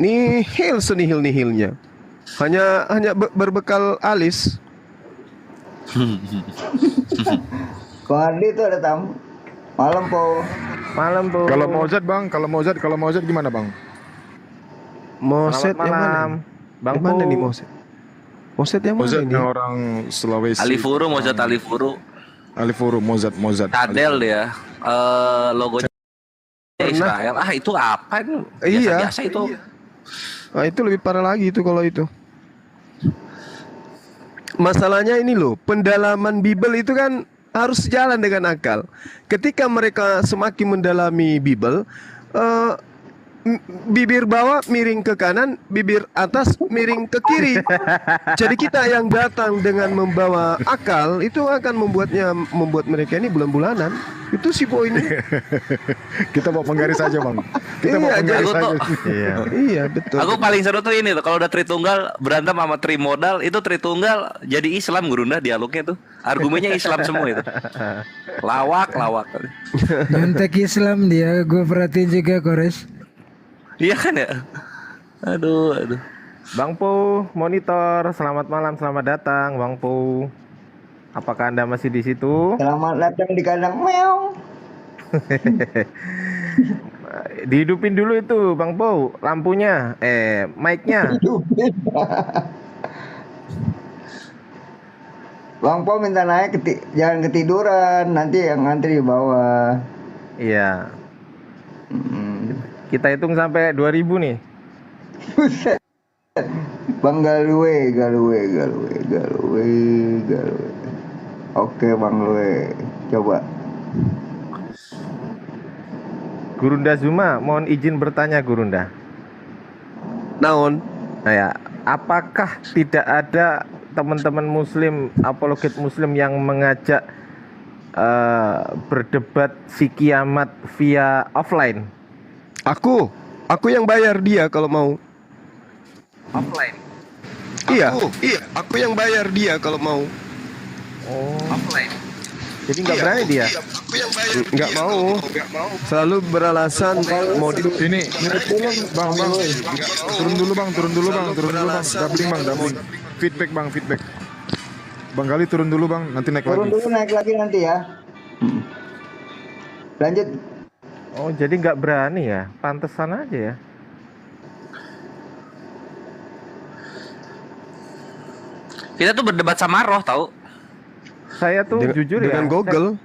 nihil senihil-nihilnya. Hanya berbekal alis. Bang Ardi itu ada tamu. Malam po. Malam Bu. Kalau Mozart gimana bang? Moset Selamat yang mana? malam, Bang Yang mana Po. nih Moset? Moset yang mana Mozart ini? yang orang Sulawesi. Alifuru, Mozart Alifuru. Alifuru, Mozart. Cadel dia. Logonya Israel. Ah, itu apa itu? Iya. Biasa itu. Nah, itu lebih parah lagi itu kalau itu. Masalahnya ini loh, pendalaman Bible itu kan harus sejalan dengan akal. Ketika mereka semakin mendalami Bible, bibir bawah miring ke kanan, bibir atas miring ke kiri. Jadi kita yang datang dengan membawa akal itu akan membuat mereka ini bulan-bulanan. Itu sih poinnya. Kita mau penggaris saja bang. Kita mau Iya, penggaris aku saja. tuh- Iya betul. Aku paling seru tuh ini tuh kalau udah Tritunggal berantem sama Trimodal, itu Tritunggal jadi Islam Gurunda dialognya tuh. Argumennya Islam semua itu. Lawak. Nyontek Islam dia, gue perhatiin juga Kores. Iya kan ya? Aduh. Bang Po, monitor. Selamat malam, selamat datang, Bang Po. Apakah Anda masih di situ? Selamat datang di kandang meong. Dihidupin dulu itu, Bang Po, lampunya, mic-nya. Bang Po minta naik, jangan ketiduran. Nanti yang ngantri di bawah. Iya. Kita hitung sampai 2000 nih. Buset. Bang Galwe. Oke Bang Galwe, coba. Gurunda Zuma, mohon izin bertanya Gurunda. Naon? Nah ya, apakah tidak ada teman-teman Muslim, apologet Muslim yang mengajak berdebat si kiamat via offline? Aku yang bayar dia kalau mau. Offline. Iya, aku yang bayar dia kalau mau. Oh. Offline. Jadi nggak berani dia. Nggak mau. Selalu beralasan mau di. Ini bang. Turun dulu bang. Doubling. Feedback. Bang Gali turun dulu bang, nanti naik Turun lagi. dulu, naik lagi nanti ya. Lanjut. Oh, jadi nggak berani ya? Pantesan aja ya. Kita tuh berdebat sama roh tahu. Saya tuh jujur ya. Dengan Google.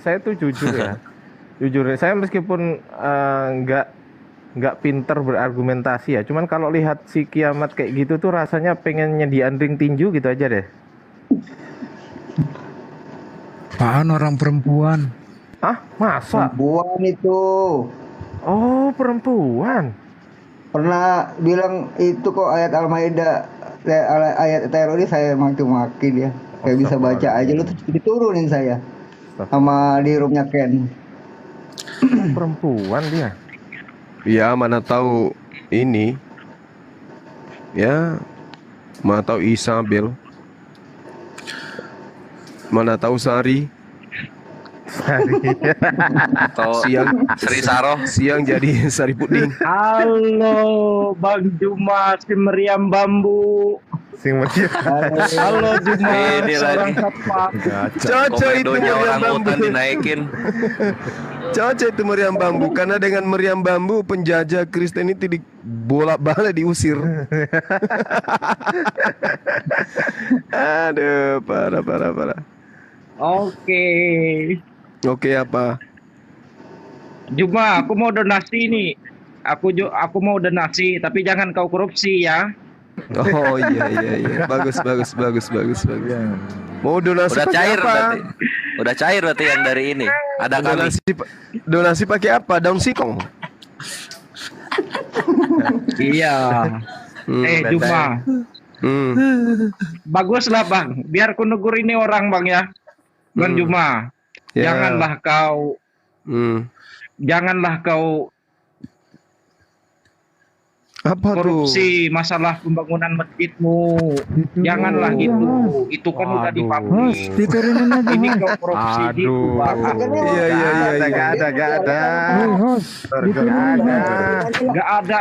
Saya tuh jujur ya. Jujur, saya meskipun nggak pinter berargumentasi ya. Cuman kalau lihat si kiamat kayak gitu tuh rasanya pengen nyediain ring tinju gitu aja deh. Apaan orang perempuan? Ah, masa? Perempuan itu. Oh, perempuan. Pernah bilang itu kok ayat Al-Maidah, ayat teroris saya maki-maki dia. Kayak bisa baca aja, lu tuh diturunin saya sama di roomnya Ken. Perempuan dia. Ya mana tahu ini. Ya mana tahu Isabel. Mana tahu Sari. Atau Siang Sri Saroh. siang jadi sari puding. Halo Bang Juma si meriam bambu. Sing meriam. Halo Juma Ini seorang lagi. satpam. Cocok itu Komedonya meriam orang bambu. hutan dinaikin. Cocok itu meriam bambu karena dengan meriam bambu penjajah Kristen itu bolak-balik diusir. Aduh, parah. Oke. Oke apa? Juma, aku mau donasi nih. Aku mau donasi, tapi jangan kau korupsi ya. Oh iya. Bagus. Mau donasi Udah pakai cair apa? berarti. Udah cair berarti yang dari ini. Ada kami. Donasi pakai apa? Daun singkong. Iya. Juma. Hmm. Bagus lah Bang. Biar ku negur ini orang Bang ya. Bang Juma. Ya. Hmm. janganlah kau Apa korupsi masalah pembangunan masjidmu. Janganlah itu kan udah Host, dipublish. diturunin aja Ini host. kau korupsi gitu, Bang. Iya. Gak ada. Hey, host, diturunin host. Gak ada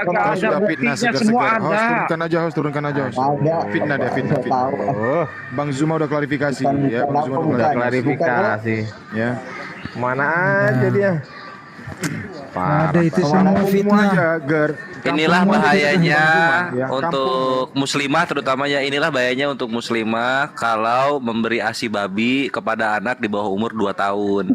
buktinya, semua Host, ada. turunkan aja, host. Ada. Fitnah dia, fitnah. Saya tahu. Oh, Bang Zuma udah klarifikasi, Bukan- ya. Bang Zuma bukan udah apa, klarifikasi. ya. Mana aja dia? Ada itu semua Kampungmu fitnah. aja, Ger. Inilah Kampungmu aja bahayanya ya. untuk muslimah, terutamanya inilah bahayanya untuk muslimah kalau memberi ASI babi kepada anak di bawah umur 2 tahun.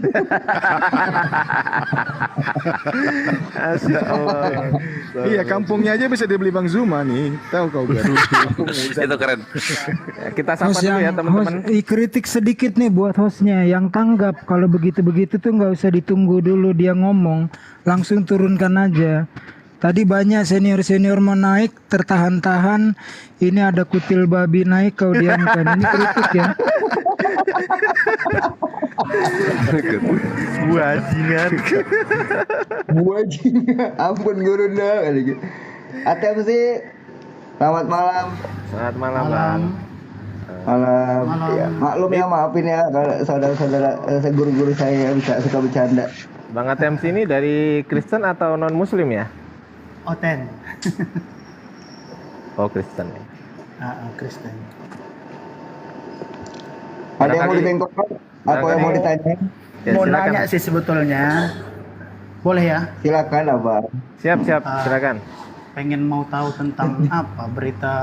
Asya Allah. Iya, kampungnya aja bisa dibeli Bang Zuma nih. Tahu kau, Ger. Itu keren. Ya, kita sapa Host dulu ya yang teman-teman. kritik sedikit nih buat hostnya yang tanggap kalau begitu-begitu tuh nggak usah ditunggu dulu dia ngomong, langsung turunkan aja. Tadi banyak senior-senior mau naik tertahan-tahan, ini ada kutil babi naik kau diamkan. Ini kritik ya. Bajingan. Bajingan. Ampun guru dah kali gitu. ATMC. Selamat malam. Selamat malam, Bang. Malam. Ya, maklum ya, maafin ya kalau saudara-saudara guru-guru saya bisa suka bercanda. Bang ATMC ini dari Kristen atau non Muslim ya? Oten. Oh, Kristen ya. Kristen. Ada yang mau dibengkokkan? Apa yang mau ditanya? Ya, Mau silakan. nanya sih sebetulnya. Boleh ya? Silakan Abang. Siap, silakan. Pengen mau tahu tentang apa berita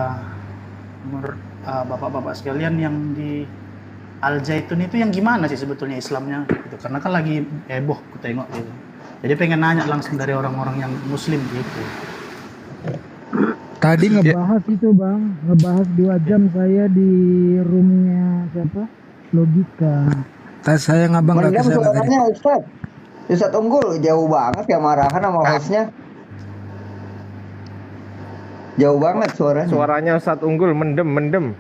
menurut bapak-bapak sekalian yang di Al Zaitun itu yang gimana sih sebetulnya Islamnya gitu. Karena kan lagi heboh aku tengok gitu. Jadi pengen nanya langsung dari orang-orang yang muslim gitu. Tadi ngebahas itu bang, ngebahas 2 jam saya di roomnya siapa? Logika. Tas saya ngabang nggak Mendam kesana tadi. suaranya Ustaz. Ustaz Unggul jauh banget kayak marahan sama hostnya. Jauh banget suaranya. Suaranya Ustadz Unggul mendem.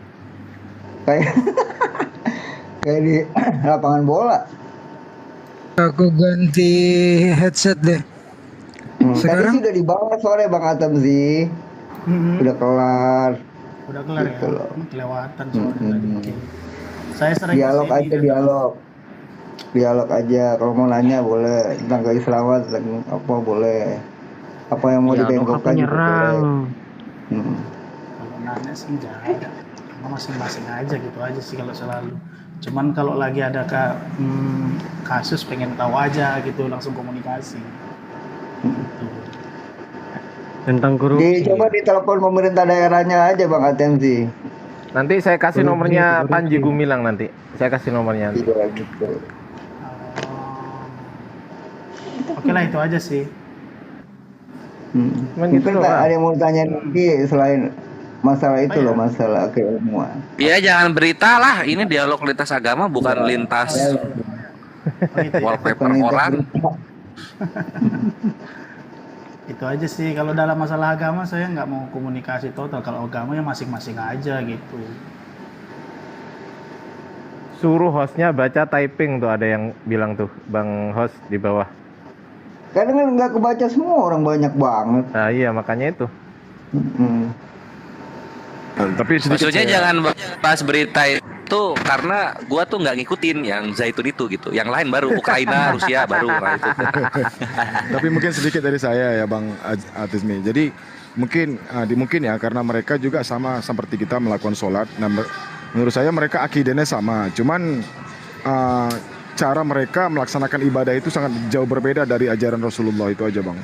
Kayak kayak di lapangan bola. Aku ganti headset deh. Tadi Sekarang sih udah dibahas sore Bang Atam sih. Udah kelar. Udah kelar Gitu ya? loh. Kelewatan soalnya tadi. Oke. Saya sering Dialog kesini aja, dan- dialog aja. Kalau mau nanya boleh tentang keislaman, tentang apa boleh. Apa yang mau dibengkokkan juga boleh. Kalau nanya sih enggak ada. Cuma masing-masing aja gitu aja sih kalau selalu. Cuman kalau lagi ada kasus pengen tahu aja gitu langsung komunikasi. Tentang korupsi. Coba ditelepon pemerintah daerahnya aja Bang Atensi. Nanti saya kasih nomornya Panji Gumilang nanti. Saya kasih nomornya. nanti. Iya gitu. Oke lah itu aja sih. Emang gitu Mungkin loh, Pak. ada yang mau tanya lagi selain masalah itu loh, masalah keilmuan. Ya jangan berita lah, ini dialog lintas agama bukan lintas wallpaper orang. Itu aja sih. Kalau dalam masalah agama saya nggak mau komunikasi total. Kalau agama ya masing-masing aja gitu. Suruh hostnya baca typing tuh, ada yang bilang tuh Bang host di bawah. Kadang kan nggak kebaca semua orang, banyak banget. Nah iya makanya itu. Tapi sedikit Maksudnya saya- jangan bahas berita itu karena gua tuh nggak ngikutin yang Zaitun itu gitu. Yang lain baru Ukraina, Rusia baru nah itu. Tapi mungkin sedikit dari saya ya Bang Atismi. Jadi mungkin mungkin ya karena mereka juga sama seperti kita melakukan sholat. Nah, menurut saya mereka akidahnya sama. Cuman cara mereka melaksanakan ibadah itu sangat jauh berbeda dari ajaran Rasulullah itu aja Bang.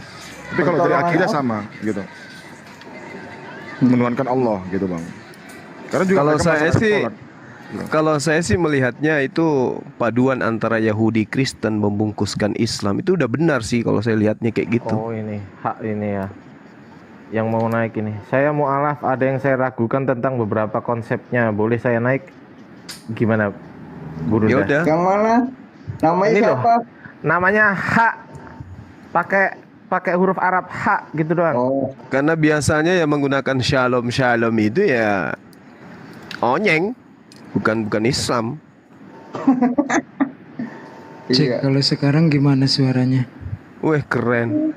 Tapi kalau dari akidah sama gitu. Menuhankan Allah gitu Bang. Karena juga Kalau mereka saya melaksanakan sih sholat. Kalau saya sih melihatnya itu paduan antara Yahudi Kristen membungkuskan Islam itu udah benar sih kalau saya lihatnya kayak gitu. Oh ini hak ini ya. Yang mau naik ini. Saya mau alaf, ada yang saya ragukan tentang beberapa konsepnya. Boleh saya naik? Gimana? Guru Ya udah. Yang mana? Namanya Ini loh. siapa? Namanya hak. Pakai huruf Arab hak gitu doang. Oh, Karena biasanya yang menggunakan shalom itu ya onyeng, bukan Islam. Cek Iya. kalau sekarang gimana suaranya? Weh, keren.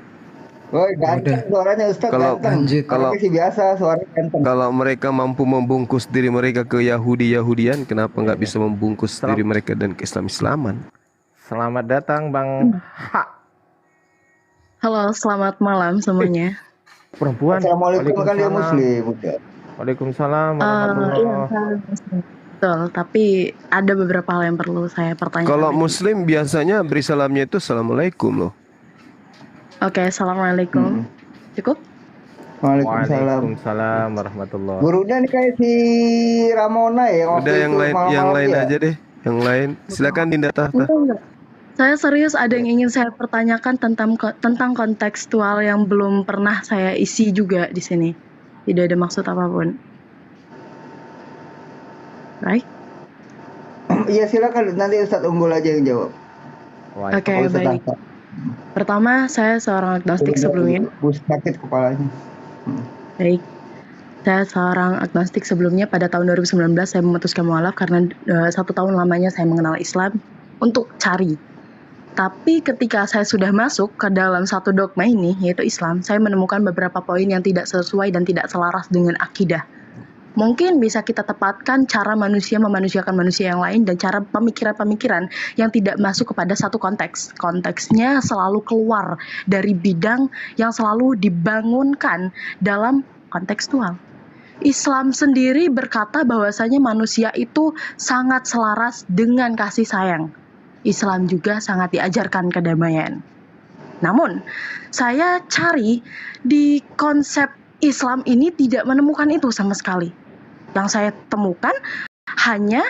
Woi, ganteng suaranya Ustaz, Kalau ganteng. kalau Tapi sih biasa suaranya ganteng. kalau mereka mampu membungkus diri mereka ke Yahudi-Yahudian, kenapa nggak bisa membungkus diri mereka dan ke Islam-Islaman? Selamat datang Bang Halo, selamat malam semuanya. perempuan. Assalamualaikum kan dia Waalaikumsalam. muslim udah. Waalaikumsalam Iya, warahmatullahi. saya Muslim. Betul, tapi ada beberapa hal yang perlu saya pertanyakan. Kalau lagi. Muslim biasanya beri salamnya itu Assalamualaikum loh. Oke, assalamualaikum. Cukup? Waalaikumsalam. Waalaikumsalam warahmatullahi. Gurunya nih kayak si Ramona ya waktu Udah yang itu lain malam-malam ya? aja deh. Yang lain silakan Dinda Tahta. Enggak. Saya serius ada yang ingin saya pertanyakan tentang kontekstual yang belum pernah saya isi juga di sini. Tidak ada maksud apapun. Right? Iya silakan nanti Ustadz Unggul aja yang jawab. Oke, Kalau Ustadz baik. Tahta. Pertama, saya seorang agnostik sebelumnya. Sakit kepalanya. Baik. Saya seorang agnostik sebelumnya. Pada tahun 2019 saya memutuskan mualaf karena 1 tahun lamanya saya mengenal Islam untuk cari. Tapi ketika saya sudah masuk ke dalam satu dogma ini, yaitu Islam, saya menemukan beberapa poin yang tidak sesuai dan tidak selaras dengan akidah. Mungkin bisa kita tepatkan cara manusia memanusiakan manusia yang lain dan cara pemikiran-pemikiran yang tidak masuk kepada satu konteks. Konteksnya selalu keluar dari bidang yang selalu dibangunkan dalam kontekstual. Islam sendiri berkata bahwasanya manusia itu sangat selaras dengan kasih sayang. Islam juga sangat diajarkan kedamaian. Namun, saya cari di konsep Islam ini tidak menemukan itu sama sekali. Yang saya temukan hanya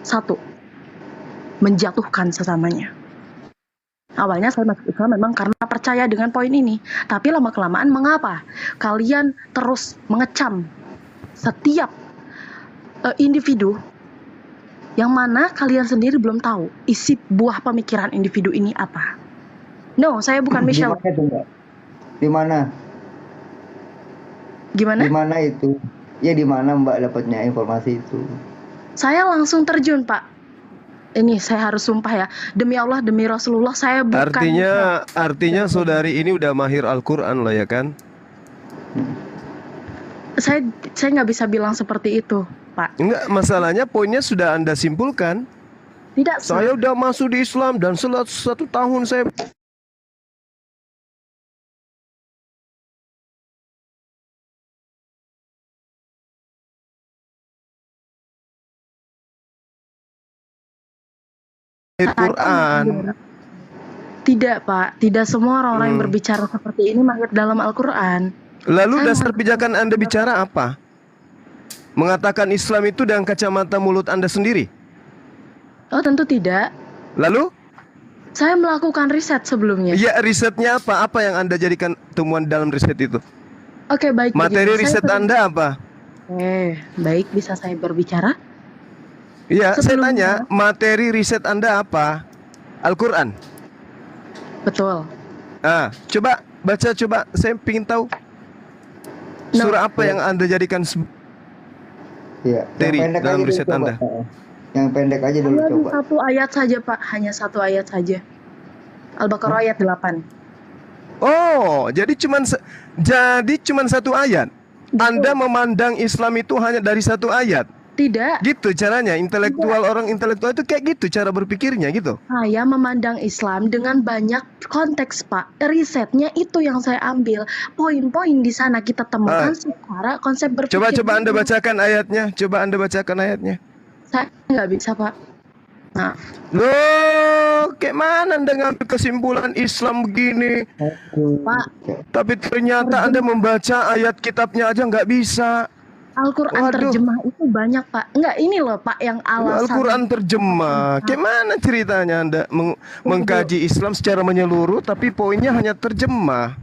satu, menjatuhkan sesamanya. Awalnya saya masuk Islam memang karena percaya dengan poin ini. Tapi lama-kelamaan mengapa kalian terus mengecam setiap individu yang mana kalian sendiri belum tahu isi buah pemikiran individu ini apa? No, saya bukan Michelle. Di mana itu, Mbak? Di mana? Gimana? Di mana itu? Ya di mana Mbak dapatnya informasi itu? Saya langsung terjun, Pak. Ini saya harus sumpah ya. Demi Allah, demi Rasulullah, saya bukan Artinya saudari ini udah mahir Al-Qur'an lah ya kan? Saya nggak bisa bilang seperti itu, Pak. Enggak, masalahnya poinnya sudah Anda simpulkan. Tidak. Saya udah masuk di Islam dan 1 tahun saya Al-Quran. Tidak, Pak. Tidak semua orang-orang yang berbicara seperti ini mahir dalam Al-Quran. Lalu dasar pijakan Anda bicara apa? Mengatakan Islam itu dengan kacamata mulut Anda sendiri? Oh, tentu tidak. Lalu? Saya melakukan riset sebelumnya. Ya, risetnya apa? Apa yang Anda jadikan temuan dalam riset itu? Oke, baik. Materi begini. riset Anda apa? Baik, bisa saya berbicara? Iya, saya tanya, materi riset Anda apa? Al-Quran? Betul. Coba baca, saya ingin tahu surah apa yang Anda jadikan materi dalam riset Anda? Yang pendek aja dulu Hanya coba. satu ayat saja, Pak. Hanya satu ayat saja. Al-Baqarah ayat 8. Oh, jadi cuman satu ayat. Anda memandang Islam itu hanya dari satu ayat. Tidak. Gitu caranya. Orang intelektual itu kayak gitu cara berpikirnya gitu. Saya memandang Islam dengan banyak konteks, Pak. Risetnya itu yang saya ambil. Poin-poin di sana kita temukan secara konsep berpikir. Coba Anda bacakan ayatnya. Saya nggak bisa, Pak. Nah. Loh, kayak mana Anda ngambil kesimpulan Islam begini? Pak. Tapi ternyata Anda membaca ayat kitabnya aja nggak bisa. Al-Quran terjemah itu banyak, Pak. Enggak, ini loh, Pak, yang alasan. Al-Quran terjemah. Gimana ceritanya Anda mengkaji Islam secara menyeluruh tapi poinnya hanya terjemah?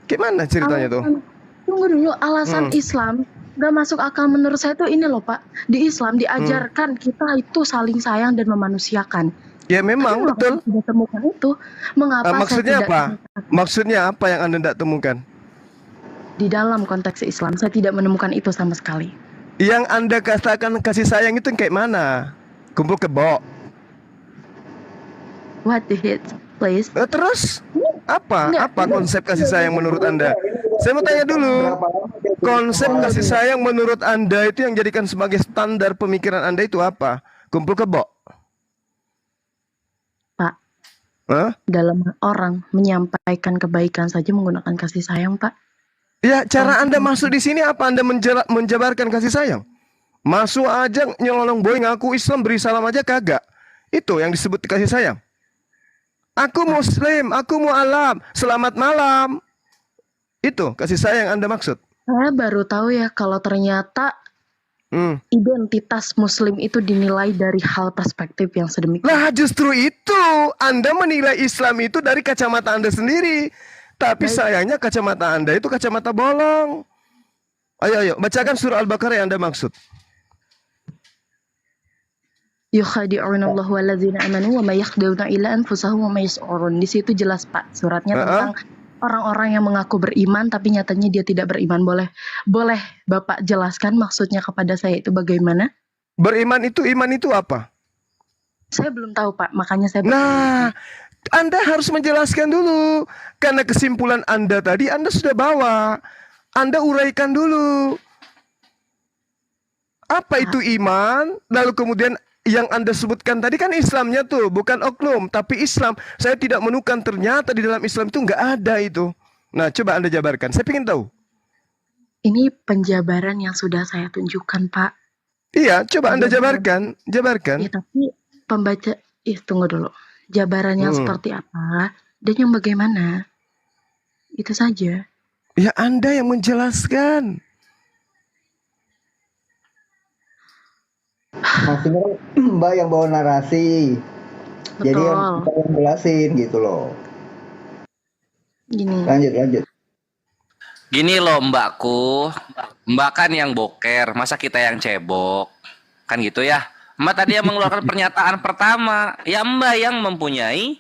Gimana ceritanya tuh? Tunggu dulu, alasan Islam gak masuk akal menurut saya tuh ini loh, Pak. Di Islam diajarkan kita itu saling sayang dan memanusiakan. Ya memang betul. Tidak temukan itu. Mengapa maksudnya saya apa? Maksudnya apa yang Anda tidak temukan? Di dalam konteks Islam saya tidak menemukan itu sama sekali. Yang Anda katakan kasih sayang itu kayak mana? Kumpul kebo. What the hit, please? Terus apa? Enggak, Apa konsep kasih sayang menurut Anda? Saya mau tanya dulu. Konsep kasih sayang menurut Anda itu yang jadikan sebagai standar pemikiran Anda itu apa? Kumpul kebo? Pak, Hah? dalam orang menyampaikan kebaikan saja menggunakan kasih sayang, Pak. Ya, cara Anda masuk di sini apa? Anda menjabarkan kasih sayang? Masuk aja nyolong boy ngaku Islam beri salam aja kagak. Itu yang disebut kasih sayang. Aku Muslim, aku mu'alaf, selamat malam. Itu kasih sayang Anda maksud. Saya baru tahu ya kalau ternyata identitas Muslim itu dinilai dari hal perspektif yang sedemikian. Lah justru itu Anda menilai Islam itu dari kacamata Anda sendiri. Tapi sayangnya kacamata Anda itu kacamata bolong. Ayo bacakan surah Al-Baqarah yang Anda maksud. Yukhadi'una Allah walladzina amanu wa may yakhda'una illa anfusahum wa may yash'urun. Di situ jelas Pak suratnya tentang orang-orang yang mengaku beriman tapi nyatanya dia tidak beriman. Boleh Bapak jelaskan maksudnya kepada saya itu bagaimana? Beriman itu iman itu apa? Saya belum tahu Pak, makanya saya Nah, Anda harus menjelaskan dulu. Karena kesimpulan Anda tadi Anda sudah bawa. Anda uraikan dulu. Apa itu iman? Lalu kemudian yang Anda sebutkan tadi kan Islamnya tuh, bukan oknum, tapi Islam. Saya tidak menemukan ternyata di dalam Islam itu nggak ada itu. Nah, coba Anda jabarkan. Saya ingin tahu. Ini penjabaran yang sudah saya tunjukkan, Pak. Iya, coba Anda jabarkan. Jabarkan. Ya, tapi pembaca, tunggu dulu. Jabarannya seperti apa dan yang bagaimana? Itu saja. Ya, Anda yang menjelaskan. Maksudnya Mbak yang bawa narasi. Jadi yang kita yang jelasin gitu loh. Gini. Lanjut. Gini loh mbakku, mbak kan yang boker, masa kita yang cebok, kan gitu ya. Mbak tadi yang mengeluarkan pernyataan pertama, ya mbak yang mempunyai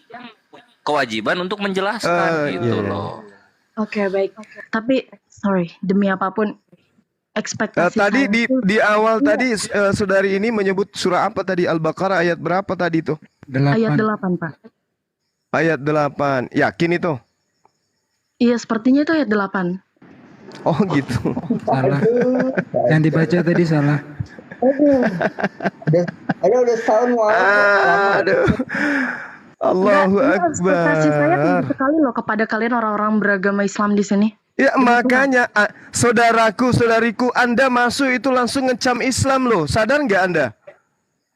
kewajiban untuk menjelaskan gitu loh. Oke, baik. Tapi sorry, demi apapun ekspektasi tadi saya di awal tadi saudari ini menyebut surah apa tadi? Al-Baqarah ayat berapa tadi tuh? ayat 8, Pak. Ayat 8. Yakin itu? Iya, sepertinya itu ayat 8. Oh gitu. Salah. Yang dibaca tadi salah. Udah setahun mau. Aduh. Allahu Ekspektasi saya tinggi Akbar. sekali loh kepada kalian orang-orang beragama Islam di sini. Ya makanya saudaraku, saudariku, Anda masuk itu langsung ngecam Islam loh. Sadar nggak Anda?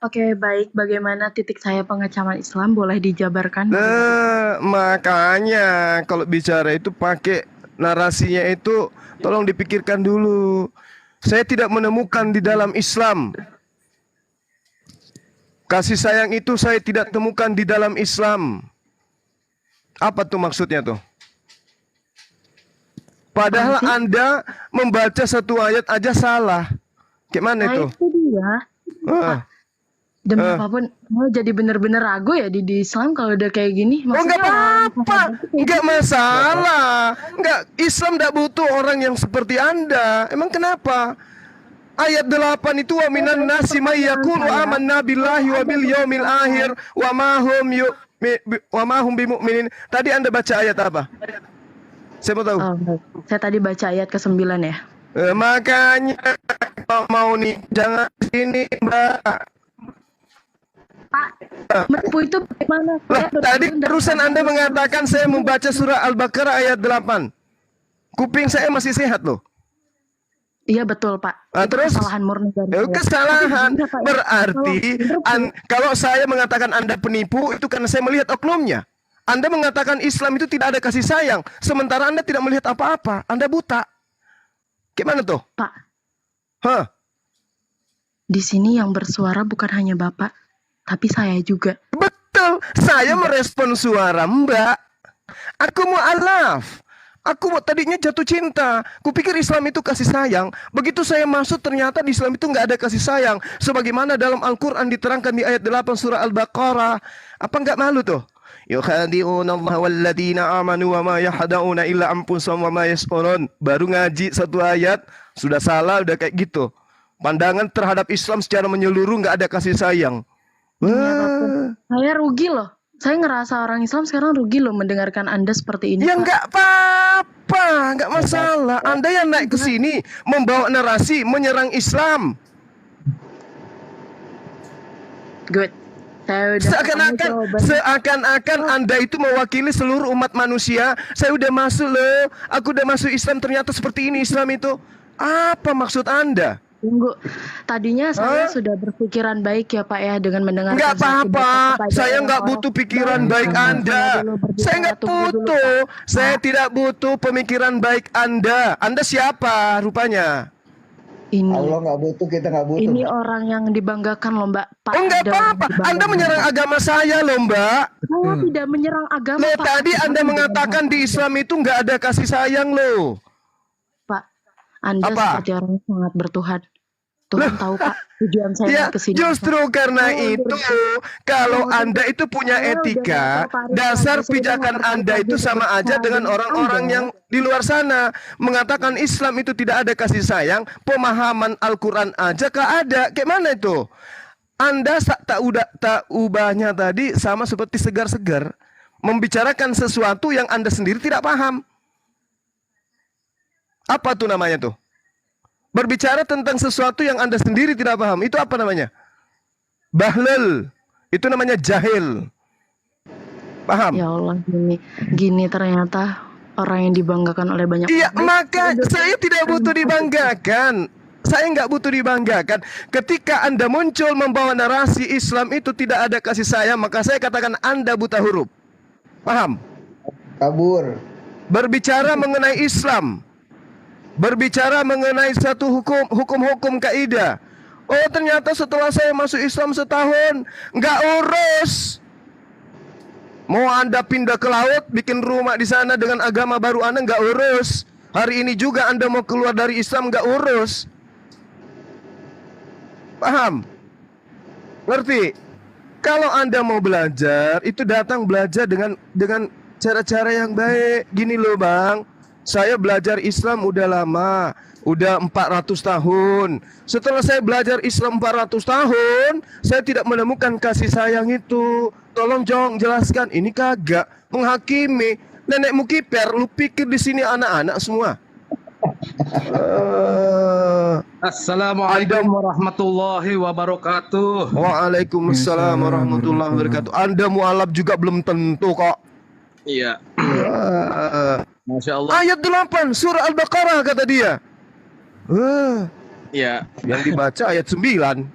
Oke, baik. Bagaimana titik saya pengecaman Islam? Boleh dijabarkan? Makanya kalau bicara itu pakai narasinya itu tolong dipikirkan dulu. Saya tidak menemukan di dalam Islam. Kasih sayang itu saya tidak temukan di dalam Islam. Apa tuh maksudnya tuh? Padahal Anda membaca satu ayat aja salah. Gimana itu? Itu dia. Demi apapun, mau jadi bener-bener ragu ya di Islam kalau udah kayak gini. Oh nggak apa-apa, nggak masalah. Nggak, Islam nggak butuh orang yang seperti Anda. Emang kenapa? Ayat 8 itu wa minan nasi may yaqulu amanna billahi wa bil yaumil akhir wa ma hum bimu'minin. Tadi Anda baca ayat apa? Saya mau tahu. Saya tadi baca ayat ke-9 ya. Makanya kalau mau nih jangan sini, Mbak. Pak, menipu itu bagaimana? Tadi terusan Anda mengatakan saya membaca surah Al-Baqarah ayat 8. Kuping saya masih sehat loh. Iya betul Pak. Terus kesalahan murni dari saya. Kesalahan berarti kalau saya mengatakan Anda penipu itu karena saya melihat oknumnya. Anda mengatakan Islam itu tidak ada kasih sayang, sementara Anda tidak melihat apa-apa. Anda buta. Gimana tuh? Pak. Di sini yang bersuara bukan hanya Bapak, tapi saya juga. Betul. Saya merespon suara Mbak. Aku mu'alaf. Aku tadinya jatuh cinta. Kupikir Islam itu kasih sayang. Begitu saya masuk ternyata di Islam itu nggak ada kasih sayang. Sebagaimana dalam Al-Quran diterangkan di ayat 8 surah Al-Baqarah. Apa nggak malu tuh? Yukhadi'una Allah walladzina amanu wa ma yahda'una illa anfusahum wa ma yash'urun. Baru ngaji satu ayat sudah salah, udah kayak gitu. Pandangan terhadap Islam secara menyeluruh nggak ada kasih sayang. Saya rugi loh. Saya ngerasa orang Islam sekarang rugi loh mendengarkan Anda seperti ini, Ya Pak. nggak apa-apa, nggak masalah. Anda yang naik ke sini membawa narasi menyerang Islam. Good. Saya udah Seakan-akan Anda itu mewakili seluruh umat manusia. Saya udah masuk loh, aku udah masuk Islam, ternyata seperti ini Islam itu. Apa maksud Anda? Tunggu, tadinya saya sudah berpikiran baik ya Pak ya dengan mendengarkan. Nggak apa-apa, saya nggak butuh pikiran baik Anda. Saya nggak butuh, saya tidak butuh pemikiran baik Anda. Anda siapa rupanya? Ini Allah nggak butuh, kita nggak butuh. ini orang yang dibanggakan loh Mbak. Pak, Oh nggak apa-apa, Anda menyerang agama saya loh Mbak. Saya tidak menyerang agama Loh, Pak. tadi Anda mengatakan di Islam itu nggak ada kasih sayang loh. Pak, Anda Apa? seperti orang yang sangat bertuhan. Tuhan tahu Pak tujuan saya Ya, kesini. justru karena itu, kalau Anda itu punya etika, dasar pijakan Anda itu sama aja dengan orang-orang yang di luar sana mengatakan Islam itu tidak ada kasih sayang, pemahaman Al-Quran aja gak ada. Kayak mana itu? Anda tak ubahnya tadi sama seperti segar-segar membicarakan sesuatu yang Anda sendiri tidak paham. Apa tuh namanya tuh? Berbicara tentang sesuatu yang Anda sendiri tidak paham, itu apa namanya? Bahlul. Itu namanya jahil. Paham? Ya Allah, gini ternyata orang yang dibanggakan oleh banyak Iya, orang. maka saya tidak butuh dibanggakan. Saya nggak butuh dibanggakan. Ketika Anda muncul membawa narasi Islam itu tidak ada kasih sayang, maka saya katakan Anda buta huruf. Paham? Kabur. Berbicara mengenai Islam, berbicara mengenai satu hukum-hukum kaidah. Oh, ternyata setelah saya masuk Islam setahun, nggak urus. Mau Anda pindah ke laut, bikin rumah di sana dengan agama baru Anda, nggak urus. Hari ini juga Anda mau keluar dari Islam, nggak urus. Paham? Ngerti? Kalau Anda mau belajar, itu datang belajar dengan cara-cara yang baik. Gini loh Bang, saya belajar Islam udah lama, udah 400 tahun. Setelah saya belajar Islam 400 tahun, saya tidak menemukan kasih sayang itu. Tolong Jong jelaskan. Ini kagak menghakimi. Nenekmu kiper, lu pikir di sini anak-anak semua? Assalamualaikum warahmatullahi wabarakatuh. Waalaikumsalam warahmatullahi wabarakatuh. Anda mualaf juga belum tentu kok. Iya. Masya Allah. Ayat 8 surah Al-Baqarah kata dia. Iya. Yang dibaca ayat 9.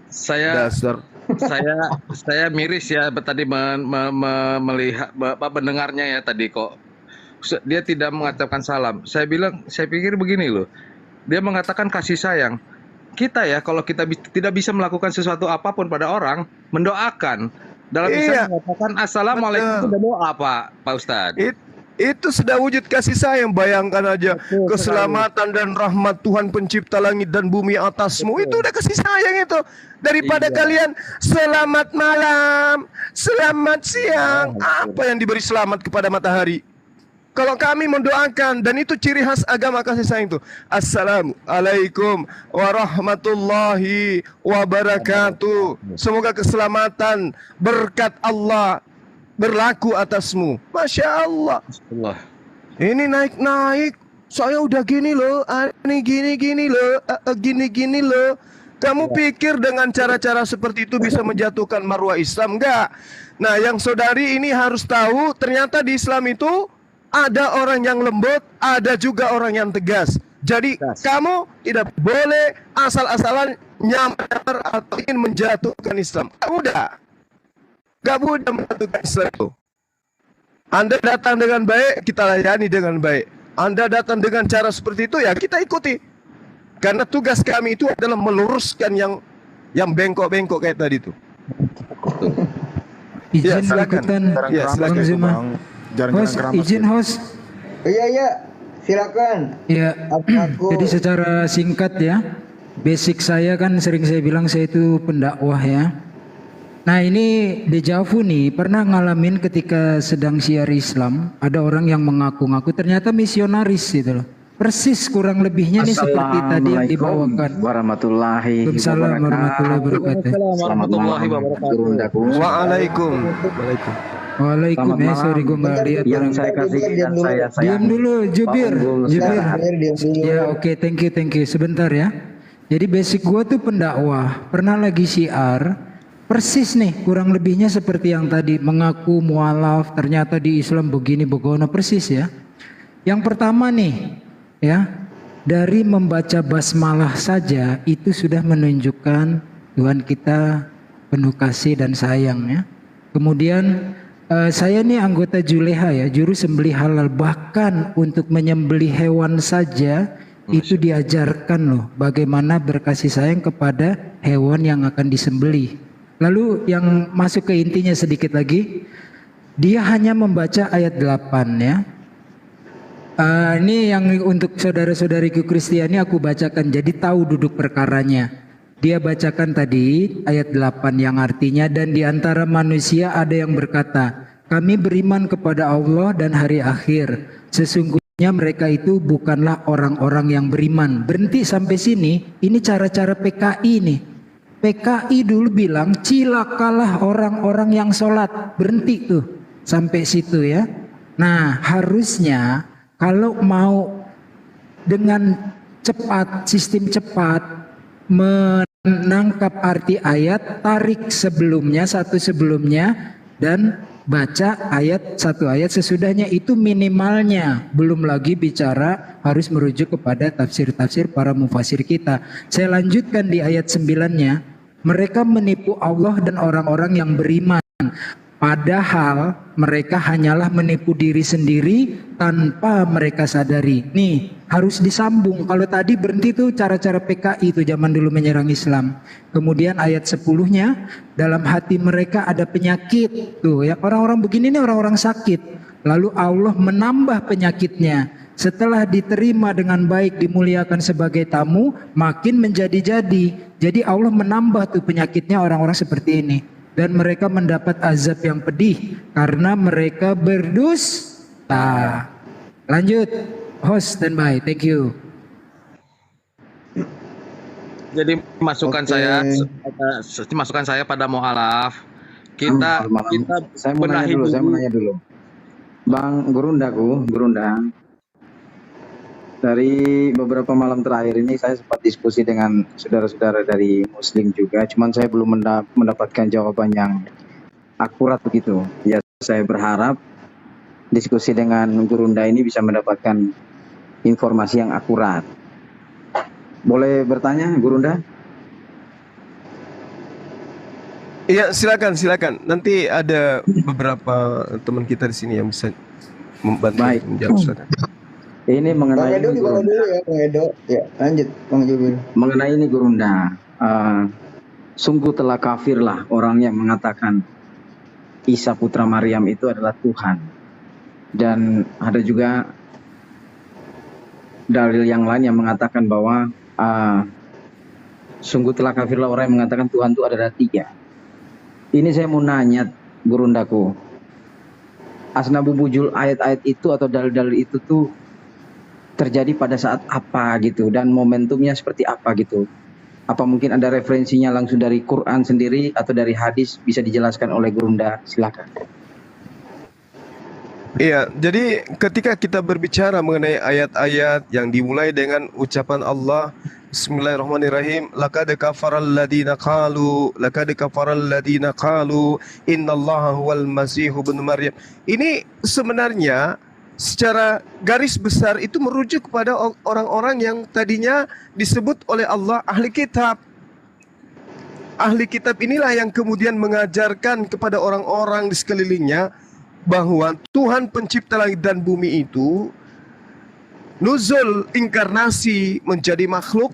Saya miris ya tadi melihat mendengarnya ya tadi kok. Dia tidak mengatakan salam. Saya pikir begini loh. Dia mengatakan kasih sayang. Kita ya kalau kita tidak bisa melakukan sesuatu apapun pada orang, mendoakan. Dalam Islam mengatakan assalamualaikum itu udah doa Pak Ustadz. Itu sudah wujud kasih sayang. Bayangkan aja keselamatan dan rahmat Tuhan pencipta langit dan bumi atasmu. Itu udah kasih sayang itu. Daripada kalian selamat malam, selamat siang. Apa yang diberi selamat kepada matahari? Kalau kami mendoakan, dan itu ciri khas agama kasih sayang itu. Assalamualaikum warahmatullahi wabarakatuh. Semoga keselamatan, berkat Allah berlaku atasmu. Masya Allah. Ini naik-naik. Saya udah gini loh. Ini gini-gini loh. Gini-gini loh. Kamu pikir dengan cara-cara seperti itu bisa menjatuhkan marwah Islam? Enggak. Nah, yang saudari ini harus tahu, ternyata di Islam itu ada orang yang lembut, ada juga orang yang tegas. Jadi kamu tidak boleh asal-asalan nyamar atau ingin menjatuhkan Islam. Gak mudah menjatuhkan Islam itu. Anda datang dengan baik, kita layani dengan baik. Anda datang dengan cara seperti itu, ya kita ikuti. Karena tugas kami itu adalah meluruskan yang bengkok-bengkok kayak tadi itu. Izin ikutan. Ya, silakan itu, Bang. Host, izin host. Iya, silakan. Iya. Jadi secara singkat ya, basic saya kan sering saya bilang saya itu pendakwah ya. Nah ini dejavu nih, pernah ngalamin ketika sedang siar Islam, ada orang yang mengaku-ngaku ternyata misionaris gitu loh. Persis kurang lebihnya nih seperti tadi yang dibawakan. Warahmatullahi wabarakatuh. Selamat malam, Waalaikumsalam. Waalaikumsalam. Sorry gue nggak lihat. Yang saya kasih dan saya sayang. Diam dulu, Jubir. Jubir. Diam dulu. Ya oke, thank you. Sebentar ya. Jadi basic gue tuh pendakwah. Pernah lagi syiar. Persis nih, kurang lebihnya seperti yang tadi. Mengaku mualaf, ternyata di Islam begini begono, persis ya. Yang pertama nih, ya. Dari membaca basmalah saja itu sudah menunjukkan Tuhan kita penuh kasih dan sayang ya. Kemudian saya nih anggota Juleha ya, juru sembelih halal. Bahkan untuk menyembelih hewan saja itu diajarkan loh bagaimana berkasih sayang kepada hewan yang akan disembelih. Lalu yang masuk ke intinya sedikit lagi, dia hanya membaca ayat 8 ya. Ini yang untuk saudara-saudariku Kristiani aku bacakan, jadi tahu duduk perkaranya. Dia bacakan tadi ayat 8 yang artinya, dan di antara manusia ada yang berkata, kami beriman kepada Allah dan hari akhir. Sesungguhnya mereka itu bukanlah orang-orang yang beriman. Berhenti sampai sini, ini cara-cara PKI nih. PKI dulu bilang, cilakalah orang-orang yang sholat. Berhenti tuh, sampai situ ya. Nah harusnya kalau mau dengan cepat, sistem cepat, menangkap arti ayat, tarik sebelumnya, satu sebelumnya, dan baca satu ayat sesudahnya, itu minimalnya. Belum lagi bicara harus merujuk kepada tafsir-tafsir para mufasir kita. Saya lanjutkan di ayat 9-nya, mereka menipu Allah dan orang-orang yang beriman. Padahal mereka hanyalah menipu diri sendiri tanpa mereka sadari. Nih harus disambung. Kalau tadi berhenti tuh cara-cara PKI itu zaman dulu menyerang Islam. Kemudian ayat 10-nya, dalam hati mereka ada penyakit. Tuh ya, orang-orang begini nih orang-orang sakit. Lalu Allah menambah penyakitnya. Setelah diterima dengan baik, dimuliakan sebagai tamu, makin menjadi-jadi. Jadi Allah menambah tuh penyakitnya orang-orang seperti ini. Dan mereka mendapat azab yang pedih karena mereka berdusta. Lanjut, host standby, thank you. Jadi masukan saya pada mualaf, kita saya mau nanya dulu. Bang Gurunda, dari beberapa malam terakhir ini saya sempat diskusi dengan saudara-saudara dari Muslim juga, cuman saya belum mendapatkan jawaban yang akurat begitu. Ya, saya berharap diskusi dengan Gurunda ini bisa mendapatkan informasi yang akurat. Boleh bertanya, Gurunda? Iya, silakan. Nanti ada beberapa teman kita di sini yang bisa membantu menjawab, Ustaz. Bang Ini mengenai Edo di bawah dulu ya, Bang Edo. Ya, lanjut, Bang Jubil. Mengenai ini Gurunda, sungguh telah kafirlah orang yang mengatakan Isa putra Maryam itu adalah Tuhan. Dan ada juga dalil yang lain yang mengatakan bahwa sungguh telah kafirlah orang yang mengatakan Tuhan itu adalah 3. Ini saya mau nanya Gurundaku, asnabubujul ayat-ayat itu atau dalil-dalil itu tuh terjadi pada saat apa gitu, dan momentumnya seperti apa gitu? Apa mungkin ada referensinya langsung dari Quran sendiri atau dari hadis, bisa dijelaskan oleh Gurunda? Silakan. Iya, jadi ketika kita berbicara mengenai ayat-ayat yang dimulai dengan ucapan Allah, Bismillahirrahmanirrahim, laqad kafaral ladina qalu innallaha huwal masihu ibnu Maryam. Ini sebenarnya secara garis besar itu merujuk kepada orang-orang yang tadinya disebut oleh Allah ahli kitab. Ahli kitab inilah yang kemudian mengajarkan kepada orang-orang di sekelilingnya bahwa Tuhan pencipta langit dan bumi itu nuzul, inkarnasi menjadi makhluk.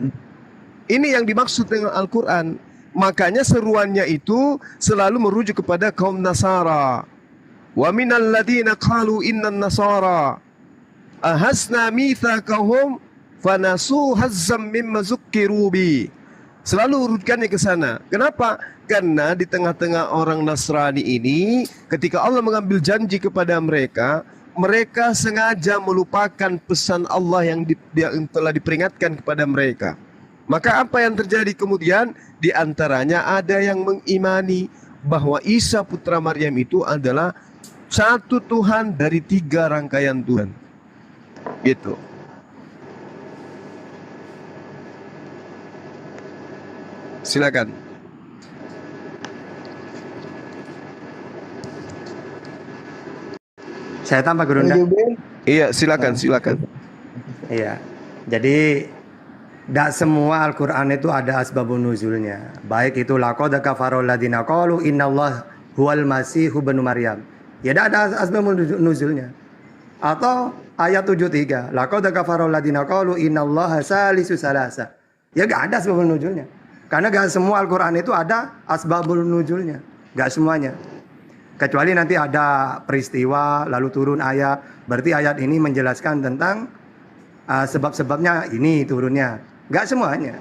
Ini yang dimaksud dengan Al-Quran. Makanya seruannya itu selalu merujuk kepada kaum Nasara. Wa minal ladina qalu innan nasara ahasna mitsaqahum fanasu hazzam mimma zukkiru bi. Selalu urutkannya ke sana. Kenapa? Karena di tengah-tengah orang Nasrani ini, ketika Allah mengambil janji kepada mereka, mereka sengaja melupakan pesan Allah yang telah diperingatkan kepada mereka. Maka apa yang terjadi kemudian? Di antaranya ada yang mengimani bahwa Isa putra Maryam itu adalah satu Tuhan dari 3 rangkaian Tuhan. Gitu. Silakan. Saya tambah Gurunda. Iya, silakan, silakan. Iya. Jadi tidak semua Al-Quran itu ada asbabun nuzulnya. Baik itu laqad kafarul ladina qalu innallah huwal masihu ibnu Maryam. Ya tidak ada asbabun nuzulnya. Atau ayat 73, laqad kafarul ladina qalu innallaha salisu salasa. Ya enggak ada asbabun nuzulnya. Karena enggak semua Al-Quran itu ada asbabun nuzulnya. Enggak semuanya. Kecuali nanti ada peristiwa lalu turun ayat, berarti ayat ini menjelaskan tentang sebab-sebabnya ini turunnya. Enggak semuanya.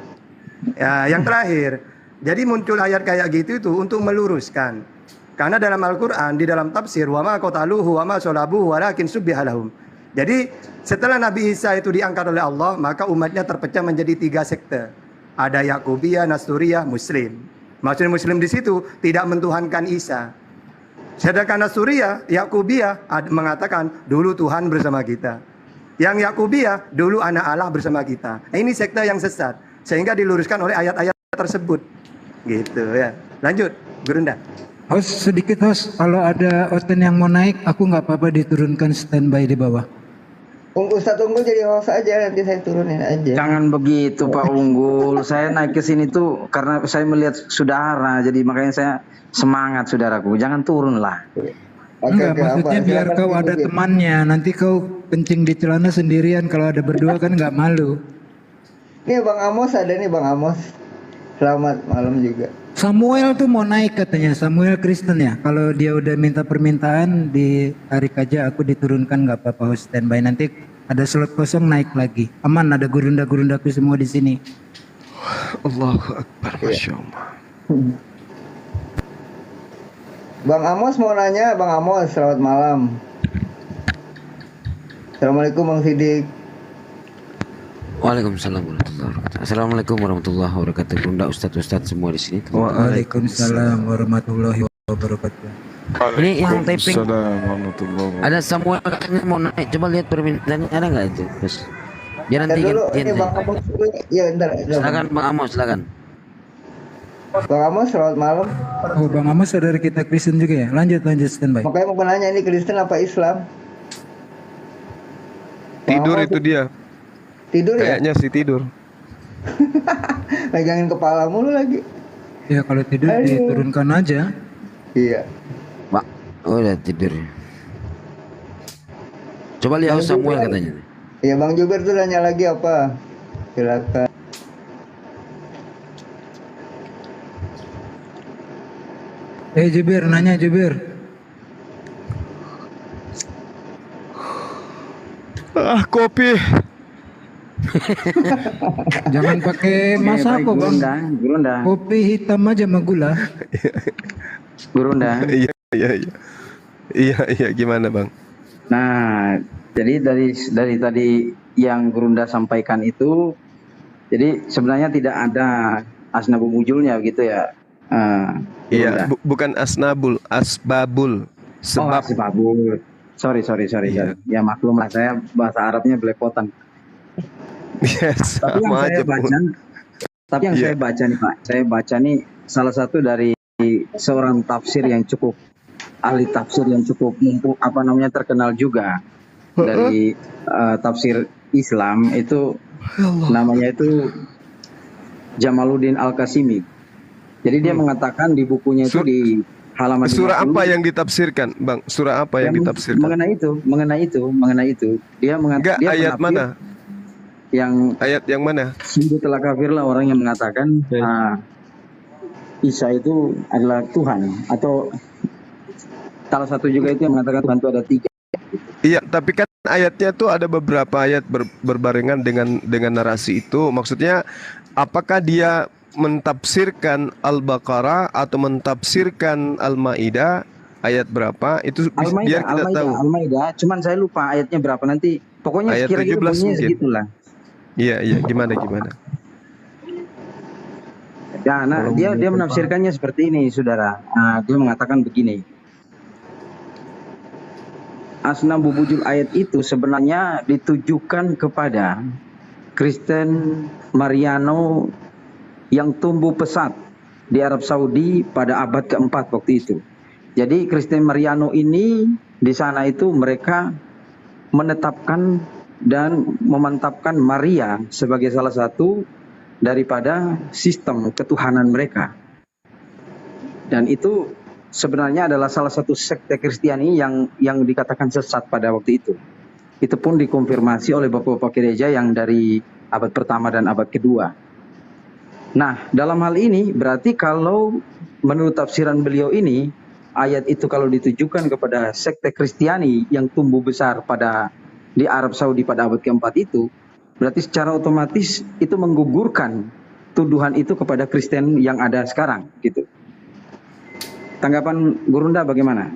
Ya, yang terakhir, jadi muncul ayat kayak gitu itu untuk meluruskan. Karena dalam Al-Quran, di dalam tafsir, wa ma qataluhu wa ma salabuhu walakin subbiha lahum. Jadi setelah Nabi Isa itu diangkat oleh Allah, maka umatnya terpecah menjadi 3 sekte. Ada Yakubiyah, Nasturiyah, Muslim. Maksud Muslim di situ tidak mentuhankan Isa. Sedangkan Nasturiyah, Yakubiyah mengatakan dulu Tuhan bersama kita. Yang Yakubiyah dulu anak Allah bersama kita. Ini sekte yang sesat sehingga diluruskan oleh ayat-ayat tersebut. Gitu ya. Lanjut, Gurunda. Host sedikit host, kalau ada oten yang mau naik, aku nggak apa-apa diturunkan standby di bawah. Ustadz Unggul jadi host aja, nanti saya turunin aja. Jangan begitu Pak Unggul. Saya naik ke sini tuh karena saya melihat saudara, jadi makanya saya semangat saudaraku. Jangan turun lah. Enggak, maksudnya biar kau ada temannya. Nanti kau kencing di celana sendirian. Kalau ada berdua kan nggak malu. Nih Bang Amos ada nih Bang Amos. Selamat malam juga. Samuel tuh mau naik katanya. Samuel Kristen ya. Kalau dia udah minta permintaan ditarik aja. Aku diturunkan nggak apa-apa host standby. Nanti ada slot kosong naik lagi. Aman, ada gurunda-gurundaku semua di sini. Allahu Akbar, Masya Allah. Bang Amos mau nanya, Bang Amos, selamat malam. Assalamualaikum Bang Sidik. Waalaikumsalam warahmatullahi wabarakatuh. Assalamualaikum warahmatullahi wabarakatuh. Bunda, Ustadz semua di sini. Waalaikumsalam warahmatullahi wabarakatuh. Ini yang typing. Waalaikumsalam. Ada Samuel katanya mau naik. Coba lihat permintaannya ada nggak itu? Terus biar nanti Dulu, gantian ini Bang saya. Amos dulu. Ya, bentar. Silakan Bang Amos, silakan. Bang Amos, selamat malam. Oh, Bang Amos saudara kita Kristen juga ya? Lanjut standby. Makanya mau nanya ini Kristen apa Islam? Tidur itu dia. Tidur ya? Kayaknya sih tidur. Pegangin kepala mulu lagi. Ya kalau tidur diturunkan aja. Iya. Pak, udah tidur. Coba lihat Samuel katanya. Iya Bang Juber tuh nanya lagi apa? Silakan. Juber, nanya Juber. Kopi. Jangan pakai masak kok Bang. Gurunda. Kopi hitam aja sama gula. Gurunda. Iya, gimana Bang? Nah, jadi dari tadi yang Gurunda sampaikan itu, jadi sebenarnya tidak ada asnabul mujulnya gitu ya. Iya, bukan asnabul, asbabul. Sebab. Oh, asbabul. Sorry. Iya. Ya maklum lah, saya bahasa Arabnya belepotan. Yes, Tapi yang saya baca, saya baca nih Pak, saya baca nih salah satu dari seorang tafsir yang cukup ahli tafsir yang cukup terkenal juga dari tafsir Islam itu namanya itu Jamaluddin Al-Qasimi. Jadi dia mengatakan di bukunya itu di halaman surah 50, apa yang ditafsirkan, Bang? Surah apa yang ditafsirkan? Mengenai itu. Dia mengatakan ayat mana? Ayat yang mana? Sungguh telah kafirlah orang yang mengatakan Isa itu adalah Tuhan, atau salah satu juga itu yang mengatakan Tuhan itu ada 3. Iya, tapi kan ayatnya tuh ada beberapa ayat berbarengan dengan narasi itu. Maksudnya apakah dia mentafsirkan Al-Baqarah atau mentafsirkan Al-Maidah ayat berapa? Itu biar kita tahu. Al-Maidah, cuman saya lupa ayatnya berapa nanti. Pokoknya ayat kira-kira 17 bunyinya mungkin. segitulah. Iya, gimana? Ya, nah, dia menafsirkannya seperti ini, saudara. Dia mengatakan begini. asna bubujul ayat itu sebenarnya ditujukan kepada Kristen Mariano yang tumbuh pesat di Arab Saudi pada abad keempat waktu itu. Jadi Kristen Mariano ini di sana itu mereka menetapkan dan memantapkan Maria sebagai salah satu daripada sistem ketuhanan mereka. Dan itu sebenarnya adalah salah satu sekte Kristiani yang dikatakan sesat pada waktu itu. Itu pun dikonfirmasi oleh bapak-bapak gereja yang dari abad pertama dan abad kedua. Nah, dalam hal ini berarti kalau menurut tafsiran beliau ini, ayat itu kalau ditujukan kepada sekte Kristiani yang tumbuh besar di Arab Saudi pada abad keempat itu, berarti secara otomatis itu menggugurkan tuduhan itu kepada Kristen yang ada sekarang, gitu. Tanggapan Gurunda bagaimana?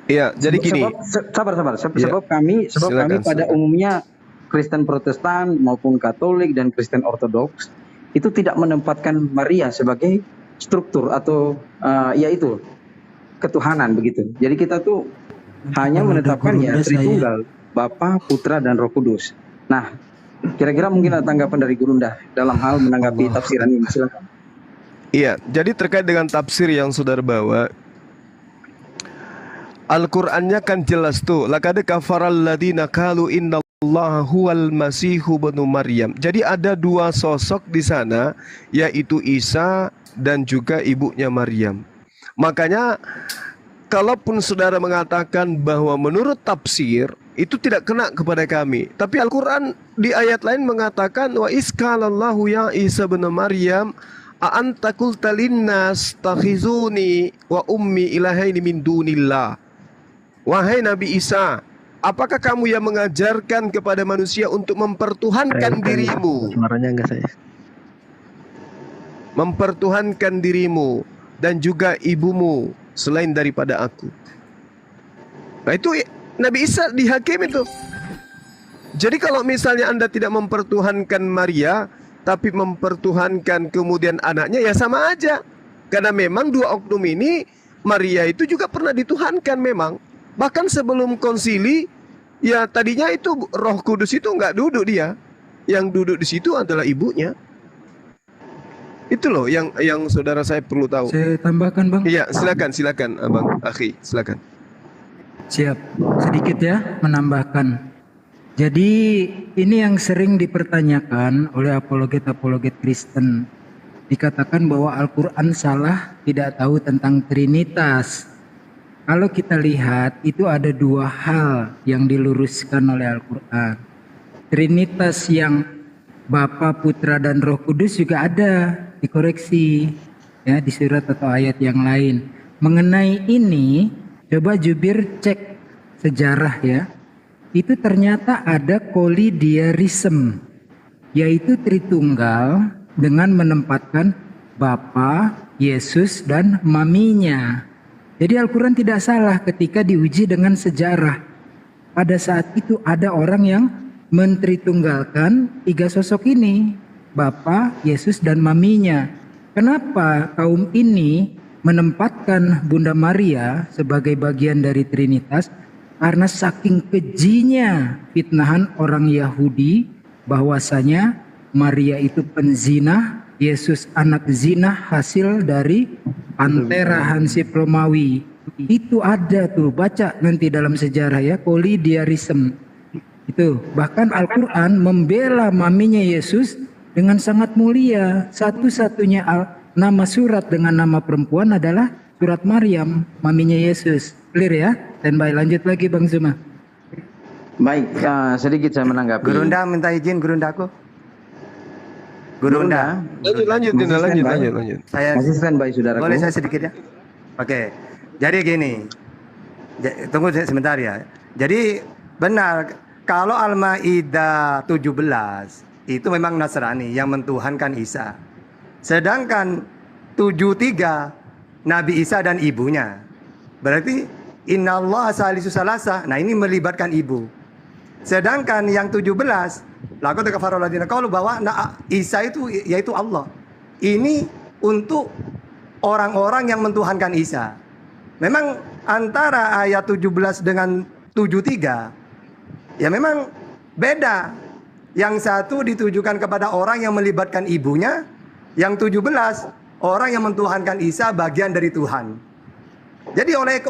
Iya, jadi gini. Sebab kami pada umumnya Kristen Protestan maupun Katolik dan Kristen Ortodoks itu tidak menempatkan Maria sebagai struktur atau yaitu ketuhanan begitu. Jadi kita tuh hanya menetapkan ya Tritunggal, Bapa, Putra dan Roh Kudus. Nah, kira-kira mungkin ada tanggapan dari Gurunda dalam hal menanggapi tafsiran ini. Silakan. Iya, jadi terkait dengan tafsir yang saudara bawa, Al-Qur'annya kan jelas tuh. Laqad kafaral ladzina qalu innallaha huwal masihu ibnu Maryam. Jadi ada dua sosok di sana, yaitu Isa dan juga ibunya Maryam. Makanya kalaupun saudara mengatakan bahwa menurut tafsir itu tidak kena kepada kami, tapi Al-Qur'an di ayat lain mengatakan wa iskalallahu ya Isa ibnu Maryam a'anta qulta linnas takhizuni wa ummi ilahaini min dunillah. Wahai Nabi Isa, apakah kamu yang mengajarkan kepada manusia untuk mempertuhankan dirimu? Suaranya enggak saya. Mempertuhankan dirimu dan juga ibumu selain daripada aku. Nah itu Nabi Isa dihakim itu. Jadi kalau misalnya Anda tidak mempertuhankan Maria, tapi mempertuhankan kemudian anaknya, ya sama aja. Karena memang dua oknum ini, Maria itu juga pernah dituhankan memang. Bahkan sebelum konsili, ya tadinya itu Roh Kudus itu nggak duduk dia. Yang duduk di situ adalah ibunya. Itu loh yang saudara saya perlu tahu. Saya tambahkan, Bang. Iya, silakan Abang Akhi, silakan. Siap, sedikit ya menambahkan. Jadi ini yang sering dipertanyakan oleh apologet-apologet Kristen. Dikatakan bahwa Al-Quran salah, tidak tahu tentang Trinitas. Kalau kita lihat itu ada dua hal yang diluruskan oleh Al-Quran. Trinitas yang Bapa, Putra, dan Roh Kudus juga ada dikoreksi ya di surat atau ayat yang lain. Mengenai ini, coba jubir cek sejarah ya. Itu ternyata ada kolidiarisme, yaitu Tritunggal dengan menempatkan Bapa, Yesus, dan maminya. Jadi Al-Quran tidak salah ketika diuji dengan sejarah. Pada saat itu ada orang yang mentritunggalkan tiga sosok ini, Bapa, Yesus, dan maminya. Kenapa kaum ini menempatkan Bunda Maria sebagai bagian dari Trinitas? Karena saking kejinya fitnahan orang Yahudi bahwasanya Maria itu penzina, Yesus anak zina hasil dari Pantera Hansip Romawi. Itu ada tuh, baca nanti dalam sejarah ya, kolidiarisme. Itu bahkan Al-Quran membela maminya Yesus dengan sangat mulia. Satu-satunya nama surat dengan nama perempuan adalah surat Maryam, maminya Yesus. Clear ya? Standby, lanjut lagi Bang Zuma. Baik, sedikit saya menanggapi. Gurunda minta izin, Gurundaku. Gurunda. Lanjut. Saya masih standby, saudara. Boleh saya sedikit ya? Oke. Jadi gini. Tunggu sebentar ya. Jadi benar kalau Al-Maidah 17 itu memang Nasrani yang mentuhankan Isa. Sedangkan 73 Nabi Isa dan ibunya. Berarti innallaha salisu salasa. Nah, ini melibatkan ibu. Sedangkan yang 17 laqad kafara alladziina qalu bahwa Isa itu yaitu Allah. Ini untuk orang-orang yang mentuhankan Isa. Memang antara ayat 17 dengan 73, ya memang beda. Yang satu ditujukan kepada orang yang melibatkan ibunya, yang 17 orang yang mentuhankan Isa bagian dari Tuhan. Jadi oleh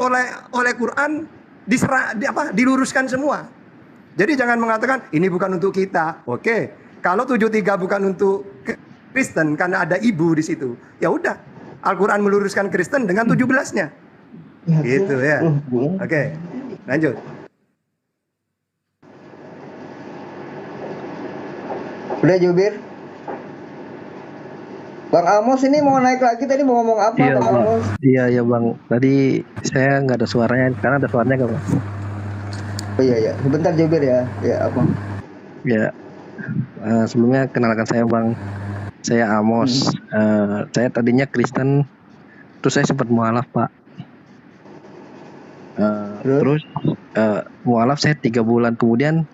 Quran diluruskan semua. Jadi jangan mengatakan ini bukan untuk kita. Oke, kalau 73 bukan untuk Kristen karena ada ibu di situ. Ya udah, Al-Quran meluruskan Kristen dengan 17-nya. Gitu ya. Oke, lanjut. Udah Jubir? Bang Amos ini mau naik lagi, tadi mau ngomong apa Iya, Bang Bang. Amos? Iya, Bang. Tadi saya nggak ada suaranya, sekarang ada suaranya nggak, Bang? Oh iya, sebentar Jubir ya. Ya apa? Ya, sebelumnya kenalkan saya, Bang. Saya Amos. Saya tadinya Kristen, terus saya sempat mualaf, Pak. Terus mualaf saya 3 bulan kemudian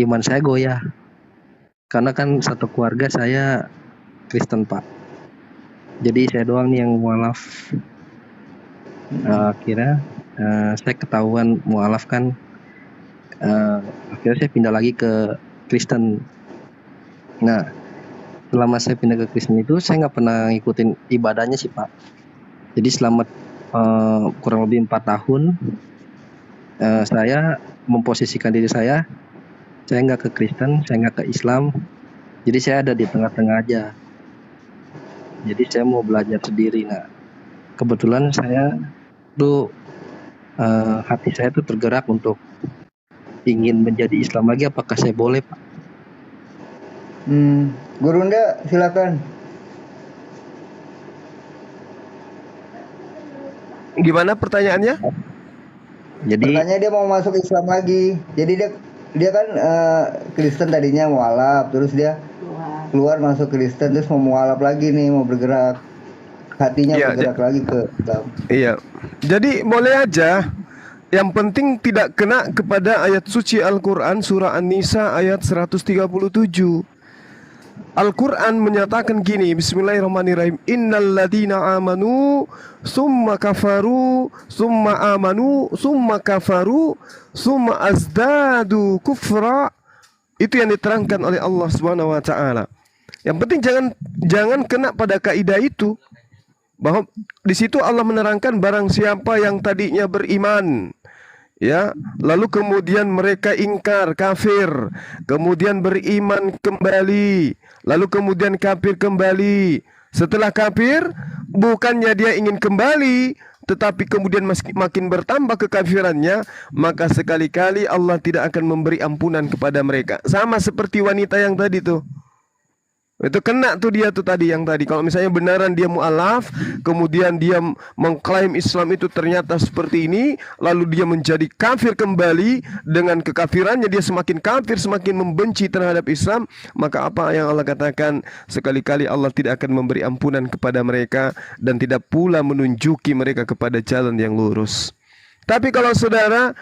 iman saya goyah. Karena kan satu keluarga saya Kristen, Pak. Jadi saya doang nih yang mualaf. Akhirnya saya ketahuan mualaf kan. Akhirnya saya pindah lagi ke Kristen. Nah, selama saya pindah ke Kristen itu saya nggak pernah ngikutin ibadahnya sih, Pak. Jadi selama kurang lebih 4 tahun saya memposisikan diri saya nggak ke Kristen, saya nggak ke Islam. Jadi saya ada di tengah-tengah aja. Jadi saya mau belajar sendiri. Nah, kebetulan saya tuh hati saya tuh tergerak untuk ingin menjadi Islam lagi. Apakah saya boleh, Pak? Gurunda silakan. Gimana pertanyaannya? Jadi Pertanyaannya dia mau masuk Islam lagi. Jadi dia kan Kristen tadinya mualaf, terus dia keluar masuk Kristen, terus mau mualaf lagi nih, mau bergerak. Hatinya Iya, bergerak lagi ke Islam. Iya. Jadi boleh aja. Yang penting tidak kena kepada ayat suci Al-Quran surah An-Nisa ayat 137. Al-Quran menyatakan gini, bismillahirrahmanirrahim, innal ladina amanu summa kafaru summa amanu summa kafaru summa azdadu kufra. Itu yang diterangkan oleh Allah Subhanahu wa taala. Yang penting jangan kena pada kaidah itu, bahwa di situ Allah menerangkan barang siapa yang tadinya beriman, ya, lalu kemudian mereka ingkar, kafir, kemudian beriman kembali, lalu kemudian kafir kembali. Setelah kafir, bukannya dia ingin kembali, tetapi kemudian makin bertambah kekafirannya, maka sekali-kali Allah tidak akan memberi ampunan kepada mereka. Sama seperti wanita yang tadi tuh. Itu kena tuh dia tuh tadi yang tadi. Kalau misalnya benaran dia mu'alaf, kemudian dia mengklaim Islam itu ternyata seperti ini, lalu dia menjadi kafir kembali, dengan kekafirannya dia semakin kafir, semakin membenci terhadap Islam, maka apa yang Allah katakan, sekali-kali Allah tidak akan memberi ampunan kepada mereka dan tidak pula menunjuki mereka kepada jalan yang lurus. Tapi kalau saudara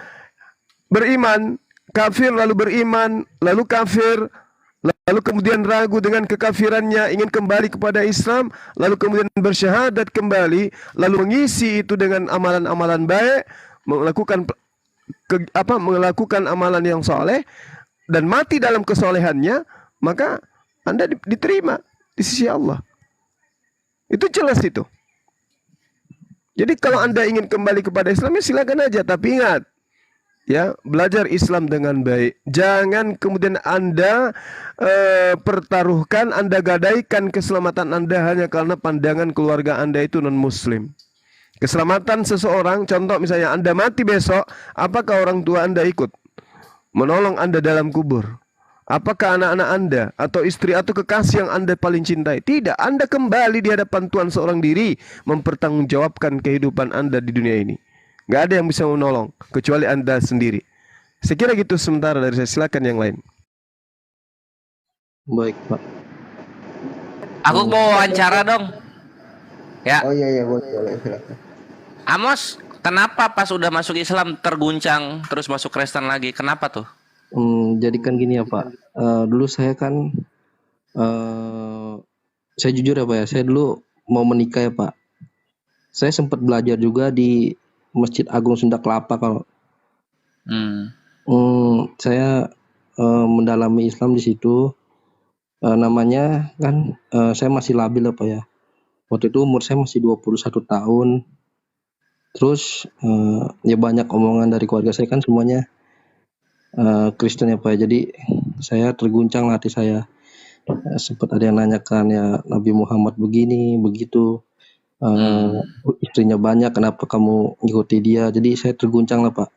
beriman, kafir lalu beriman, lalu kafir, lalu kemudian ragu dengan kekafirannya, ingin kembali kepada Islam, lalu kemudian bersyahadat kembali, lalu mengisi itu dengan amalan-amalan baik, melakukan amalan yang soleh, dan mati dalam kesolehannya, maka Anda diterima di sisi Allah. Itu jelas itu. Jadi kalau Anda ingin kembali kepada Islam, ya silakan aja, tapi ingat, ya, belajar Islam dengan baik. Jangan kemudian Anda pertaruhkan, Anda gadaikan keselamatan Anda hanya karena pandangan keluarga Anda itu non-muslim. Keselamatan seseorang, contoh misalnya Anda mati besok, apakah orang tua Anda ikut menolong Anda dalam kubur? Apakah anak-anak Anda atau istri atau kekasih yang Anda paling cintai? Tidak, Anda kembali di hadapan Tuhan seorang diri, mempertanggungjawabkan kehidupan Anda di dunia ini. Gak ada yang bisa menolong kecuali Anda sendiri. Saya kira gitu sementara dari saya. Silakan yang lain. Baik, Pak. Aku mau wawancara dong. Ya. Oh iya boleh silakan. Amos, kenapa pas udah masuk Islam terguncang terus masuk Kristen lagi? Kenapa tuh? Jadi kan gini ya, Pak. Dulu saya kan saya jujur ya, Pak ya. Saya dulu mau menikah ya, Pak. Saya sempat belajar juga di Masjid Agung Sunda Kelapa Saya mendalami Islam di situ. Namanya kan saya masih labil apa ya. Waktu itu umur saya masih 21 tahun. Terus ya banyak omongan dari keluarga saya kan semuanya Kristen ya Pak. Jadi saya terguncang hati saya. Sempat ada yang nanyakan ya Nabi Muhammad begini, begitu. Istrinya banyak, kenapa kamu ikuti dia? Jadi saya terguncang lah Pak.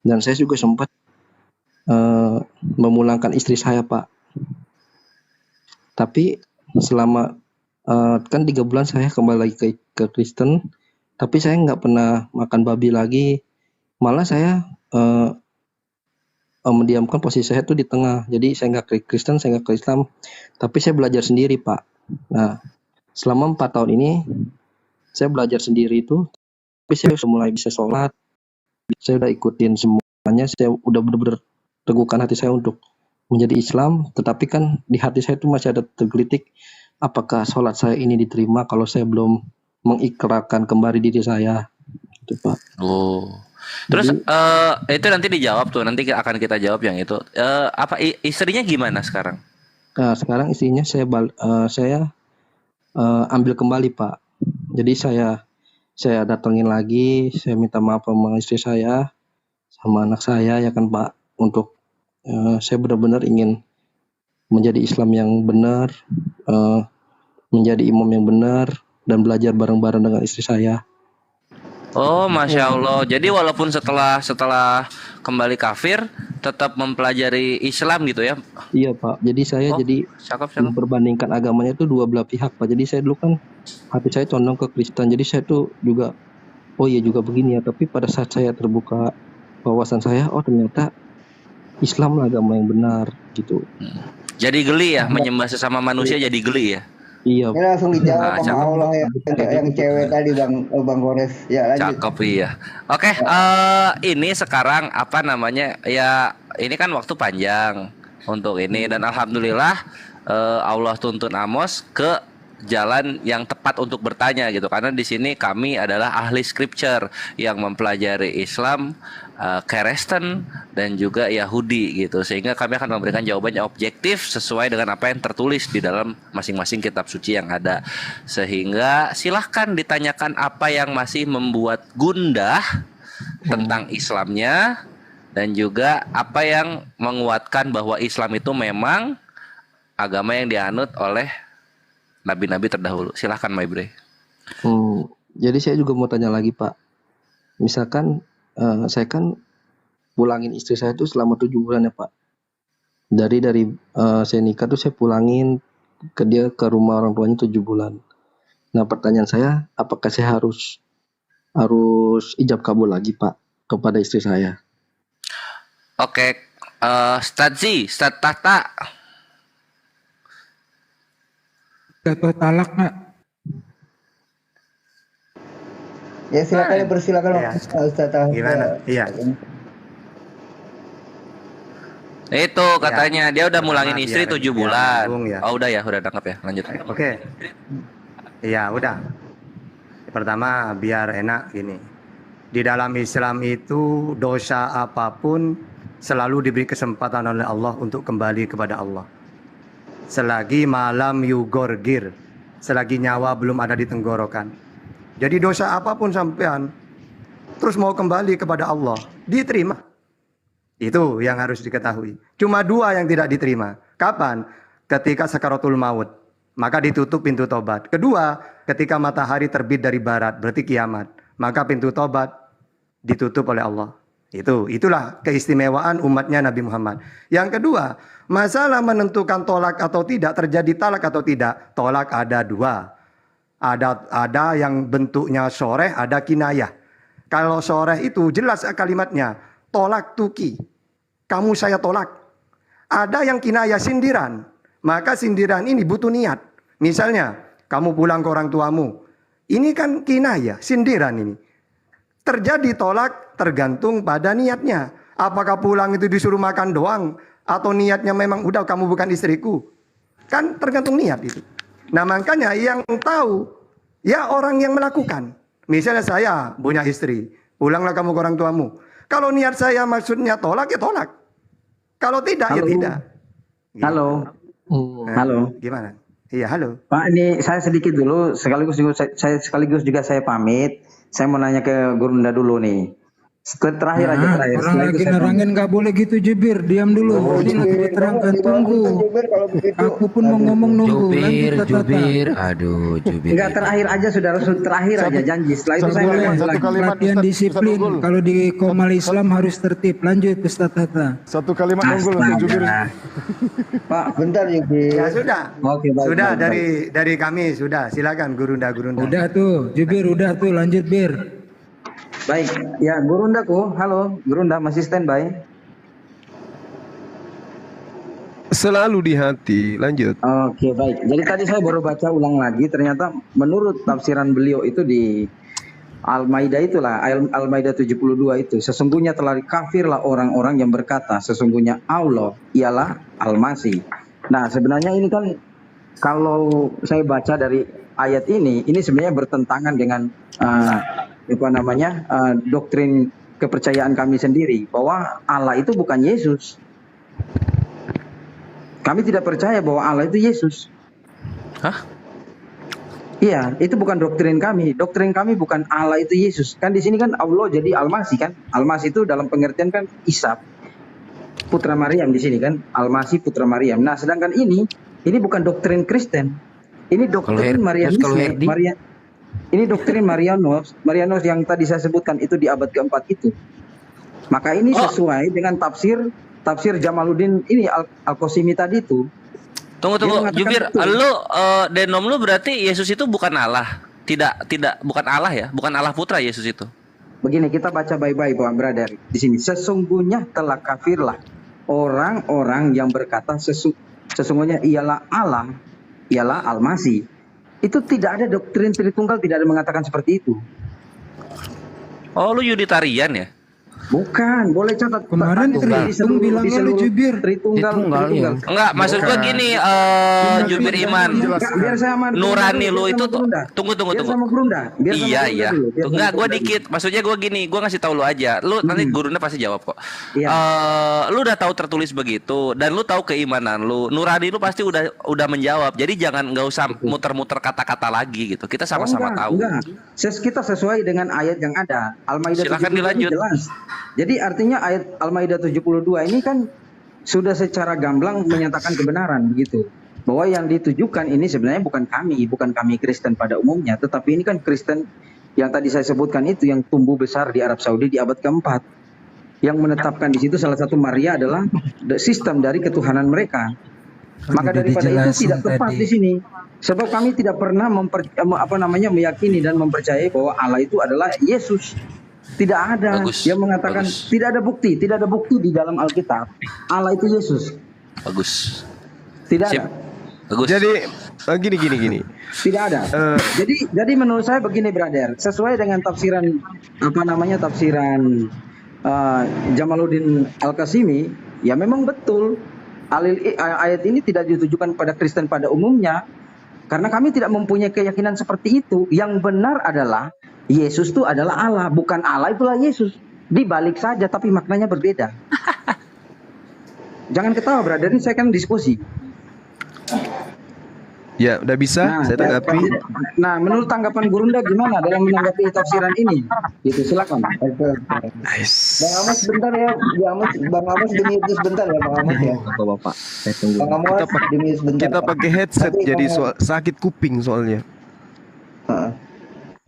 Dan saya juga sempat memulangkan istri saya Pak. Tapi selama kan 3 bulan saya kembali lagi ke Kristen, tapi saya nggak pernah makan babi lagi. Malah saya mendiamkan posisi saya tuh di tengah. Jadi saya nggak ke Kristen, saya nggak ke Islam, tapi saya belajar sendiri Pak. Nah, selama 4 tahun ini saya belajar sendiri itu, tapi saya sudah mulai bisa sholat, saya udah ikutin semuanya, saya udah benar-benar teguhkan hati saya untuk menjadi Islam, tetapi kan di hati saya itu masih ada tergelitik, apakah sholat saya ini diterima kalau saya belum mengikrarkan kembali diri saya, gitu Pak. Terus itu nanti dijawab tuh, nanti akan kita jawab yang itu. Apa istrinya gimana sekarang? Nah, sekarang istrinya saya ambil kembali Pak. Jadi saya datengin lagi, saya minta maaf sama istri saya, sama anak saya ya kan Pak, untuk saya benar-benar ingin menjadi Islam yang benar, menjadi imam yang benar, dan belajar bareng-bareng dengan istri saya. Oh, Masya Allah. Jadi walaupun setelah kembali kafir, tetap mempelajari Islam gitu ya? Iya Pak. Jadi saya memperbandingkan agamanya itu dua belah pihak Pak. Jadi saya dulu kan hati saya condong ke Kristen. Jadi saya tuh juga, oh iya juga begini ya. Tapi pada saat saya terbuka wawasan saya, oh ternyata Islam lah agama yang benar gitu. Jadi geli ya, menyembah sesama manusia jadi geli ya? Iya. Ini langsung dijawab sama Allah yang cewek tadi Bang Gores. Ya lanjut. Cakep iya. Oke, ini sekarang apa namanya ya, ini kan waktu panjang untuk ini, dan alhamdulillah Allah tuntun Amos ke jalan yang tepat untuk bertanya gitu, karena di sini kami adalah ahli scripture yang mempelajari Islam, Kristen dan juga Yahudi gitu, sehingga kami akan memberikan jawaban yang objektif sesuai dengan apa yang tertulis di dalam masing-masing kitab suci yang ada. Sehingga silahkan ditanyakan apa yang masih membuat gundah tentang Islamnya, dan juga apa yang menguatkan bahwa Islam itu memang agama yang dianut oleh nabi-nabi terdahulu. Silahkan My Bre. Jadi saya juga mau tanya lagi Pak. Misalkan saya kan pulangin istri saya itu selama 7 bulan ya Pak. Dari saya nikah tuh saya pulangin ke dia ke rumah orang tuanya 7 bulan. Nah pertanyaan saya, apakah saya harus ijab kabul lagi Pak kepada istri saya? Oke, Ustadz Tata. Jatuh talak nggak? Ya silakan, persilakan Ustaz. Gimana? Iya. Itu katanya dia udah mulangin istri 7 bulan. Ya. Oh udah ya, udah tangkap ya. Lanjut. Oke. Iya udah. Pertama biar enak gini. Di dalam Islam itu dosa apapun selalu diberi kesempatan oleh Allah untuk kembali kepada Allah. Selagi malam yugorgir, selagi nyawa belum ada di tenggorokan. Jadi dosa apapun sampean terus mau kembali kepada Allah, diterima. Itu yang harus diketahui. Cuma 2 yang tidak diterima. Kapan? Ketika sakaratul maut, maka ditutup pintu tobat. Kedua, ketika matahari terbit dari barat, berarti kiamat, maka pintu tobat ditutup oleh Allah. Itulah keistimewaan umatnya Nabi Muhammad. Yang kedua, masalah menentukan tolak atau tidak, terjadi talak atau tidak. Tolak ada 2. Ada yang bentuknya soreh, ada kinayah. Kalau soreh itu jelas kalimatnya, tolak tuki, kamu saya tolak. Ada yang kinayah, sindiran. Maka sindiran ini butuh niat. Misalnya, kamu pulang ke orang tuamu. Ini kan kinayah, sindiran ini. Terjadi tolak tergantung pada niatnya. Apakah pulang itu disuruh makan doang, atau niatnya memang udah kamu bukan istriku. Kan tergantung niat itu. Nah makanya yang tahu ya orang yang melakukan. Misalnya saya punya istri, pulanglah kamu ke orang tuamu. Kalau niat saya maksudnya tolak, ya tolak. Kalau tidak, ya Halo. tidak. Halo. Nah, Halo. Gimana? Iya, halo. Pak, ini saya sedikit dulu, sekaligus juga saya pamit. Saya mau nanya ke Gurunda dulu nih. Terakhir aja Nah, terakhir. orang Setelah lagi itu saya nerangin nggak boleh gitu Jubir, diam dulu. Ini lagi diterangkan, tunggu. Aku pun mau ngomong nunggu. Jubir, Lanjut, Tata. Jubir. Aduh, Jubir. Enggak, terakhir aja saudara, terakhir aja janji. Setelah itu saya Boleh. ngomong lagi. Latihan disiplin. Kalau di Komal Islam harus tertib. Lanjut, Ustaz Tata. Satu kalimat unggul untuk Jubir. Pak, bentar Jubir. Ya sudah. Oke, baik, Sudah baik, dari kami sudah. Silakan Gurunda. Udah tuh, Jubir udah tuh, lanjut Bir. Baik, ya Gurundaku, halo Gurunda masih standby. Selalu di hati. Lanjut. Oke, baik. Jadi tadi saya baru baca ulang lagi, ternyata menurut tafsiran beliau itu di Al-Maidah itulah, Al-Maidah 72 itu, sesungguhnya telah kafirlah orang-orang yang berkata, sesungguhnya Allah ialah Al-Masih. Nah, sebenarnya ini kan kalau saya baca dari ayat ini sebenarnya bertentangan dengan doktrin kepercayaan kami sendiri bahwa Allah itu bukan Yesus. Kami tidak percaya bahwa Allah itu Yesus. Hah? Iya, itu bukan doktrin kami. Doktrin kami bukan Allah itu Yesus. Kan di sini kan Allah jadi Al-Masih kan. Al-Masih itu dalam pengertian kan Isa, putra Maryam di sini kan. Al-Masih putra Maryam. Nah, sedangkan ini bukan doktrin Kristen. Ini doktrin Marianisme. Ini doktrin Marianos yang tadi saya sebutkan itu di abad keempat itu. Maka ini sesuai dengan tafsir Jamaluddin ini Al-Qasimi tadi itu. Tunggu, Jubir, denom lu berarti Yesus itu bukan Allah. Tidak bukan Allah ya, bukan Allah putra Yesus itu. Begini, kita baca baik-baik Pak Brother. Di sini sesungguhnya telah kafirlah orang-orang yang berkata sesungguhnya ialah Allah, ialah Al-Masih. Itu tidak ada doktrin Tritunggal, tidak ada mengatakan seperti itu. Oh, lu Yuditarian ya? Bukan, boleh catat. Kemarin Tritung bilangnya lu Jubir. Tritunggal. Enggak, maksud gua gini, Jubir Iman. Biar saya aman. Nurani lu itu tunggu. Sama Gurunda. Iya. Enggak, gua dikit. Maksudnya gua gini, gua ngasih tahu lu aja. Lu nanti Gurunda pasti jawab kok. Lu udah tahu tertulis begitu dan lu tahu keimanan lu. Nurani lu pasti udah menjawab. Jadi nggak usah muter-muter kata-kata lagi gitu. Kita sama-sama tahu. Enggak. Kita sesuai dengan ayat yang ada. Al-Maidah 72 Silakan dilanjut. jelas. Jadi artinya ayat Al-Maidah 72 ini kan sudah secara gamblang menyatakan kebenaran begitu. Bahwa yang ditujukan ini sebenarnya bukan kami Kristen pada umumnya, tetapi ini kan Kristen yang tadi saya sebutkan itu yang tumbuh besar di Arab Saudi di abad keempat. Yang menetapkan di situ salah satu Maria adalah sistem dari ketuhanan mereka. Maka daripada itu tidak tepat di sini. Sebab kami tidak pernah meyakini dan mempercayai bahwa Allah itu adalah Yesus. Tidak ada yang mengatakan tidak ada bukti di dalam Alkitab Allah itu Yesus. Bagus. Tidak ada. Bagus. Jadi gini. Tidak ada. Jadi menurut saya begini, brother, sesuai dengan tafsiran Jamaluddin Al-Qasimi, ya memang betul ayat ini tidak ditujukan pada Kristen pada umumnya. Karena kami tidak mempunyai keyakinan seperti itu. Yang benar adalah Yesus itu adalah Allah, bukan Allah itulah Yesus. Dibalik saja, tapi maknanya berbeda. Jangan ketawa, brother. Ini saya kan diskusi. Ya, udah bisa saya tanggapi. Nah, menurut tanggapan Gurunda gimana dalam menanggapi tafsiran ini? Gitu, silakan. Nice. Bang Amos bentar ya, Bang Amos dimute sebentar ya, Bang Amos ya. Bapak, saya tunggu. Bang Amos dimute sebentar. Kita pakai headset Tapi jadi kalau- sakit kuping soalnya.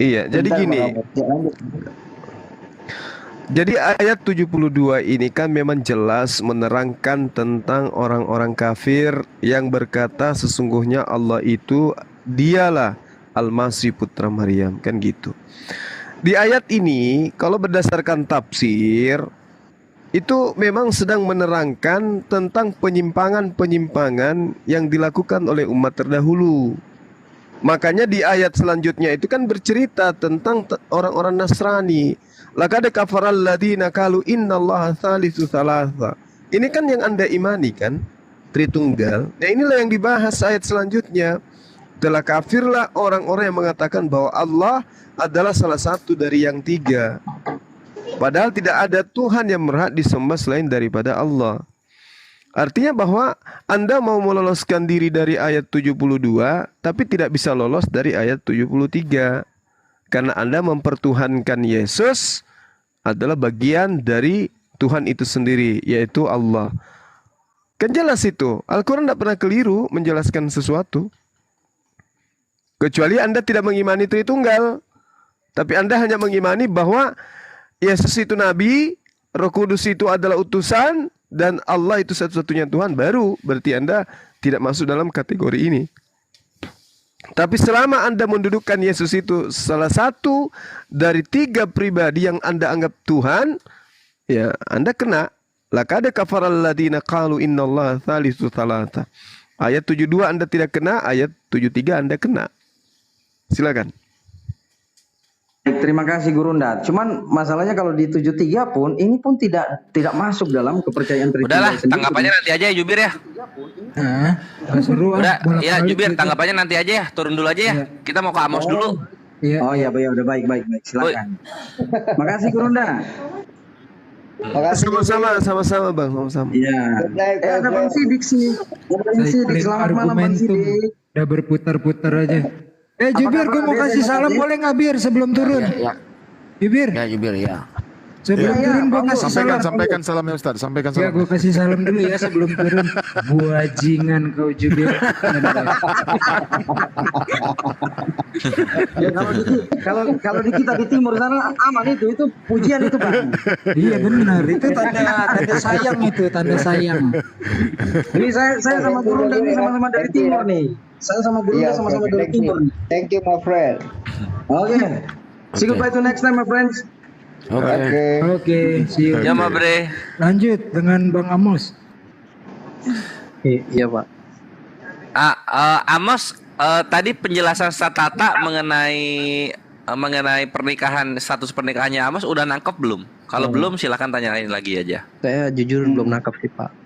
Iya, jadi Bentar, gini. Bang Amos. Ya, lanjut. Jadi ayat 72 ini kan memang jelas menerangkan tentang orang-orang kafir yang berkata sesungguhnya Allah itu dialah Al-Masih putra Maryam, kan gitu. Di ayat ini kalau berdasarkan tafsir itu memang sedang menerangkan tentang penyimpangan-penyimpangan yang dilakukan oleh umat terdahulu. Makanya di ayat selanjutnya itu kan bercerita tentang orang-orang Nasrani. Laqad kafaral ladzina qalu innallaha tsalitsu tsalatsa. Ini kan yang Anda imani kan? Tritunggal. Nah, inilah yang dibahas ayat selanjutnya. Telah kafirlah orang-orang yang mengatakan bahwa Allah adalah salah satu dari yang tiga. Padahal tidak ada Tuhan yang berhak disembah selain daripada Allah. Artinya bahwa Anda mau meloloskan diri dari ayat 72, tapi tidak bisa lolos dari ayat 73. Karena Anda mempertuhankan Yesus adalah bagian dari Tuhan itu sendiri, yaitu Allah. Kan jelas itu. Al-Quran tidak pernah keliru menjelaskan sesuatu. Kecuali Anda tidak mengimani Tritunggal. Tapi Anda hanya mengimani bahwa Yesus itu Nabi, Roh Kudus itu adalah utusan, dan Allah itu satu-satunya Tuhan, baru berarti Anda tidak masuk dalam kategori ini. Tapi selama Anda mendudukkan Yesus itu salah satu dari 3 pribadi yang Anda anggap Tuhan, ya Anda kena. Laqad kafaral ladzina qalu innallaha tsalitsu tsalatsa. Ayat 72 Anda tidak kena, ayat 73 Anda kena. Silakan. Baik, terima kasih Gurunda. Cuman masalahnya kalau di 73 pun ini pun tidak masuk dalam kepercayaan Tritunggal Udahlah, sendiri. tanggapannya nanti aja ya Jubir ya. Seru Udah, bolak-balik ya Jubir, gitu. tanggapannya nanti aja ya. Turun dulu aja ya. Kita mau ke Amos dulu. Oh iya, udah baik. Silakan. Makasih Gurunda. Sama-sama Bang, sama-sama. Iya. Ada Bang Sidik sih. Bang Sidik, selamat malam Bang Sidik. Udah berputar-putar aja. Jubir, gue mau kasih salam boleh nggak Bir sebelum turun? Jubir. Ya Jubir ya. Sebelum turun gue kasih salam. Sampaikan salamnya Ustaz, sampaikan Ya salam. gue kasih salam dulu ya sebelum turun. Buajingan kau Jubir. Ya, kalau di kita di timur sana aman itu pujian itu Bang. Iya benar, itu tanda sayang itu, tanda sayang. Ini saya sama Gurunda ini sama-sama dari timur nih. Saya sama Gurunda sama-sama dari timur. Thank you my friend. Oke. See you goodbye to next time my friends. Oke, see you. Ya Ma Bre. Lanjut dengan Bang Amos. Iya Pak. Amos, tadi penjelasan Satata mengenai pernikahan, status pernikahannya Amos udah nangkep belum? Kalau belum silakan tanyain lagi aja. Saya jujur belum nangkap sih Pak.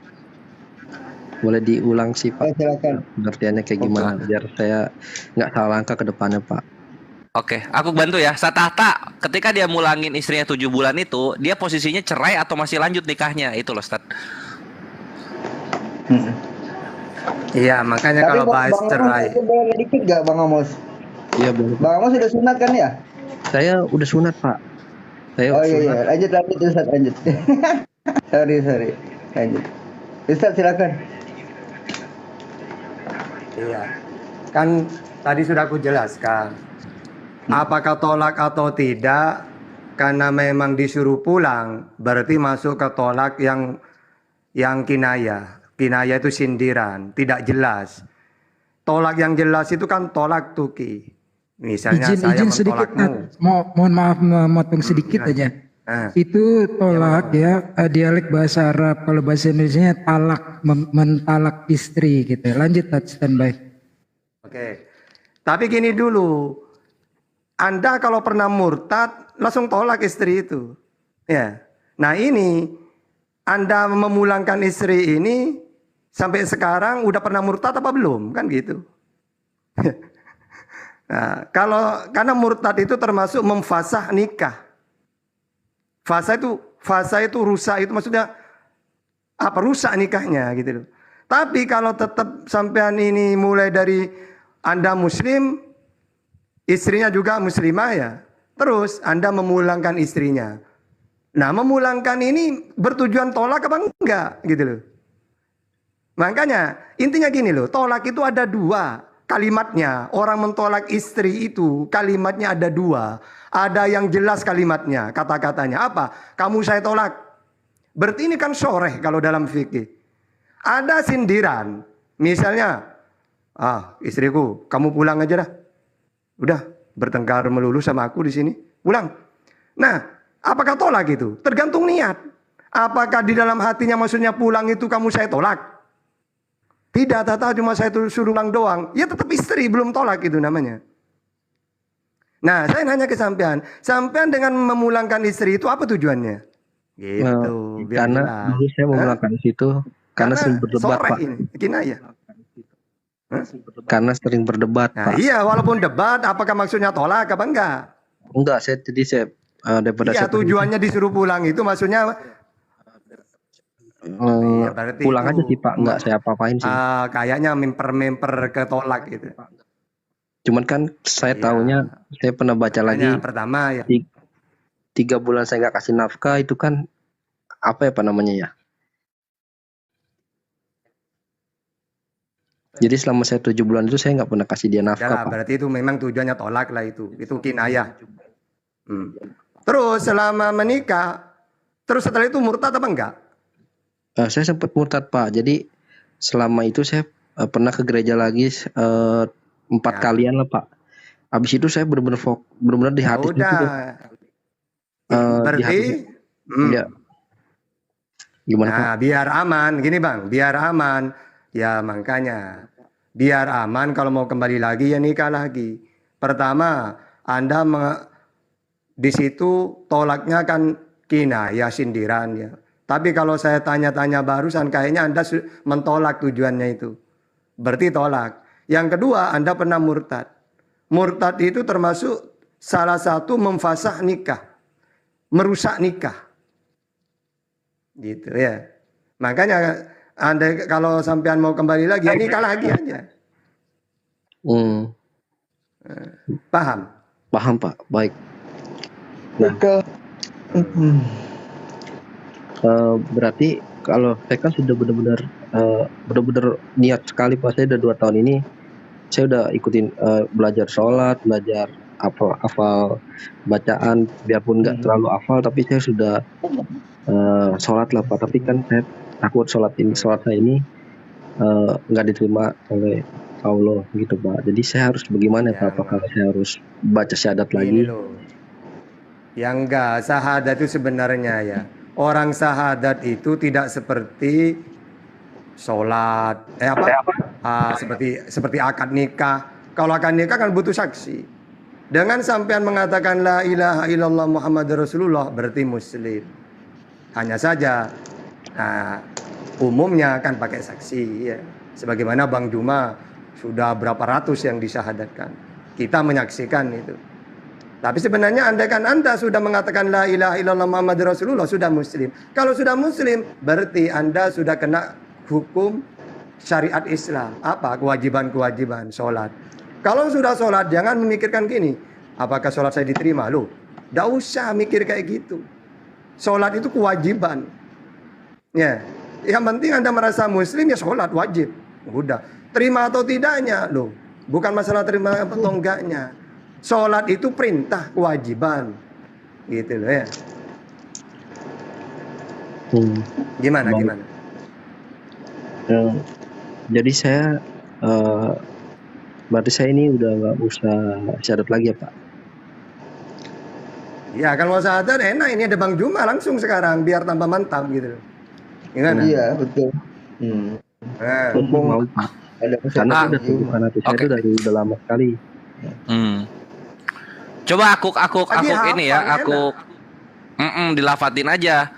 Boleh diulang sih Pak. Silakan. Pengertiannya kayak gimana biar saya nggak salah langkah ke depannya Pak. Oke, aku bantu ya. Satata, ketika dia mulangin istrinya 7 bulan itu, dia posisinya cerai atau masih lanjut nikahnya? Itu loh, Stat. Iya, makanya Tapi kalau Bang bahas Amos cerai. itu boleh dikit gak Bang Amos? Iya boleh. Bang Amos sudah sunat kan ya? Saya udah sunat Pak. Saya Oh udah iya, sunat. lanjut Ustaz, lanjut. sorry, lanjut. Ustaz silakan. Iya. Kan tadi sudah aku jelaskan. Apakah tolak atau tidak, karena memang disuruh pulang, berarti masuk ke tolak yang kinayah. Kinayah itu sindiran, tidak jelas. Tolak yang jelas itu kan tolak tuki. Misalnya saya Izin sedikit, mentolakmu. mohon maaf memotong sedikit aja. Itu tolak ya, dialek bahasa Arab. Kalau bahasa Indonesia talak, mentalak istri gitu. Lanjut, standby. Oke. Tapi gini dulu. Anda kalau pernah murtad langsung tolak istri itu. Ya. Nah, ini Anda memulangkan istri ini sampai sekarang udah pernah murtad apa belum? Kan gitu. Nah, karena murtad itu termasuk memfasah nikah. Fasa itu rusak, itu maksudnya apa? Rusak nikahnya gitu loh. Tapi kalau tetap sampean ini mulai dari Anda muslim, istrinya juga muslimah ya. Terus Anda memulangkan istrinya. Nah, memulangkan ini bertujuan tolak apa enggak gitu loh. Makanya intinya gini loh, tolak itu ada 2 kalimatnya. Orang mentolak istri itu kalimatnya ada 2. Ada yang jelas kalimatnya, kata-katanya apa? Kamu saya tolak. Berarti ini kan soreh kalau dalam fikih. Ada sindiran. Misalnya, istriku, kamu pulang aja dah. Udah bertengkar melulu sama aku di sini. Pulang. Nah, apakah tolak itu? Tergantung niat. Apakah di dalam hatinya maksudnya pulang itu kamu saya tolak? Tidak, tata cuma saya suruh pulang doang. Ya tetap istri, belum tolak itu namanya. Nah, saya nanya ke sampean. Sampean dengan memulangkan istri itu apa tujuannya? Gitu. biar Karena jelas. dulu saya memulangkan situ karena sering berdebat Sorek Pak. ini, kinayah. Karena sering berdebat Nah, Pak. iya, walaupun debat, apakah maksudnya tolak apa enggak? Enggak, saya daripada Iya, saya pergi, tujuannya disuruh pulang itu maksudnya iya, berarti pulang itu aja sih Pak, nggak saya apa-apain sih. kayaknya memper-memper ketolak gitu. Cuman kan saya Iya, taunya, saya pernah baca lagi makanya pertama ya. 3 bulan saya nggak kasih nafkah itu kan apa ya Pak namanya ya? Jadi selama saya 7 bulan itu saya nggak pernah kasih dia Udah nafkah lah, Pak. berarti itu memang tujuannya tolak lah itu. Itu kinayah. Terus selama menikah, terus setelah itu murtad apa enggak? Saya sempat murtad Pak. Jadi selama itu saya pernah ke gereja lagi 4 kalian lah Pak. Habis itu saya benar-benar di Ya hati itu udah. di Berarti hati ya gimana Pak? nah, biar aman, gini Bang, biar aman. Ya makanya, biar aman kalau mau kembali lagi ya nikah lagi. Pertama, Anda di situ tolaknya kan kinayah sindiran ya. Tapi kalau saya tanya-tanya barusan kayaknya Anda mentolak tujuannya itu. Berarti tolak. Yang kedua, Anda pernah murtad. Murtad itu termasuk salah satu memfasah nikah. Merusak nikah. Gitu ya. Makanya Anda kalau sampean mau kembali lagi, ya nikah lagi aja. Paham? Paham Pak, baik. Nah, berarti kalau saya kan sudah benar-benar niat sekali Pak. Saya udah 2 tahun ini, saya udah ikutin belajar sholat, belajar hafal bacaan, biarpun nggak terlalu hafal, tapi saya sudah sholat lah Pak. Tapi kan saya takut sholat saya ini nggak diterima oleh Allah gitu Pak. Jadi saya harus bagaimana Pak? Apakah saya harus baca syahadat lagi? Yang enggak, syahadat itu sebenarnya ya. Orang syahadat itu tidak seperti sholat, seperti akad nikah. Kalau akad nikah kan butuh saksi. Dengan sampean mengatakan la ilaha illallah Muhammad Rasulullah berarti muslim. Hanya saja, umumnya kan pakai saksi ya. Sebagaimana Bang Juma sudah berapa ratus yang disyahadatkan. Kita menyaksikan itu. Tapi sebenarnya andaikan Anda sudah mengatakan la ilaha illallah Muhammad Rasulullah sudah muslim. Kalau sudah muslim berarti Anda sudah kena hukum syariat Islam. Apa kewajiban-kewajiban sholat. Kalau sudah sholat jangan memikirkan gini. Apakah sholat saya diterima? Loh, tidak usah mikir kayak gitu. Sholat itu kewajiban. Ya, yang penting Anda merasa muslim ya sholat wajib. Udah, terima atau tidaknya loh. Bukan masalah terima atau enggaknya. Sholat itu perintah kewajiban. Gitu loh ya. Gimana? Jadi saya berarti saya ini udah nggak usah syahadat lagi ya Pak? Ya kalau syahadat enak, ini ada Bang Juma langsung sekarang biar tambah mantap gitu loh. Gimana? Iya betul. Mau Pak. Karena saya udah tunggu fanatis saya itu dari udah lama sekali. Coba aku ini ya, dilafatin aja.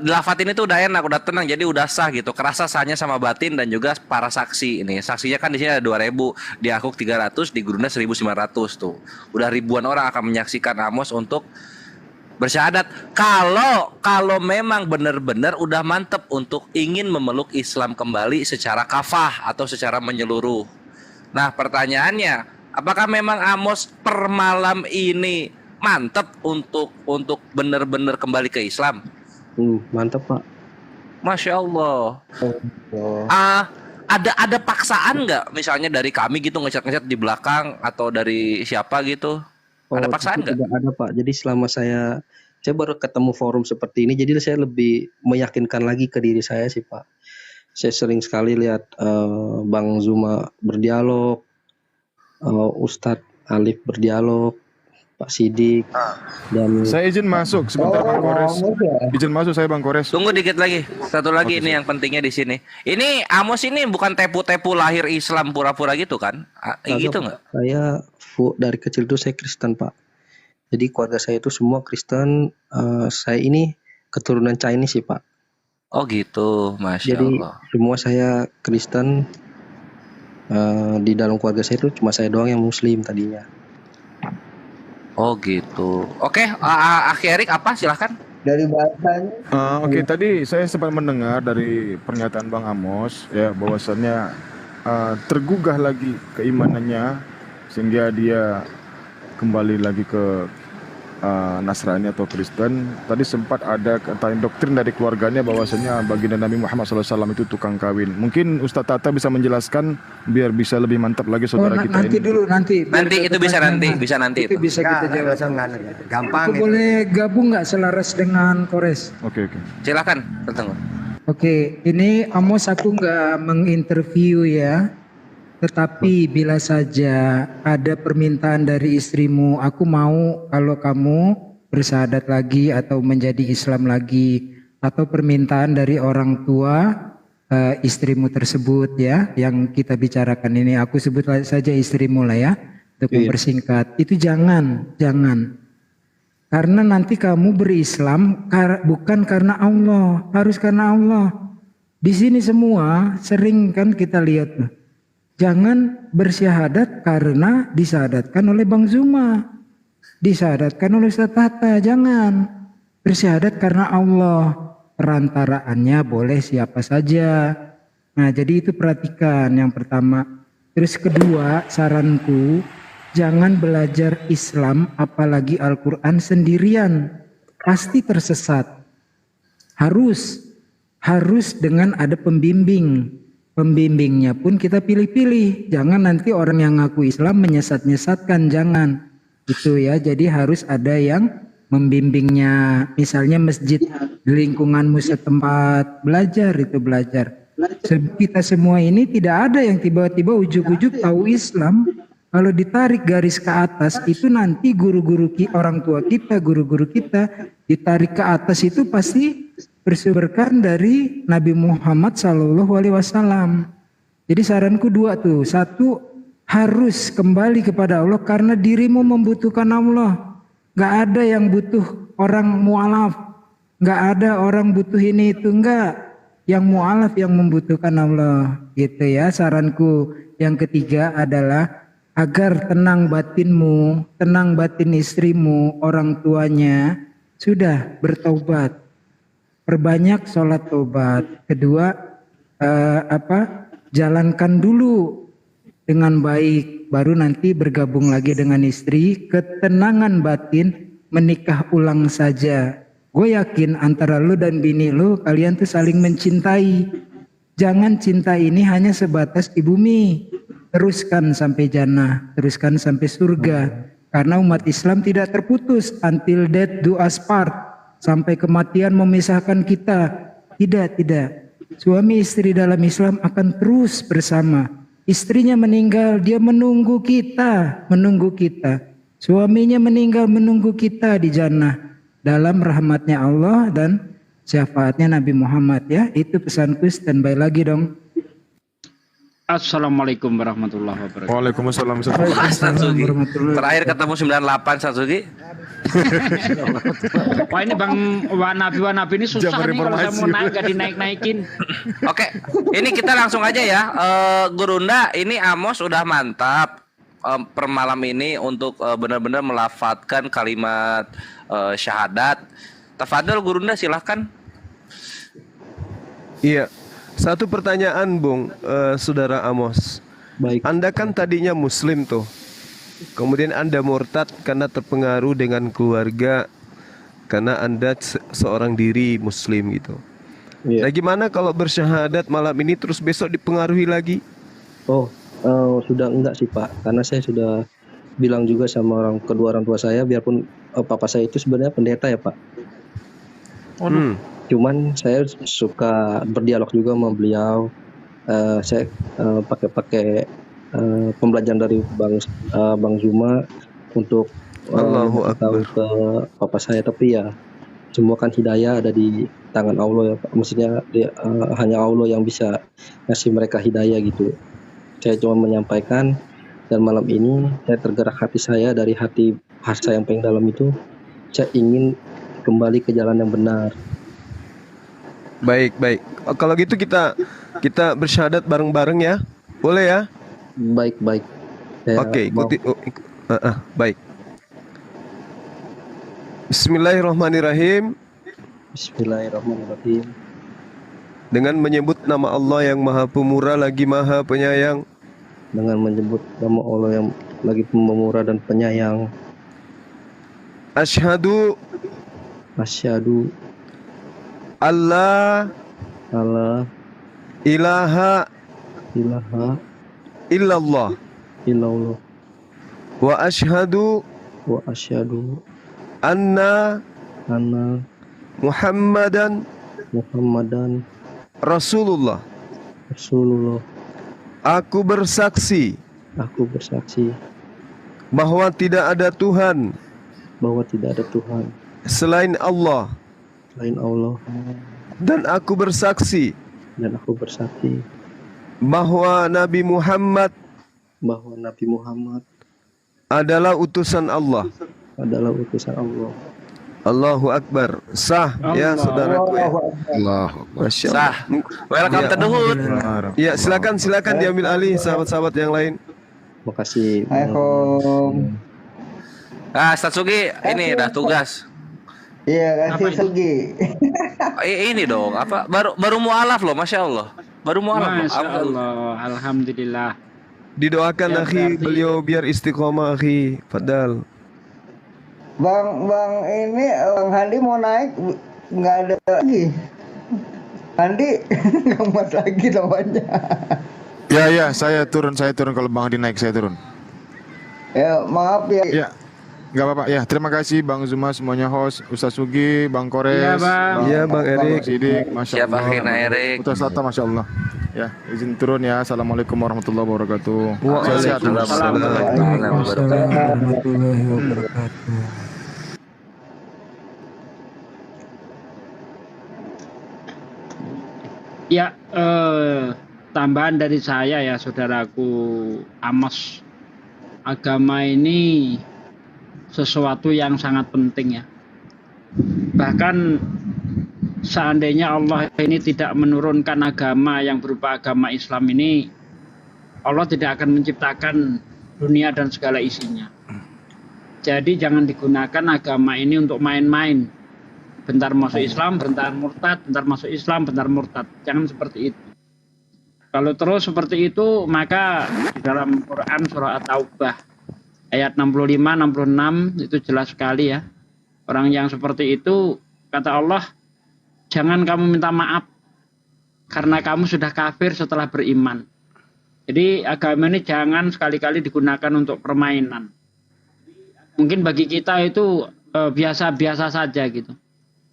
Dilafatin itu udah enak, udah tenang, jadi udah sah gitu. Kerasa sahnya sama batin dan juga para saksi ini. Saksinya kan di sini ada 2.000, di Akuk 300, di Gurunda 1.900 tuh. Udah ribuan orang akan menyaksikan Amos untuk bersyahadat. Kalau memang benar-benar udah mantep untuk ingin memeluk Islam kembali secara kafah atau secara menyeluruh. Nah, pertanyaannya, apakah memang Amos per malam ini mantep untuk benar-benar kembali ke Islam? Mantap Pak. Masya Allah. Ada paksaan nggak? Misalnya dari kami gitu ngecat di belakang atau dari siapa gitu? Ada paksaan nggak? Tidak ada Pak. Jadi selama saya baru ketemu forum seperti ini, jadi saya lebih meyakinkan lagi ke diri saya sih Pak. Saya sering sekali lihat Bang Zuma berdialog, Ustadz Alif berdialog, Pak Sidik, dan saya izin masuk sebentar Bang Kores. Izin masuk saya Bang Kores. Tunggu dikit lagi. Satu lagi ini yang pentingnya di sini. Ini Amos ini bukan tepu-tepu lahir Islam pura-pura gitu kan? Gitu nggak? Saya dari kecil tuh saya Kristen Pak. Jadi keluarga saya itu semua Kristen. Saya ini keturunan Chinese sih Pak. Oh gitu, Masya Jadi Allah. semua saya Kristen. Di dalam keluarga saya itu cuma saya doang yang Muslim tadinya. Oh gitu. Oke, Aki Erik apa? Silahkan. Dari bahasanya. Oke, tadi saya sempat mendengar dari pernyataan Bang Amos ya bahwasannya tergugah lagi keimanannya sehingga dia kembali lagi ke Nasrani atau Kristen. Tadi sempat ada katanya doktrin dari keluarganya bahwasanya baginda Nabi Muhammad SAW itu tukang kawin. Mungkin Ustadz Tata bisa menjelaskan biar bisa lebih mantap lagi saudara kita nanti ini. dulu nanti. Nanti itu bisa nanti Itu bisa kita jawab. Gampang. Aku boleh gabung nggak selaras dengan Kores? Oke. Silakan, bertemu. Oke, ini Amos aku nggak menginterview ya. Tetapi bila saja ada permintaan dari istrimu, aku mau kalau kamu bersyahadat lagi atau menjadi Islam lagi, atau permintaan dari orang tua istrimu tersebut ya, yang kita bicarakan ini, aku sebut saja istrimu lah ya, untuk mempersingkat. Itu jangan. Karena nanti kamu berislam bukan karena Allah, harus karena Allah. Di sini semua sering kan kita lihat. Jangan bersyahadat karena disyahadatkan oleh Bang Zuma, disyahadatkan oleh Ustaz Tata. Jangan bersyahadat karena Allah. Perantaraannya boleh siapa saja. Nah, jadi itu perhatikan yang pertama. Terus kedua, saranku jangan belajar Islam apalagi Al-Quran sendirian. Pasti tersesat. Harus dengan ada pembimbing. Pembimbingnya pun kita pilih-pilih. Jangan nanti orang yang ngaku Islam menyesat-nyesatkan, jangan. Itu ya, jadi harus ada yang membimbingnya. Misalnya masjid di lingkunganmu setempat, belajar. Kita semua ini tidak ada yang tiba-tiba ujuk-ujuk tahu Islam. Kalau ditarik garis ke atas itu nanti guru-guru orang tua kita, guru-guru kita ditarik ke atas itu pasti bersumberkan dari Nabi Muhammad SAW. Jadi saranku dua tuh. Satu, harus kembali kepada Allah karena dirimu membutuhkan Allah. Gak ada yang butuh orang mu'alaf. Gak ada orang butuh ini itu, enggak. Yang mu'alaf yang membutuhkan Allah. Gitu ya saranku. Yang ketiga adalah agar tenang batinmu, tenang batin istrimu, orang tuanya, sudah bertaubat. Perbanyak sholat taubat. Kedua, jalankan dulu dengan baik, baru nanti bergabung lagi dengan istri. Ketenangan batin, menikah ulang saja. Gue yakin antara lu dan bini lu, kalian tuh saling mencintai. Jangan cinta ini hanya sebatas di bumi. Teruskan sampai jannah, teruskan sampai surga. Karena umat Islam tidak terputus until death do us part. Sampai kematian memisahkan kita. Tidak. Suami istri dalam Islam akan terus bersama. Istrinya meninggal, dia menunggu kita. Suaminya meninggal, menunggu kita di jannah. Dalam rahmatnya Allah dan syafaatnya Nabi Muhammad ya. Itu pesanku, standby lagi dong. Assalamualaikum warahmatullahi wabarakatuh. Waalaikumsalam. Terakhir ketemu 98 Satsuki. Wah ini Bang Wanabi ini susah nih kalau saya mau naik gak dinaik-naikin. Oke, ini kita langsung aja ya. Gurunda, ini Amos udah mantap per malam ini untuk benar-benar melafadzkan kalimat syahadat. Tafadhol Gurunda, silahkan. Iya. Satu pertanyaan Bung, Saudara Amos. Baik. Anda kan tadinya Muslim tuh. Kemudian Anda murtad karena terpengaruh dengan keluarga, karena Anda seorang diri Muslim gitu. Iya. Nah gimana kalau bersyahadat malam ini terus besok dipengaruhi lagi? Sudah enggak sih Pak, karena saya sudah bilang juga sama kedua orang tua saya, biarpun papa saya itu sebenarnya pendeta ya Pak. Cuman saya suka berdialog juga sama beliau. Saya pakai pembelajaran dari Bang Zuma untuk tahu ke papa saya, tapi ya semua kan hidayah ada di tangan Allah ya Pak. Maksudnya hanya Allah yang bisa ngasih mereka hidayah gitu. Saya cuma menyampaikan, dan malam ini saya tergerak hati saya dari hati saya yang paling dalam itu, saya ingin kembali ke jalan yang benar. Baik. Kalau gitu kita bersyahadat bareng-bareng ya, boleh ya? Baik. Oke, ikuti. Baik. Bismillahirrahmanirrahim. Bismillahirrahmanirrahim. Dengan menyebut nama Allah yang Maha Pemurah lagi Maha Penyayang. Dengan menyebut nama Allah yang lagi pemurah dan penyayang. Asyhadu Allah ilaha illallah wa asyhadu anna Muhammadan Rasulullah. Aku bersaksi bahwa tidak ada Tuhan selain Allah. Dan aku bersaksi bahwa Nabi Muhammad adalah utusan Allah. Allahu Akbar. Sah ya saudaraku ya. Masya Allah. Sah. Welcome to the hood. Ya, silakan diambil alih sahabat-sahabat yang lain. Makasih. Ustaz Sugi, ini dah tugas. Iya, kasih Sugi. Ini dong, apa? Baru mualaf loh, Masya Allah. Baru mualaf. Masya Allah, alhamdulillah. Didoakan Ya, akhi, berarti- beliau biar istiqomah akhi. Fadal. Bang ini Bang Handi mau naik nggak ada lagi. Handi nggak muat lagi namanya. Ya, saya turun kalau Bang Hadi naik saya turun. Ya maaf ya. Ya, nggak apa-apa. Ya, terima kasih Bang Zuma semuanya host, Ustaz Sugi, Bang Kores, Iya, Bang. Iya, Bang Erik. Sidik, Masya Siap, Allah. akhirnya Erik. Ustaz Lata, Masya Allah. Ya, izin turun ya. Assalamualaikum warahmatullahi wabarakatuh. Waalaikumsalam. Warahmatullahi wabarakatuh. Ya, tambahan dari saya ya, saudaraku Amos. Agama ini sesuatu yang sangat penting ya. Bahkan seandainya Allah ini tidak menurunkan agama yang berupa agama Islam ini, Allah tidak akan menciptakan dunia dan segala isinya. Jadi jangan digunakan agama ini untuk main-main. Bentar masuk Islam, bentar murtad, bentar masuk Islam, bentar murtad. Jangan seperti itu. Kalau terus seperti itu, maka di dalam Quran surah At-Taubah ayat 65-66 itu jelas sekali ya. Orang yang seperti itu, kata Allah, jangan kamu minta maaf karena kamu sudah kafir setelah beriman. Jadi agama ini jangan sekali-kali digunakan untuk permainan. Mungkin bagi kita itu biasa-biasa saja gitu.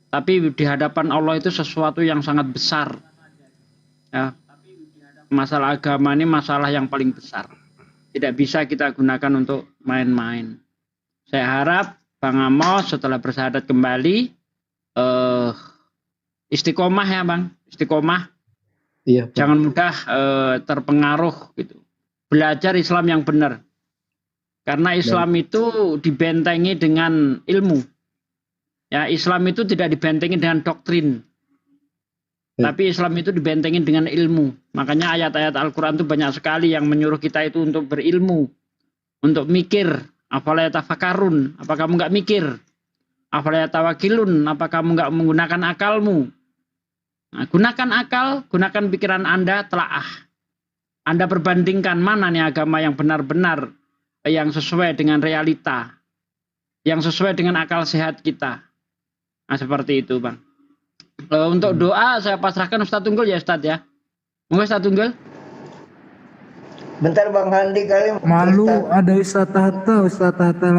Tapi di hadapan Allah itu sesuatu yang sangat besar. Ya. Masalah agama ini masalah yang paling besar. Tidak bisa kita gunakan untuk main-main. Saya harap Bang Amos setelah bersyahadat kembali istiqomah ya Bang, istiqomah. Iya. Jangan mudah terpengaruh gitu. Belajar Islam yang benar. Karena Islam itu dibentengi dengan ilmu. Ya, Islam itu tidak dibentengi dengan doktrin. Tapi Islam itu dibentengi dengan ilmu. Makanya ayat-ayat Al-Quran itu banyak sekali yang menyuruh kita itu untuk berilmu. Untuk mikir. Afala yatafakarun. Apa kamu nggak mikir? Afala yatawakilun. Apa kamu nggak menggunakan akalmu? Nah, gunakan akal, gunakan pikiran Anda, telaah. Anda perbandingkan mana nih agama yang benar-benar yang sesuai dengan realita. Yang sesuai dengan akal sehat kita. Nah, seperti itu, Bang. Untuk doa saya pasrahkan Ustadz Tunggul ya, Ustadz ya. Monggo Ustadz Tunggul. Bentar Bang Handi kali. Malu ada Ustadz Hatta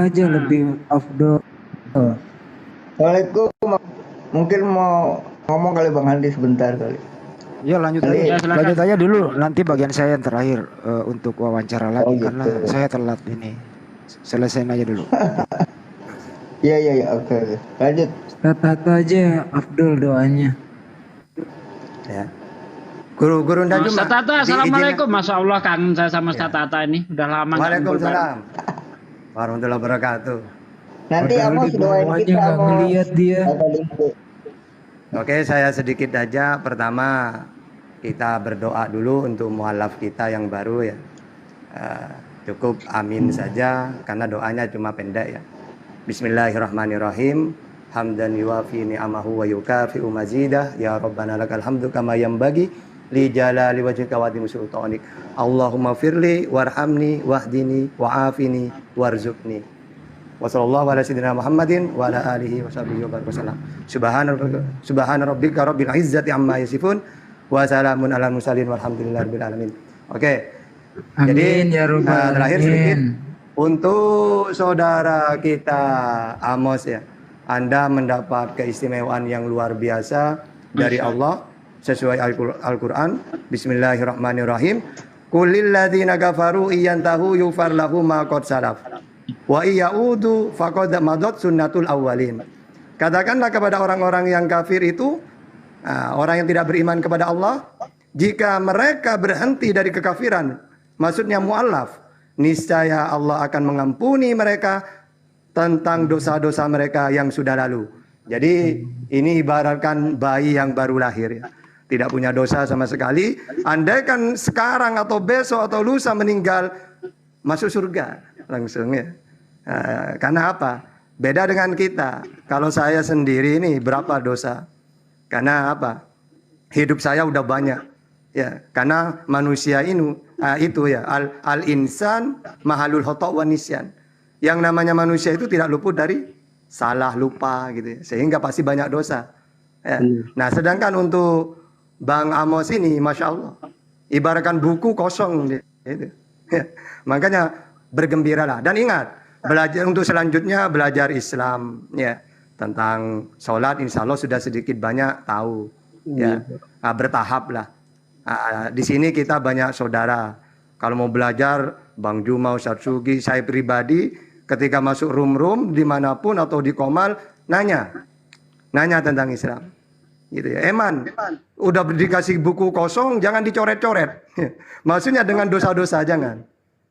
aja lebih afdol. Assalamualaikum. Mungkin mau ngomong kali Bang Handi sebentar kali. Ya lanjut Kali- aja, lanjut aja dulu. Nanti bagian saya yang terakhir untuk wawancara lagi Oh, gitu. karena saya telat ini. Selesaiin aja dulu. Iya, oke. Lanjut. Ustadz Hatta aja afdol doanya. Ya. Guru Nda Ustadz Tata, assalamualaikum. Masya Allah kangen saya sama Ustadz Tata ini. Udah lama nggak kumpul bareng. Waalaikumsalam warahmatullahi wabarakatuh. Nanti Padahal Amos di doain bawahnya kita nggak Amos. ngeliat dia. Oke, saya sedikit aja. Pertama, kita berdoa dulu untuk mualaf kita yang baru ya. Cukup amin saja karena doanya cuma pendek ya. Bismillahirrahmanirrahim. hamdan yuwafi ni'amahu wa yukafi'u mazidah ya rabbana lakal hamdu kama yanbaghi li jalali wajhika wa azimi sultanik. Allahumma firli warhamni wahdini wa'afini warzuqni. Wa sallallahu ala sayyidina Muhammadin wa ala alihi wa sahbihi wa barakatuh. Subhana rabbika rabbil izzati amma yasifun wa salamun alal mursalin walhamdulillahi rabbil alamin. Oke. Amin ya rabbal Terakhir sedikit alamin. untuk saudara kita Amos ya. Anda mendapat keistimewaan yang luar biasa dari Allah sesuai Al-Quran. Bismillahirrahmanirrahim. Qulil ladzina kafaru iyantahu yufar lahum ma qad salaf wa iyaudu faqad madat sunnatul awwalin. Katakanlah kepada orang-orang yang kafir itu, orang yang tidak beriman kepada Allah, jika mereka berhenti dari kekafiran, maksudnya mu'allaf, niscaya Allah akan mengampuni mereka tentang dosa-dosa mereka yang sudah lalu. Jadi ini ibaratkan bayi yang baru lahir ya. Tidak punya dosa sama sekali. Andaikan sekarang atau besok atau lusa meninggal, masuk surga langsung ya. Karena apa? Beda dengan kita. Kalau saya sendiri ini berapa dosa? Karena apa? Hidup saya udah banyak. Ya, karena manusia ini itu ya al-insan mahalul khata' wa nisyan. Yang namanya manusia itu tidak luput dari salah, lupa gitu ya. Sehingga pasti banyak dosa. Ya. Nah, sedangkan untuk Bang Amos ini, Masya Allah, ibaratkan buku kosong gitu. Ya. Makanya bergembiralah. Dan ingat, belajar untuk selanjutnya belajar Islam ya, tentang sholat insya Allah sudah sedikit banyak tahu ya. Bertahap lah. Di sini kita banyak saudara. Kalau mau belajar, Bang Juma, Ustadz Sugi, saya pribadi ketika masuk room-room dimanapun atau di Komal, nanya tentang Islam. Gitu ya. Eman, udah dikasih buku kosong, jangan dicoret-coret. Maksudnya dengan dosa-dosa jangan.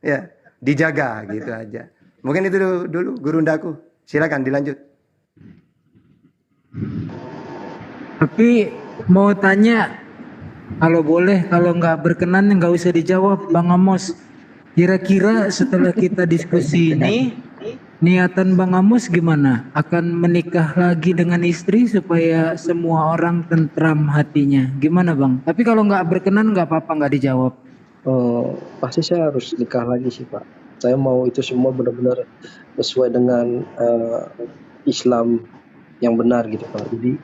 Ya, dijaga gitu aja. Mungkin itu dulu Gurundaku. Silakan dilanjut. Tapi mau tanya, kalau boleh, kalau nggak berkenan nggak usah dijawab, Bang Amos. Kira-kira setelah kita diskusi ini, niatan Bang Amos gimana? Akan menikah lagi dengan istri supaya semua orang tentram hatinya. Gimana Bang? Tapi kalau nggak berkenan nggak apa-apa, nggak dijawab. Pasti saya harus nikah lagi sih Pak. Saya mau itu semua benar-benar sesuai dengan Islam yang benar gitu Pak. Jadi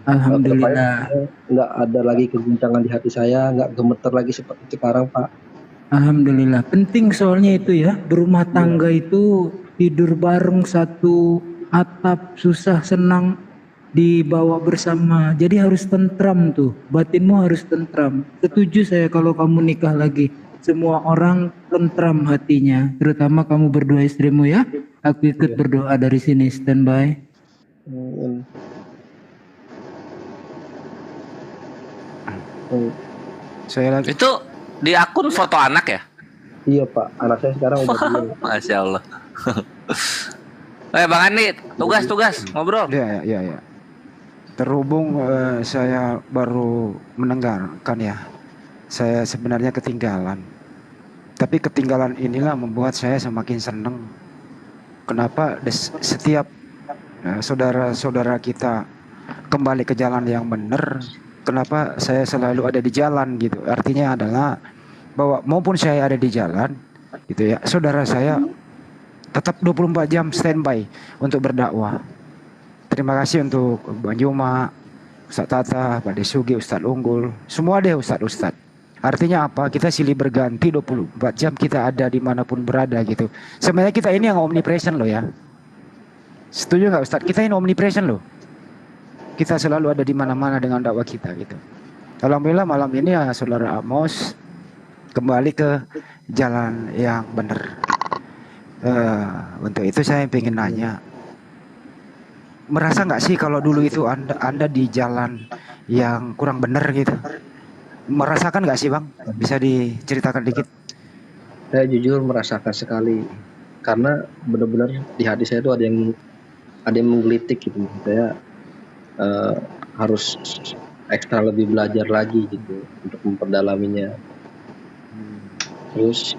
Alhamdulillah. Nggak ada lagi keguncangan di hati saya, nggak gemeter lagi seperti sekarang Pak. Alhamdulillah. Penting soalnya itu ya, berumah tangga itu tidur bareng satu atap, susah senang dibawa bersama. Jadi harus tentram tuh, batinmu harus tentram. Setuju saya kalau kamu nikah lagi, semua orang tentram hatinya, terutama kamu berdua istrimu ya. Aku ikut berdoa dari sini, standby. Saya lagi. Itu di akun foto anak ya? Iya Pak, anak saya sekarang udah gede. Masya Allah. Bang Andi, tugas ngobrol. Ya. Terhubung saya baru mendengarkan ya. Saya sebenarnya ketinggalan. Tapi ketinggalan inilah membuat saya semakin senang. Kenapa setiap saudara-saudara kita kembali ke jalan yang benar, kenapa saya selalu ada di jalan gitu. Artinya adalah bahwa maupun saya ada di jalan gitu ya, saudara saya tetap 24 jam standby untuk berdakwah. Terima kasih untuk Bang Juma, Ustadz Tata, Pak Desugi, Ustadz Unggul, semua deh Ustadz. Artinya apa? Kita silih berganti 24 jam kita ada dimanapun berada gitu. Sebenarnya kita ini yang omnipresent loh ya. Setuju nggak Ustadz? Kita ini omnipresent loh. Kita selalu ada di mana-mana dengan dakwah kita gitu. Alhamdulillah malam ini ya Saudara Amos kembali ke jalan yang benar. Untuk itu saya ingin nanya, merasa nggak sih kalau dulu itu anda di jalan yang kurang benar gitu? Merasakan nggak sih Bang? Bisa diceritakan dikit? Saya jujur merasakan sekali, karena benar-benar di hati saya itu ada yang menggelitik gitu. Saya harus ekstra lebih belajar lagi gitu untuk memperdalaminya. Terus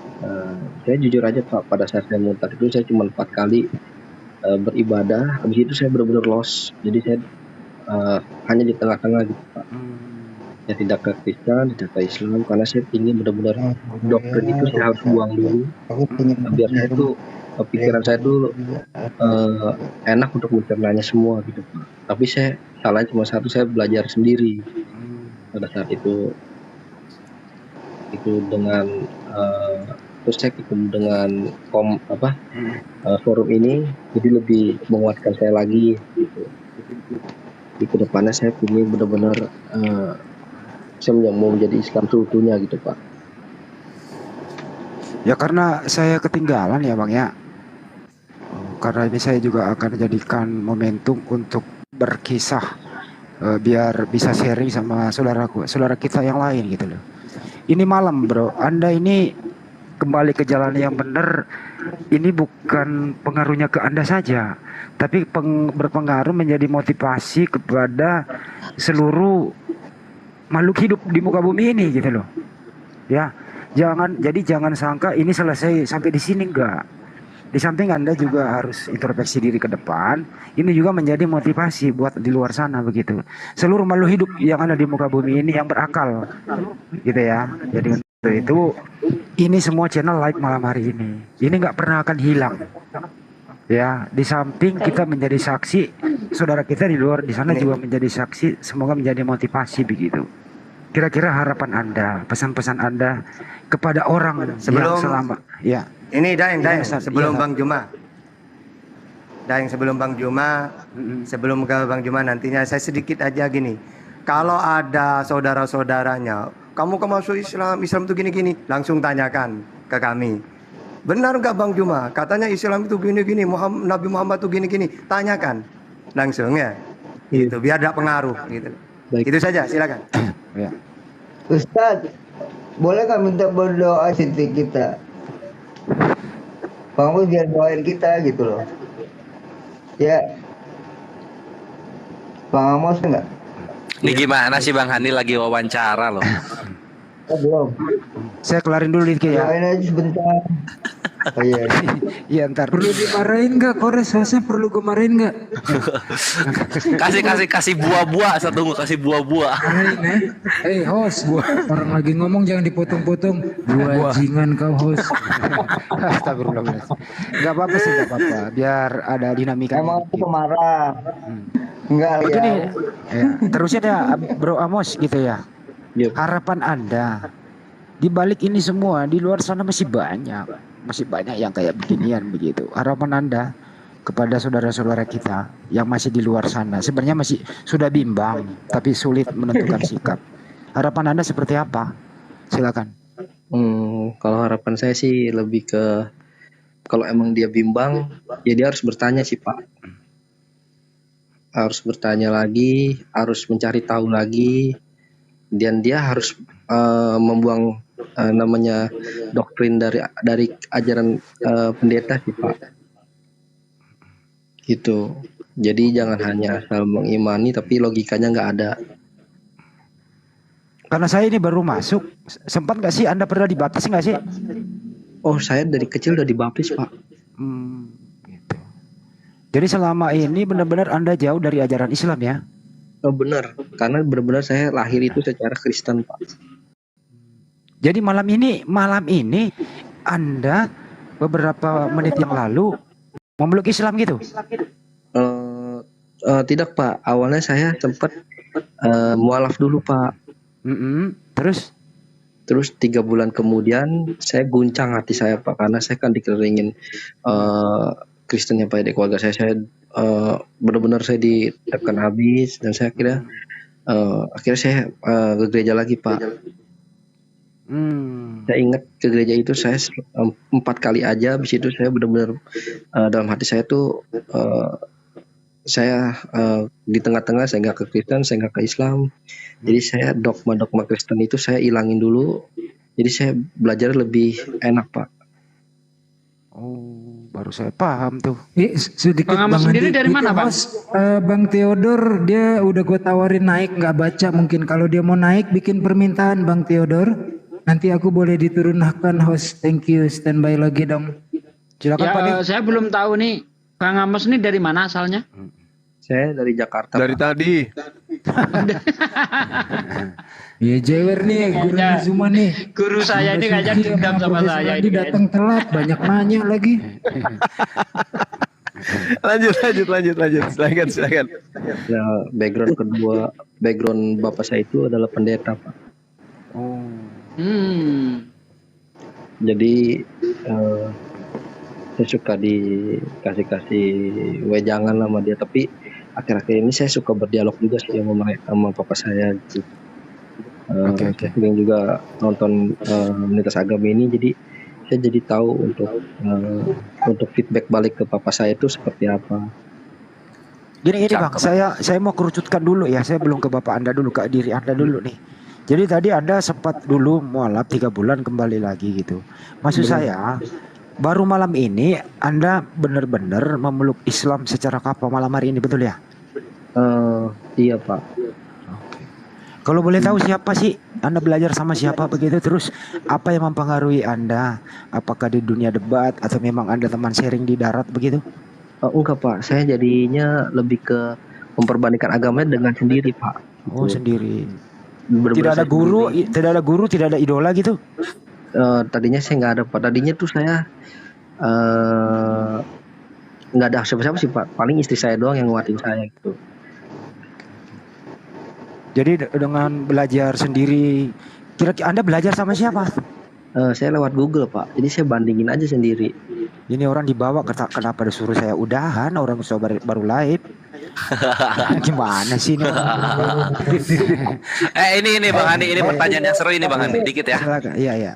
saya jujur aja Pak, pada saat saya mutar itu saya cuma 4 kali beribadah, habis itu saya benar-benar lost. Jadi saya hanya di tengah-tengah gitu Pak. Saya tidak ke Kristen, tidak ke Islam, karena saya ingin benar-benar doktrin itu saya harus buang dulu. Biar saya tuh pikiran saya tuh enak untuk mencernanya semua gitu Pak. Tapi saya salahnya cuma satu, saya belajar sendiri pada saat itu dengan terus saya ketemu dengan forum ini, jadi lebih menguatkan saya lagi gitu. Di kedepannya saya ingin benar-benar saya mau menjadi Islam seutuhnya gitu Pak. Ya karena saya ketinggalan ya Bang ya. Karena ini saya juga akan jadikan momentum untuk berkisah biar bisa sharing sama saudara kita yang lain gitu loh. Ini malam bro, Anda ini kembali ke jalan yang benar. Ini bukan pengaruhnya ke Anda saja, tapi berpengaruh menjadi motivasi kepada seluruh makhluk hidup di muka bumi ini gitu loh. Ya, jangan sangka ini selesai sampai di sini, enggak. Di samping Anda juga harus introspeksi diri ke depan, ini juga menjadi motivasi buat di luar sana begitu. Seluruh makhluk hidup yang ada di muka bumi ini yang berakal, gitu ya. Jadi untuk itu, ini semua channel live malam hari ini. Ini nggak pernah akan hilang. Ya, di samping kita menjadi saksi, saudara kita di luar di sana juga menjadi saksi. Semoga menjadi motivasi begitu. Kira-kira harapan Anda, pesan-pesan Anda kepada orang yang selama, ya. Ini Daeng, sebelum iya, Bang Juma. Daeng sebelum Bang Juma, sebelum ke Bang Juma nantinya saya sedikit aja gini. Kalau ada saudara-saudaranya, kamu masuk Islam itu gini-gini, langsung tanyakan ke kami. Benar nggak Bang Juma? Katanya Islam itu gini-gini, Nabi Muhammad itu gini-gini. Tanyakan langsung ya. Gitu, biar ada pengaruh gitu. Itu saja, silakan. Ya. Ustadz, boleh nggak minta berdoa Siti kita? Bang Mus biar doain kita gitu loh. Ya. Bang Amos enggak? Ini gimana sih Bang Hani lagi wawancara loh. Oh, belum. Saya kelarin dulu dikit ya. Doain aja sebentar. Oh iya. Iya ntar. Perlu dimarahin nggak Kores? Hostnya perlu gue marahin nggak? kasih buah-buah, kasih buah-buah. Hey host, orang lagi ngomong jangan dipotong-potong. Bajingan kau host. Astagfirullah. Gak apa-apa sih, gak apa-apa. Biar ada dinamika. Emang aku pemarah. Enggak itu ya. nih. Ya. Terusnya ada Bro Amos gitu ya. Harapan Anda di balik ini semua di luar sana masih banyak yang kayak beginian begitu. Harapan Anda kepada saudara-saudara kita yang masih di luar sana, sebenarnya masih sudah bimbang tapi sulit menentukan sikap. Harapan Anda seperti apa? Silakan. Kalau harapan saya sih lebih ke kalau emang dia bimbang, ya dia harus bertanya sih Pak. Harus bertanya lagi, harus mencari tahu lagi, dan dia harus membuang namanya doktrin dari ajaran pendeta sih Pak. Gitu. Jadi jangan hanya asal mengimani tapi logikanya nggak ada. Karena saya ini baru masuk, sempat nggak sih Anda pernah dibaptis nggak sih? Oh, saya dari kecil udah dibaptis Pak. Gitu. Jadi selama ini benar-benar Anda jauh dari ajaran Islam ya? Oh benar, karena benar-benar saya lahir itu secara Kristen Pak. Jadi malam ini Anda beberapa menit yang lalu memeluk Islam gitu? Tidak Pak, awalnya saya sempat mualaf dulu Pak. Terus 3 bulan kemudian saya guncang hati saya Pak, karena saya kan dikelilingin Kristen yang Pak di keluarga saya benar-benar saya ditekan habis, dan saya akhirnya saya ke gereja lagi Pak. Saya ingat ke gereja itu saya 4 kali aja, habis itu saya benar-benar dalam hati saya tuh saya di tengah-tengah saya nggak ke Kristen, saya nggak ke Islam. Jadi saya dogma Kristen itu saya ilangin dulu. Jadi saya belajar lebih enak Pak. Oh, baru saya paham tuh. Sedikit Bang Amos sendiri dari mana Bang? Bang Theodor dia udah gue tawarin naik nggak baca, mungkin kalau dia mau naik bikin permintaan Bang Theodor. Nanti aku boleh diturunkan host. Thank you, standby lagi dong. Silakan Ya, Pak. saya belum tahu nih Kang Amos ini dari mana asalnya? Saya dari Jakarta. Dari tadi. Ya jewer nih, guru Kayaknya Zuma nih. Guru saya ini kayaknya dendam sama saya Dia ini. datang telat, banyak nanya lagi. lanjut. Silakan. Ya, background bapak saya itu adalah pendeta, Pak. Jadi saya suka dikasih wejangan sama dia, tapi akhir-akhir ini saya suka berdialog juga sih sama papa saya gitu. Saya sering juga nonton Lintas Agama ini, jadi saya jadi tahu untuk feedback balik ke papa saya itu seperti apa. Gini Bang, saya mau kerucutkan dulu ya. Saya belum ke Bapak Anda dulu, ke diri Anda dulu nih. Jadi tadi Anda sempat dulu mualaf 3 bulan kembali lagi gitu. Maksud saya, baru malam ini Anda benar-benar memeluk Islam secara kapal malam hari ini, betul ya? Iya Pak. Kalau boleh tahu siapa sih Anda belajar sama siapa begitu, terus apa yang mempengaruhi Anda? Apakah di dunia debat atau memang Anda teman sharing di darat begitu? Enggak Pak, saya jadinya lebih ke memperbandingkan agamanya dengan sendiri Pak. Oh sendiri. Tidak ada guru, tidak ada idola gitu? Tadinya saya nggak ada Pak. Tadinya tuh saya nggak ada siapa-siapa sih Pak. Paling istri saya doang yang nguatin saya gitu. Jadi dengan belajar sendiri, kira-kira Anda belajar sama siapa? Saya lewat Google Pak. Jadi saya bandingin aja sendiri. Ini orang dibawa kenapa disuruh saya udahan, orang baru live. Gimana sih ini? Ini Bang Andi, ini pertanyaan yang seru ini Bang Andi, dikit ya. Silakan. Iya.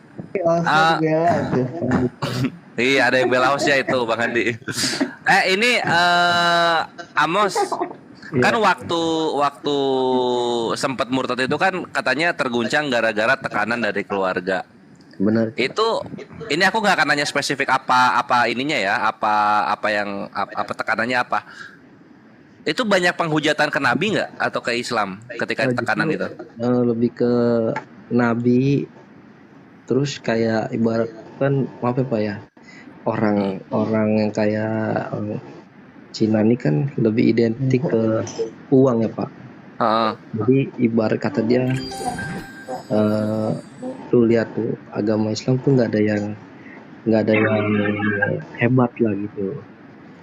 Iya, ada yang bela hostnya itu Bang Andi. Ini Amos, kan waktu sempat murtad itu kan katanya terguncang gara-gara tekanan dari keluarga. Benar. Itu ini aku nggak akan nanya spesifik apa ininya ya, apa tekanannya apa. Itu banyak penghujatan ke Nabi nggak atau ke Islam ketika tekanan itu? Lebih ke Nabi, terus kayak ibarat kan maaf ya Pak ya, orang yang kayak Cina ini kan lebih identik ke uang ya Pak. Jadi ibarat kata dia, tuh lihat tuh agama Islam tuh nggak ada yang hebat lah gitu.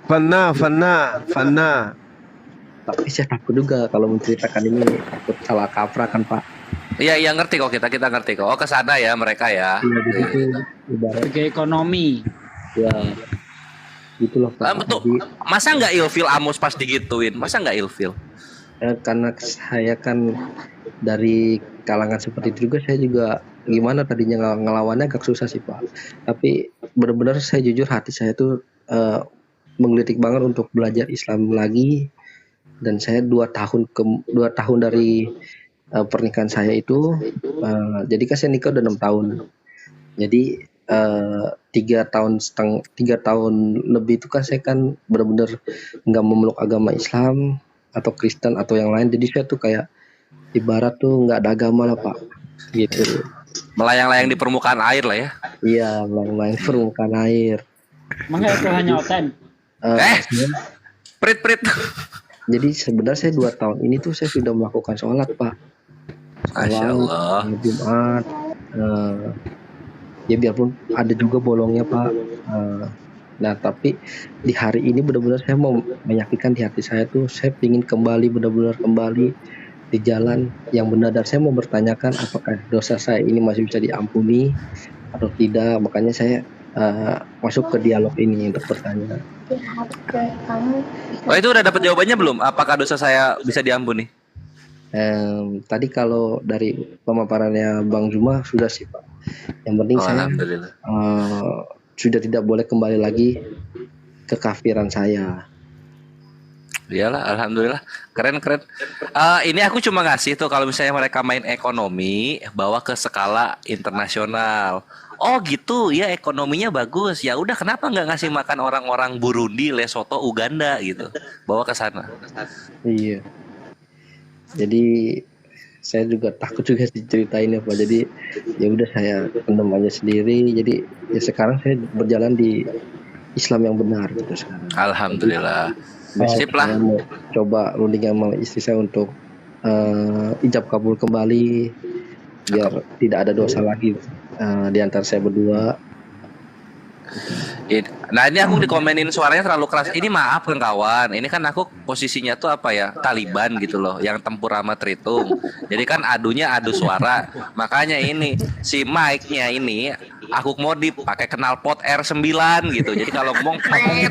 Fana. Tapi saya takut juga kalau menceritakan ini, takut salah kaprah kan Pak. Iya ngerti kok, kita ngerti kok. Oh kesana ya mereka ya. Iya gitu. Sebagai ekonomi. Ya. Gitulah Pak. Betul. Masa nggak ilfil Amos pas digituin? Masa nggak ilfil? Karena saya kan dari kalangan seperti itu juga, saya juga gimana tadinya ngelawannya agak susah sih Pak. Tapi benar-benar saya jujur hati saya tuh menggelitik banget untuk belajar Islam lagi. Dan saya 2 tahun dari pernikahan saya itu, jadi kan saya nikah udah 6 tahun. Jadi 3 tahun lebih itu kan saya kan benar-benar nggak memeluk agama Islam atau Kristen atau yang lain. Jadi saya tuh kayak ibarat tuh nggak ada agama lah Pak, gitu. Melayang-layang di permukaan air lah ya. Iya, melayang-layang di permukaan air. Makanya itu hanya oten. Prit. Jadi sebenarnya saya 2 tahun ini tuh saya sudah melakukan sholat Pak. Masya Allah. Jumat. Ya biarpun ada juga bolongnya Pak. Nah tapi di hari ini benar-benar saya mau meyakinkan di hati saya tuh, saya ingin benar-benar kembali di jalan yang benar, dan saya mau bertanyakan apakah dosa saya ini masih bisa diampuni atau tidak. Makanya saya masuk ke dialog ini untuk bertanya. Oh itu udah dapat jawabannya belum? Apakah dosa saya bisa diampuni? Tadi kalau dari pemaparannya Bang Zuma sudah sih Pak. Yang penting saya sudah tidak boleh kembali lagi ke kafiran saya. Iyalah, alhamdulillah, keren. Ini aku cuma ngasih tuh kalau misalnya mereka main ekonomi bawa ke skala internasional. Oh gitu, ya ekonominya bagus. Ya udah, kenapa nggak ngasih makan orang-orang Burundi, Lesotho, Uganda gitu, bawa ke sana. Iya. Jadi saya juga takut juga diceritain ya Pak. Jadi ya udah saya pendam aja sendiri. Jadi ya sekarang saya berjalan di Islam yang benar gitu sekarang. Alhamdulillah. Besok Sip lah. saya mau coba runding sama istri saya untuk ijab kabul kembali biar tidak ada dosa lagi di antara saya berdua. Nah ini aku dikomenin suaranya terlalu keras. Ini maaf kan kawan. Ini kan aku posisinya tuh apa ya, Taliban gitu loh, yang tempur sama Tritung. Jadi kan adunya adu suara. Makanya ini si mic-nya ini aku modif pakai knalpot R9 gitu. Jadi kalau ngomong pet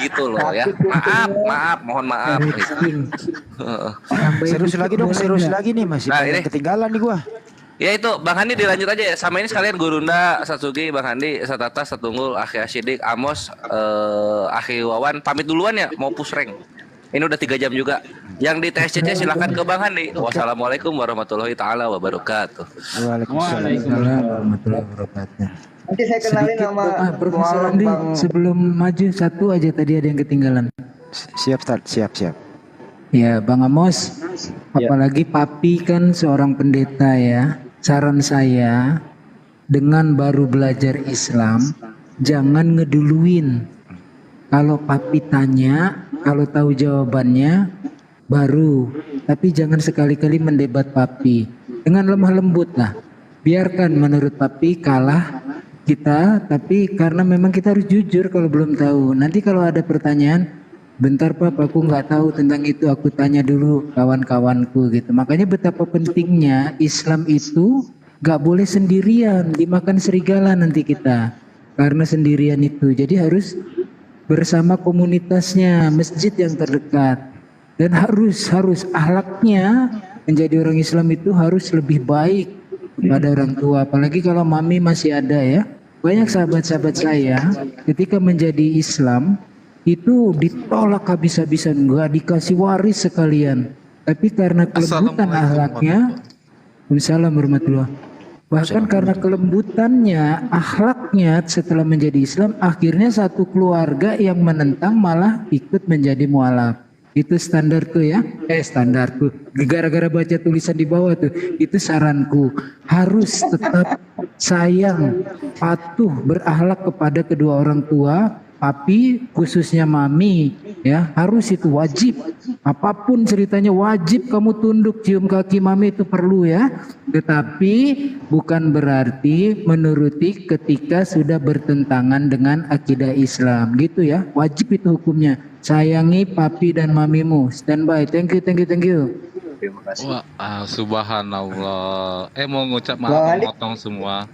gitu loh ya. Mohon maaf. Serius lagi dong, serius lagi nih, masih Nah, banyak ini. ketinggalan nih gua. Ya itu Bang Handi dilanjut aja ya. Sama ini sekalian Gurunda, Satsugi, Bang Handi, Satata, Satunggul, Akhi Asyidik, Amos, Akhi Wawan pamit duluan ya, mau push rank. Ini udah 3 jam juga. Yang di TSCC silakan ke Bang Handi. Wassalamualaikum warahmatullahi taala wabarakatuh. Waalaikumsalam warahmatullahi wabarakatuh. Nanti saya kenalin nama Profesor mualaf Andi, Bang. sebelum maju satu aja tadi ada yang ketinggalan. Siap, Ustaz. Siap. Ya, Bang Amos, apalagi Papi kan seorang pendeta ya. Saran saya, dengan baru belajar Islam, jangan ngeduluin. Kalau Papi tanya, kalau tahu jawabannya, baru. Tapi jangan sekali-kali mendebat Papi. Dengan lemah lembut lah. Biarkan menurut Papi kalah kita, tapi karena memang kita harus jujur kalau belum tahu. Nanti kalau ada pertanyaan, bentar Pak, aku nggak tahu tentang itu, aku tanya dulu kawan-kawanku gitu. Makanya betapa pentingnya Islam itu nggak boleh sendirian, dimakan serigala nanti kita. Karena sendirian itu, jadi harus bersama komunitasnya, masjid yang terdekat. Dan harus akhlaknya menjadi orang Islam itu harus lebih baik pada orang tua. Apalagi kalau mami masih ada ya. Banyak sahabat-sahabat saya ketika menjadi Islam itu ditolak habis-habisan, nggak dikasih waris sekalian, tapi karena kelembutan akhlaknya, Waalaikumsalam warahmatullahi, bahkan karena kelembutannya akhlaknya setelah menjadi Islam, akhirnya satu keluarga yang menentang malah ikut menjadi mualaf. Itu standar tuh ya, standar tuh, gara-gara baca tulisan di bawah tuh, itu saranku, harus tetap sayang, patuh, berakhlak kepada kedua orang tua. Papi khususnya mami ya, harus itu wajib, apapun ceritanya wajib kamu tunduk, cium kaki mami itu perlu ya, tetapi bukan berarti menuruti ketika sudah bertentangan dengan akidah Islam gitu ya, wajib itu hukumnya. Sayangi papi dan mamimu. Standby. Thank you. Terima kasih. Wah, subhanallah. Mau ngucap maaf motong semua.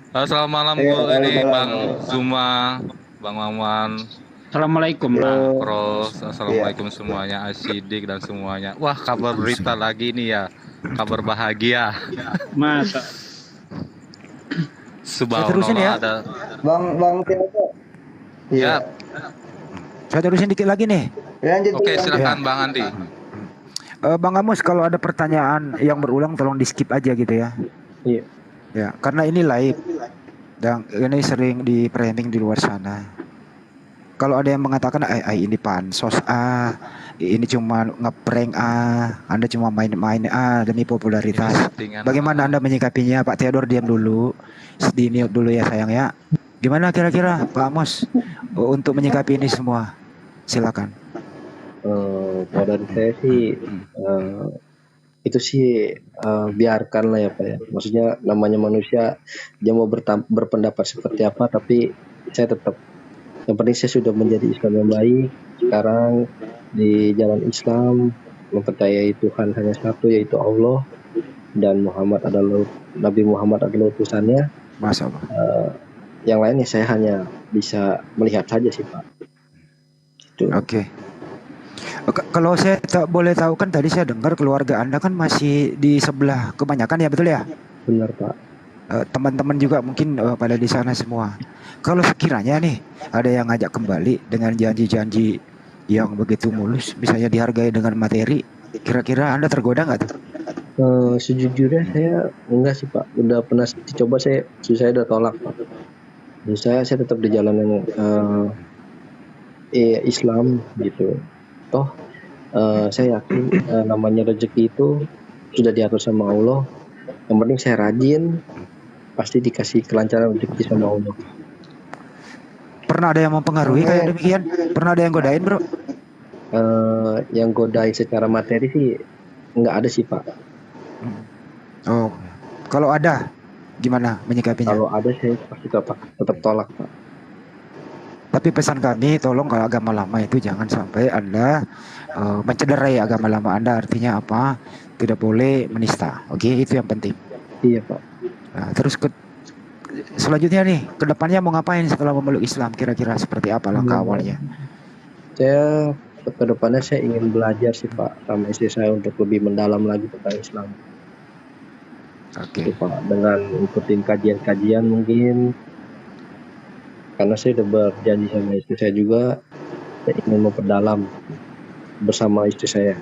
Selamat malam Bu, ini Bang Zuma, Bang Maman. Assalamualaikum Bang. Pros, assalamualaikum semuanya, Asyidik dan semuanya. Wah, kabar berita lagi nih ya, kabar bahagia. Masa. terusin ya. Subhanallah ada. Bang Tiago. Ya. Saya terusin dikit lagi nih. Lanjut. Oke, silakan Bang Andi. Bang Amos, kalau ada pertanyaan yang berulang tolong di skip aja gitu ya. Iya. Ya, karena ini live dan ini sering di framing di luar sana. Kalau ada yang mengatakan ini pansos ini cuma ngeprank Anda cuma main-main demi popularitas. Bagaimana Anda menyikapinya? Pak Theodor diam dulu. Di mute dulu ya sayang ya. Gimana kira-kira Pak Amos untuk menyikapi ini semua? Silakan. Kalau dari saya sih itu sih biarkan lah ya Pak ya. Maksudnya namanya manusia, dia mau berpendapat seperti apa, tapi saya tetap, yang penting saya sudah menjadi Islam yang baik. Sekarang di jalan Islam, mempercayai Tuhan hanya satu, yaitu Allah, dan Nabi Muhammad adalah utusannya. Masya Allah. Yang lainnya saya hanya bisa melihat saja sih Pak. Oke. Kalau saya boleh tahu, kan tadi saya dengar keluarga Anda kan masih di sebelah kebanyakan ya, betul ya? Benar Pak. Teman-teman juga mungkin pada di sana semua. Kalau sekiranya nih ada yang ngajak kembali dengan janji-janji yang begitu mulus, misalnya dihargai dengan materi, kira-kira Anda tergoda nggak tuh? Sejujurnya saya enggak sih Pak. Udah pernah dicoba, saya udah tolak Pak. Dan saya tetap di jalan yang Islam gitu. Toh saya yakin namanya rezeki itu sudah diatur sama Allah. Yang penting saya rajin, pasti dikasih kelancaran rezeki sama Allah. Pernah ada yang mempengaruhi kayak demikian? Pernah ada yang godain, bro? Yang godain secara materi sih nggak ada sih, Pak. Oh, kalau ada gimana menyikapinya? Kalau ada saya pasti tetap tolak, Pak. Tapi pesan kami, tolong kalau agama lama itu jangan sampai Anda mencederai agama lama Anda. Artinya apa? Tidak boleh menista. Oke, itu yang penting. Iya, Pak. Nah, terus selanjutnya nih, kedepannya mau ngapain setelah memeluk Islam? Kira-kira seperti apa langkah awalnya? Saya kedepannya saya ingin belajar sih, Pak, sama istri saya untuk lebih mendalam lagi tentang Islam. Oke. Pak, dengan ikutin kajian-kajian mungkin. Karena saya udah berjanji sama istri saya juga, saya ingin memperdalam bersama istri saya.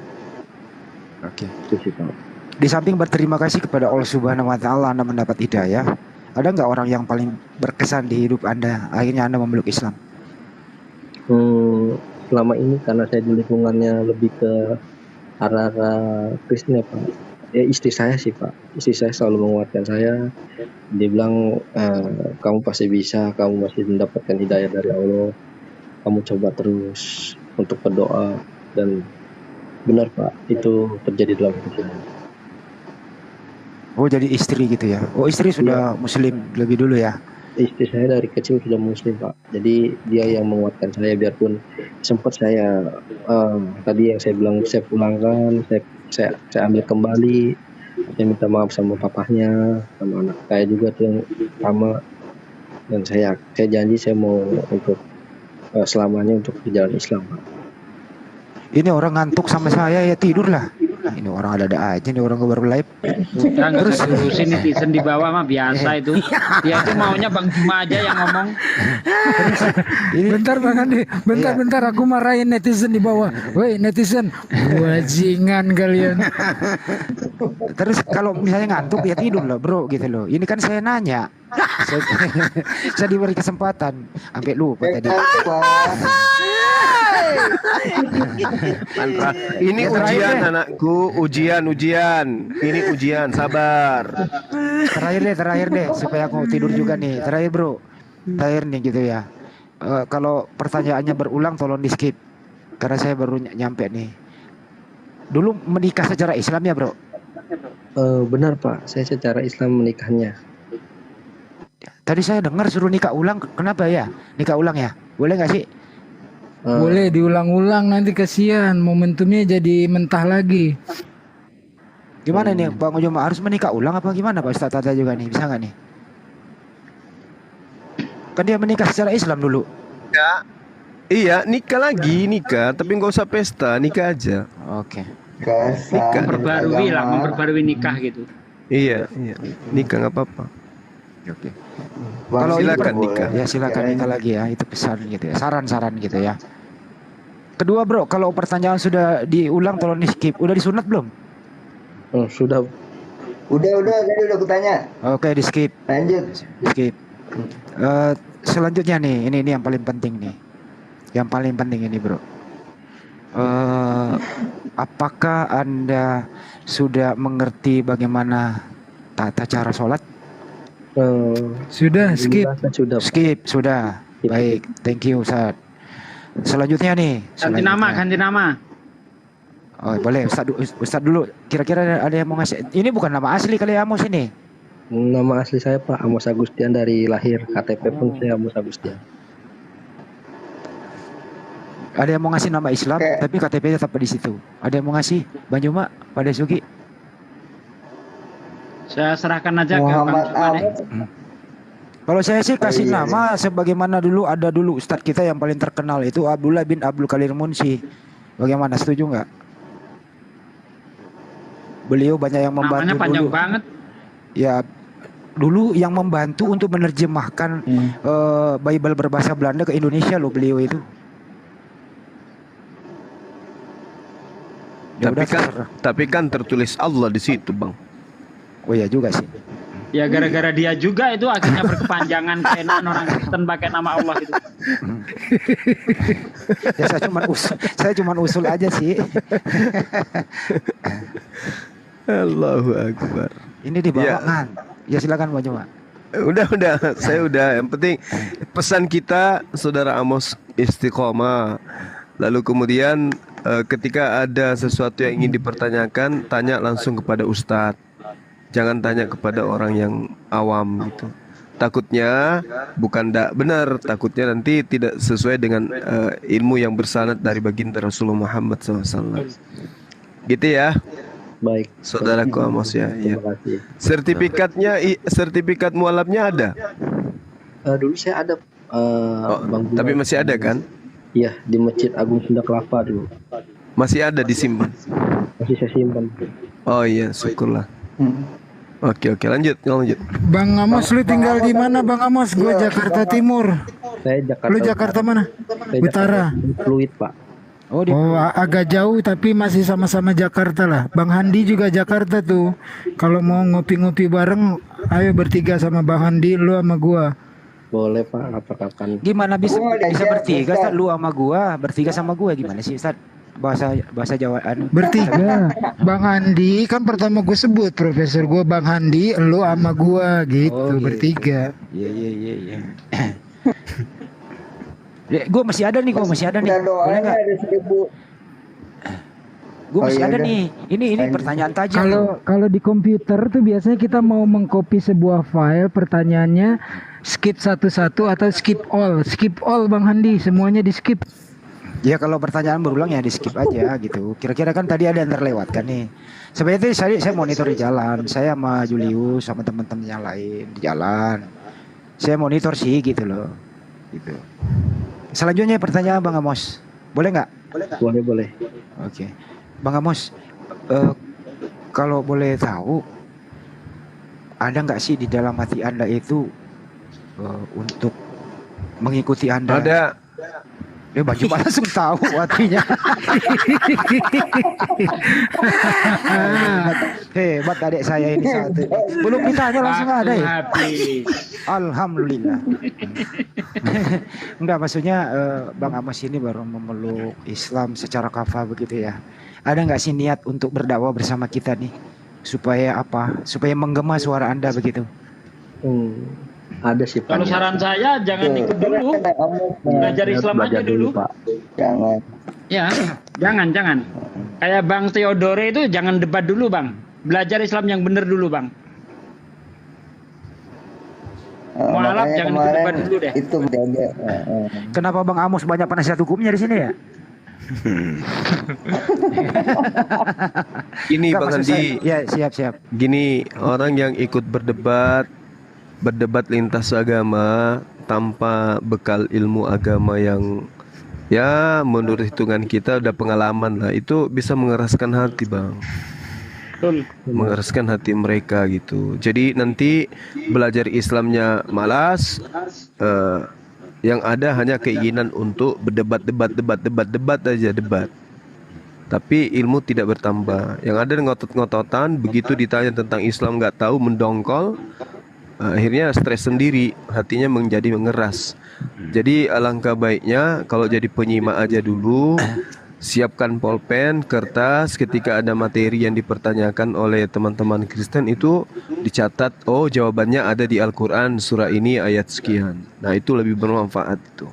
Oke. Itu sih, Pak. Di samping berterima kasih kepada Allah Subhanahu wa Ta'ala Anda mendapat hidayah, ada nggak orang yang paling berkesan di hidup Anda akhirnya Anda memeluk Islam? Selama ini karena saya di lingkungannya lebih ke arah Kristen ya, Pak. Ya istri saya sih, Pak. Istri saya selalu menguatkan saya. Dia bilang, kamu pasti bisa, kamu masih mendapatkan hidayah dari Allah. Kamu coba terus untuk berdoa. Dan benar, Pak, itu terjadi dalam hidup saya. Oh, jadi istri gitu ya? Oh, istri sudah Muslim lebih dulu ya? Istri saya dari kecil sudah Muslim, Pak. Jadi dia yang menguatkan saya, biarpun sempat saya tadi yang saya bilang saya pulangkan, saya ambil kembali, saya minta maaf sama papahnya, sama anak saya juga tuh yang sama, dan saya janji saya mau untuk selamanya untuk di jalan Islam, Pak. Ini orang ngantuk sama saya ya tidur lah. Ini orang ada aja nih orang baru live. Udah nggak usah diurusin netizen di bawah mah biasa itu. Dia itu maunya Bang Juma aja yang ngomong. Bentar Bang Andi, bentar aku marahin netizen di bawah. Woi netizen, bajingan kalian. Terus kalau misalnya ngantuk ya tidur lah bro gitu loh. Ini kan saya nanya. Saya diberi kesempatan. Sampai lupa tadi. Mantap. Ini ujian anakku, ujian. Ini ujian, sabar. Terakhir deh supaya aku tidur juga nih. Terakhir bro, terakhir nih gitu ya. Kalau pertanyaannya berulang tolong di skip karena saya baru nyampe nih. Dulu menikah secara Islam ya bro? Benar Pak, saya secara Islam menikahnya. Tadi saya dengar suruh nikah ulang, kenapa ya? Nikah ulang ya? Boleh nggak sih? Boleh diulang-ulang, nanti kasihan momentumnya jadi mentah lagi. Gimana nih Pak Ngujuma, harus menikah ulang apa gimana Pak Ustadz Tata juga nih, bisa nggak nih? Kan dia menikah secara Islam dulu. Ya. Iya, nikah tapi nggak usah pesta, nikah aja. Oke. Memperbarui nikah gitu. Iya, nikah nggak apa-apa. Oke. Kalau silakan nikah. Ya silakan nikah lagi ya, itu pesan gitu ya, saran-saran gitu ya. Kedua bro, kalau pertanyaan sudah diulang tolong di skip. Udah disunat belum? Sudah. Udah tadi udah kutanya. Oke, di skip. Lanjut. Skip. Selanjutnya nih, ini yang paling penting nih. Yang paling penting ini bro. Apakah Anda sudah mengerti bagaimana tata cara sholat? Sudah, skip. Sudah. Baik, thank you Ustaz. Selanjutnya nih. Ganti nama. Oh boleh, Ustaz dulu. Kira-kira ada yang mau ngasih? Ini bukan nama asli kali Amos ini. Nama asli saya Pak Amos Agustian, dari lahir KTP pun saya Amos Agustian. Ada yang mau ngasih nama Islam, tapi KTP tetap di situ. Ada yang mau ngasih? Bang Juma, Pak Desuki? Saya serahkan aja ke Bang Juma deh. Kalau saya sih kasih nama sebagaimana dulu ada Ustadz kita yang paling terkenal itu Abdullah bin Abdul Qadir Munsi. Bagaimana, setuju nggak? Beliau banyak yang membantu. Namanya panjang dulu. Banget. Ya, dulu yang membantu untuk menerjemahkan Bible berbahasa Belanda ke Indonesia loh beliau itu. Ya Tapi kan tertulis Allah di situ, Bang. Oh iya juga sih. Ya gara-gara dia juga itu akhirnya berkepanjangan kenan orang Kristen pakai nama Allah itu. Ya saya cuma usul aja sih. Allahu Akbar. Ini dibawa kan? Ya silakan Bang Juma. Udah, saya udah. Yang penting pesan kita, Saudara Amos, istiqomah. Lalu kemudian ketika ada sesuatu yang ingin dipertanyakan, tanya langsung kepada ustadz. Jangan tanya kepada orang yang awam gitu. Takutnya bukan tidak benar, takutnya nanti tidak sesuai dengan ilmu yang bersanad dari baginda Rasulullah Muhammad SAW. Gitu ya. Baik. Saudaraku Amos ya. Terima kasih. Sertifikat mualafnya ada? Dulu saya ada Bang Tapi Bima. masih ada kan? Iya, di Masjid Agung Sunda Kelapa dulu. Masih ada disimpan. Masih saya simpan. Oh iya, syukurlah. Oke, lanjut. Bang Amos, lu tinggal di mana Bang Amos? Gue Jakarta Timur. Saya Jakarta. Lu Jakarta mana? Saya Utara. Jakarta Fluid, Pak. Oh, agak jauh tapi masih sama-sama Jakarta lah. Bang Handi juga Jakarta tuh. Kalau mau ngopi-ngopi bareng, ayo bertiga sama Bang Handi, lu sama gua. Boleh Pak, kapan-kapan. Gimana bisa bertiga, Ustaz? Lu sama gua, bertiga sama gua gimana sih, Ustaz? Bahasa Jawa Bertiga. Bang Handi kan pertama gue sebut profesor gue Bang Handi, lu sama gua gitu, bertiga. Iya. Gue masih ada nih. Boleh nggak? Gue masih ada nih. Ini pertanyaan tajam. Kalau di komputer tuh biasanya kita mau mengcopy sebuah file, pertanyaannya skip satu-satu atau skip all. Skip all Bang Handi, semuanya di skip. Ya kalau pertanyaan berulang ya di skip aja gitu. Kira-kira kan tadi ada yang terlewatkan nih. Sebenarnya saya monitor di jalan. Saya sama Julius sama teman-teman yang lain di jalan. Saya monitor sih gitu loh. Gitu. Selanjutnya pertanyaan Bang Amos. Boleh nggak? Boleh. Oke. Bang Amos, kalau boleh tahu, ada nggak sih di dalam hati Anda itu untuk mengikuti Anda? Ada. Bang Juma langsung tahu hatinya. Hebat adik saya ini satu. Belum ditanya langsung ada ya. Alhamdulillah. Enggak, maksudnya Bang Amos ini baru memeluk Islam secara kafah begitu ya. Ada nggak sih niat untuk berdakwah bersama kita nih? Supaya apa? Supaya menggema suara Anda begitu. Ada sih Pak. Kalau saran saya jangan ikut dulu. Belajar Islam aja dulu. Pak. Jangan. Ya, jangan. Kayak Bang Theodore itu jangan debat dulu, Bang. Belajar Islam yang benar dulu, Bang. Mualaf jangan ikut debat dulu deh. Itu Kenapa Bang Amos banyak penasihat hukumnya di sini ya? Gini Bang Handi. Ya, siap. Gini, orang yang ikut berdebat lintas agama tanpa bekal ilmu agama yang ya menurut hitungan kita udah pengalaman lah, itu bisa mengeraskan hati Bang. Mengeraskan hati mereka gitu. Jadi nanti belajar Islamnya malas, yang ada hanya keinginan untuk berdebat aja. Tapi ilmu tidak bertambah. Yang ada ngotot-ngototan, begitu ditanya tentang Islam nggak tahu, mendongkol, akhirnya stres sendiri, hatinya menjadi mengeras. Jadi alangkah baiknya kalau jadi penyimak aja dulu, siapkan pulpen, kertas, ketika ada materi yang dipertanyakan oleh teman-teman Kristen itu dicatat, oh jawabannya ada di Al-Quran surah ini ayat sekian. Nah itu lebih bermanfaat itu.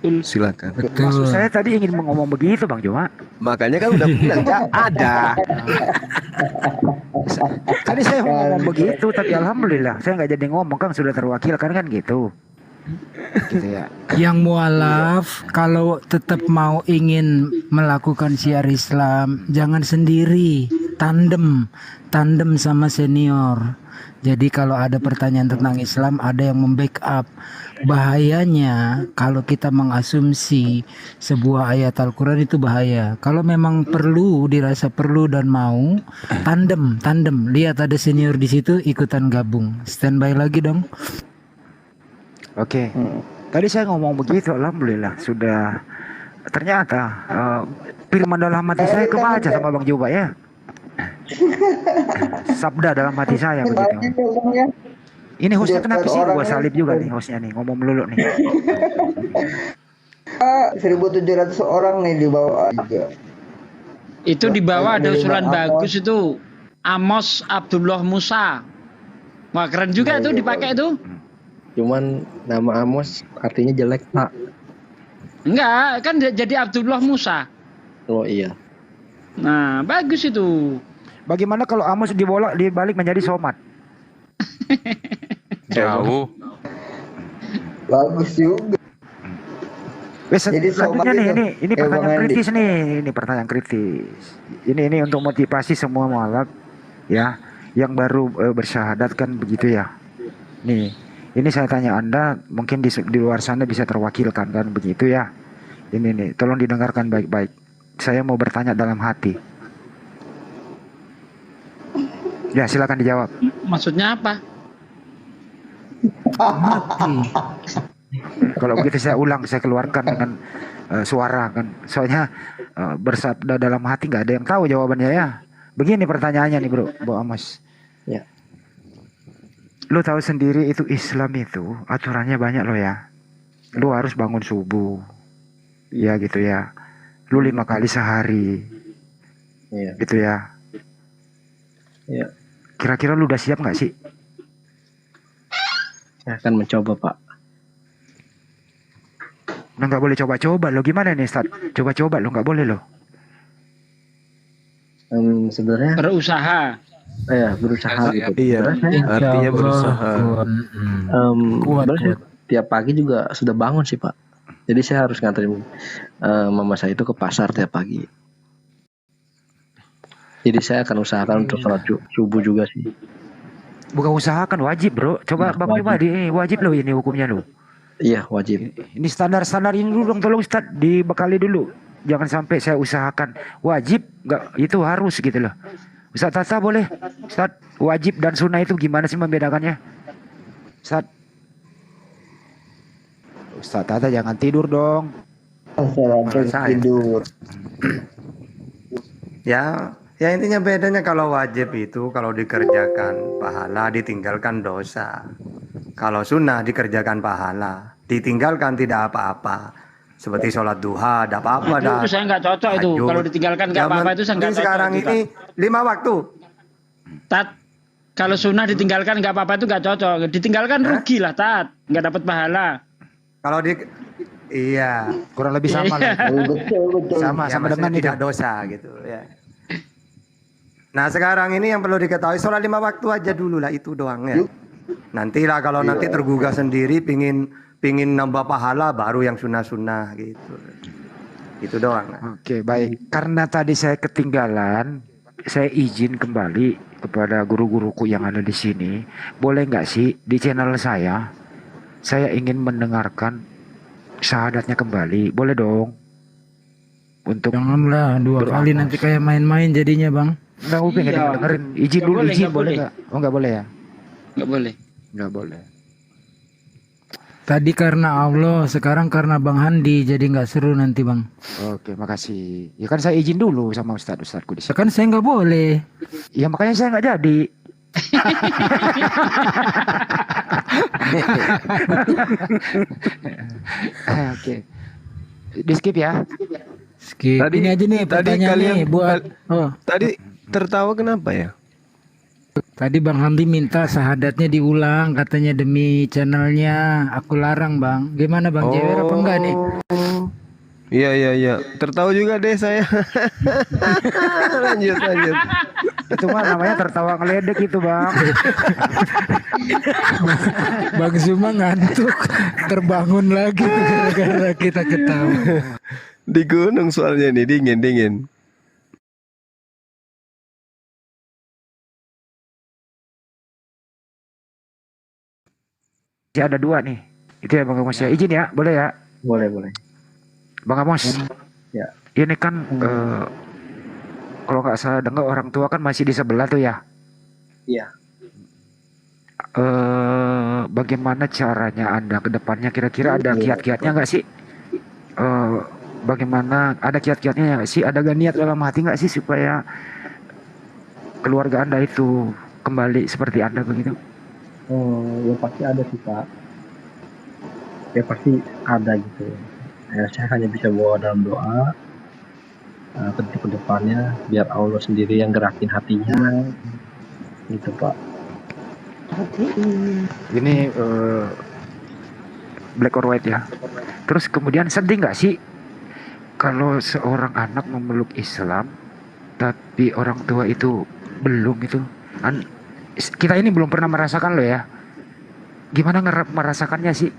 Silakan. Maksud saya tadi ingin ngomong begitu Bang Joma. Makanya kan udah bilang ada. Tadi saya mau ngomong begitu, tapi alhamdulillah saya nggak jadi ngomong, kan sudah terwakilkan kan gitu. Gitu ya. Yang mualaf kalau tetap mau ingin melakukan syiar Islam, jangan sendiri, tandem sama senior. Jadi kalau ada pertanyaan tentang Islam, ada yang membackup. Bahayanya kalau kita mengasumsi sebuah ayat Al-Quran itu bahaya. Kalau memang perlu, dirasa perlu dan mau, tandem. Lihat ada senior di situ, ikutan gabung. Standby lagi dong. Oke. Tadi saya ngomong begitu, alhamdulillah sudah. Ternyata firman dalam hati saya kebaca sama Bang Juba ya. Sabda dalam hati saya begitu. Ini hostnya kenapa sih gua salib juga nih hostnya nih, ngomong melulu nih. 1.700 orang nih di bawah juga. Itu di bawah ada usulan bagus itu. Amos Abdullah Musa. Wah keren juga tuh dipakai tuh. Cuman nama Amos artinya jelek, Pak. Enggak, kan jadi Abdullah Musa. Oh iya. Nah, bagus itu. Bagaimana kalau Amos dibalik menjadi Somad? Jauh. Bagus juga. Jadi selanjutnya nih, itu. ini pertanyaan Bang Andi. kritis nih, ini pertanyaan kritis. Ini untuk motivasi semua mualaf ya, yang baru bersyahadat kan begitu ya. Nih, ini saya tanya Anda, mungkin di luar sana bisa terwakilkan kan begitu ya. Ini nih, tolong didengarkan baik-baik. Saya mau bertanya dalam hati. Ya, silakan dijawab. Maksudnya apa? Kalau begitu saya ulang, saya keluarkan dengan suara kan. Soalnya bersabda dalam hati nggak ada yang tahu jawabannya ya. Begini pertanyaannya nih Bro Amos. Ya. Lu tahu sendiri itu Islam itu aturannya banyak loh ya. Lu harus bangun subuh. Ya gitu ya. Lu 5 kali sehari. Iya. Gitu ya. Iya. Kira-kira lu udah siap nggak sih? Saya akan mencoba, Pak. Lu nggak boleh coba-coba lo, gimana nih Ustaz? Coba-coba lo nggak boleh lo. Sebenarnya berusaha. Berusaha gitu. Iya, artinya berusaha. Sebenarnya tiap pagi juga sudah bangun sih, Pak. Jadi saya harus nganterin mama saya itu ke pasar tiap pagi. Jadi saya akan usahakan untuk sholat subuh juga sih. Bukan usahakan, wajib Bro. Coba Nah, Bang Jumadi, wajib lo ini hukumnya lo. Iya, wajib. Ini standar-standar ini dulu dong, tolong Ustaz, dibekali dulu. Jangan sampai saya usahakan. Wajib, nggak, itu harus gitu loh. Ustaz Tata boleh? Ustaz, wajib dan sunnah itu gimana sih membedakannya? Ustaz. Ustaz Tata jangan tidur dong. Tidur. Ya intinya bedanya kalau wajib itu kalau dikerjakan pahala, ditinggalkan dosa. Kalau sunnah dikerjakan pahala, ditinggalkan tidak apa-apa. Seperti sholat duha, ada apa-apa dah. Itu saya nggak cocok itu. Tahajud. Kalau ditinggalkan nggak apa-apa itu saya nggak cocok. Sekarang itu, ini 5 waktu. Tat, kalau sunnah ditinggalkan nggak apa-apa itu nggak cocok. Ditinggalkan rugi lah, Tat. Nggak dapat pahala. Kalau iya, kurang lebih sama lah. Betul. Sama dengan itu. tidak dosa gitu ya. Nah sekarang ini yang perlu diketahui sholat 5 waktu aja dulu lah, itu doang ya. Nantilah kalau nanti tergugah sendiri pingin nambah pahala baru yang sunnah-sunnah gitu. Itu doang. Oke, baik. Karena tadi saya ketinggalan, saya izin kembali kepada guru-guruku yang ada di sini. Boleh nggak sih di channel saya ingin mendengarkan syahadatnya kembali. Boleh dong. Untuk Janganlah 2 kali nanti kayak main-main jadinya Bang. Nggak, aku pengen dengerin. Izin dulu, izin boleh nggak? Oh nggak boleh ya? Nggak boleh. Nggak boleh. Tadi karena Allah, sekarang karena Bang Handi, jadi nggak seru nanti Bang. Oke, makasih. Ya kan saya izin dulu sama Ustadku di sini. Kan saya nggak boleh. Ya makanya saya nggak jadi. Oke. Di skip ya. Skip. Tadi Ini aja nih pertanyaan nih buat. Tadi tertawa kenapa ya? Tadi Bang Handi minta syahadatnya diulang, katanya demi channelnya. Aku larang Bang. Gimana Bang, jewer apa enggak nih? Iya. Tertawa juga deh saya. lanjut. Itu mah namanya tertawa ngeledek itu Bang. Bang Zuma ngantuk, terbangun lagi gara-gara kita ketawa. Di gunung soalnya nih, dingin. Ya ada 2 nih. Itu ya Bang Amos ya. Izin ya, boleh ya? Boleh. Bang Amos. Ya. Ini kan kalau nggak salah dengar orang tua kan masih di sebelah tuh ya. Iya. Bagaimana caranya Anda ke depannya, kira-kira ada kiat-kiatnya nggak sih? Bagaimana ada kiat-kiatnya nggak sih? Ada gak niat dalam hati nggak sih supaya keluarga Anda itu kembali seperti Anda begitu? Ya pasti ada sih Pak. Ya pasti ada gitu. Ya, saya hanya bisa bawa dalam doa ke depannya biar Allah sendiri yang gerakin hatinya gitu Pak. Ini black or white ya. Terus kemudian sedih nggak sih kalau seorang anak memeluk Islam tapi orang tua itu belum itu? Kita ini belum pernah merasakan loh ya. Gimana merasakannya sih?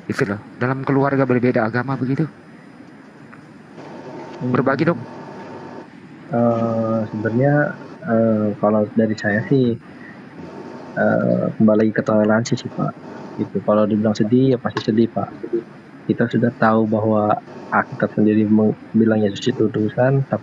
Itu loh, dalam keluarga berbeda agama begitu. Berbagi dong. Sebenarnya kalau dari saya sih kembali ke toleransi sih Pak. Gitu. Kalau dibilang sedih ya pasti sedih Pak. Kita sudah tahu bahwa Alkitab sendiri bilang Yesus itu Tuhan, tapi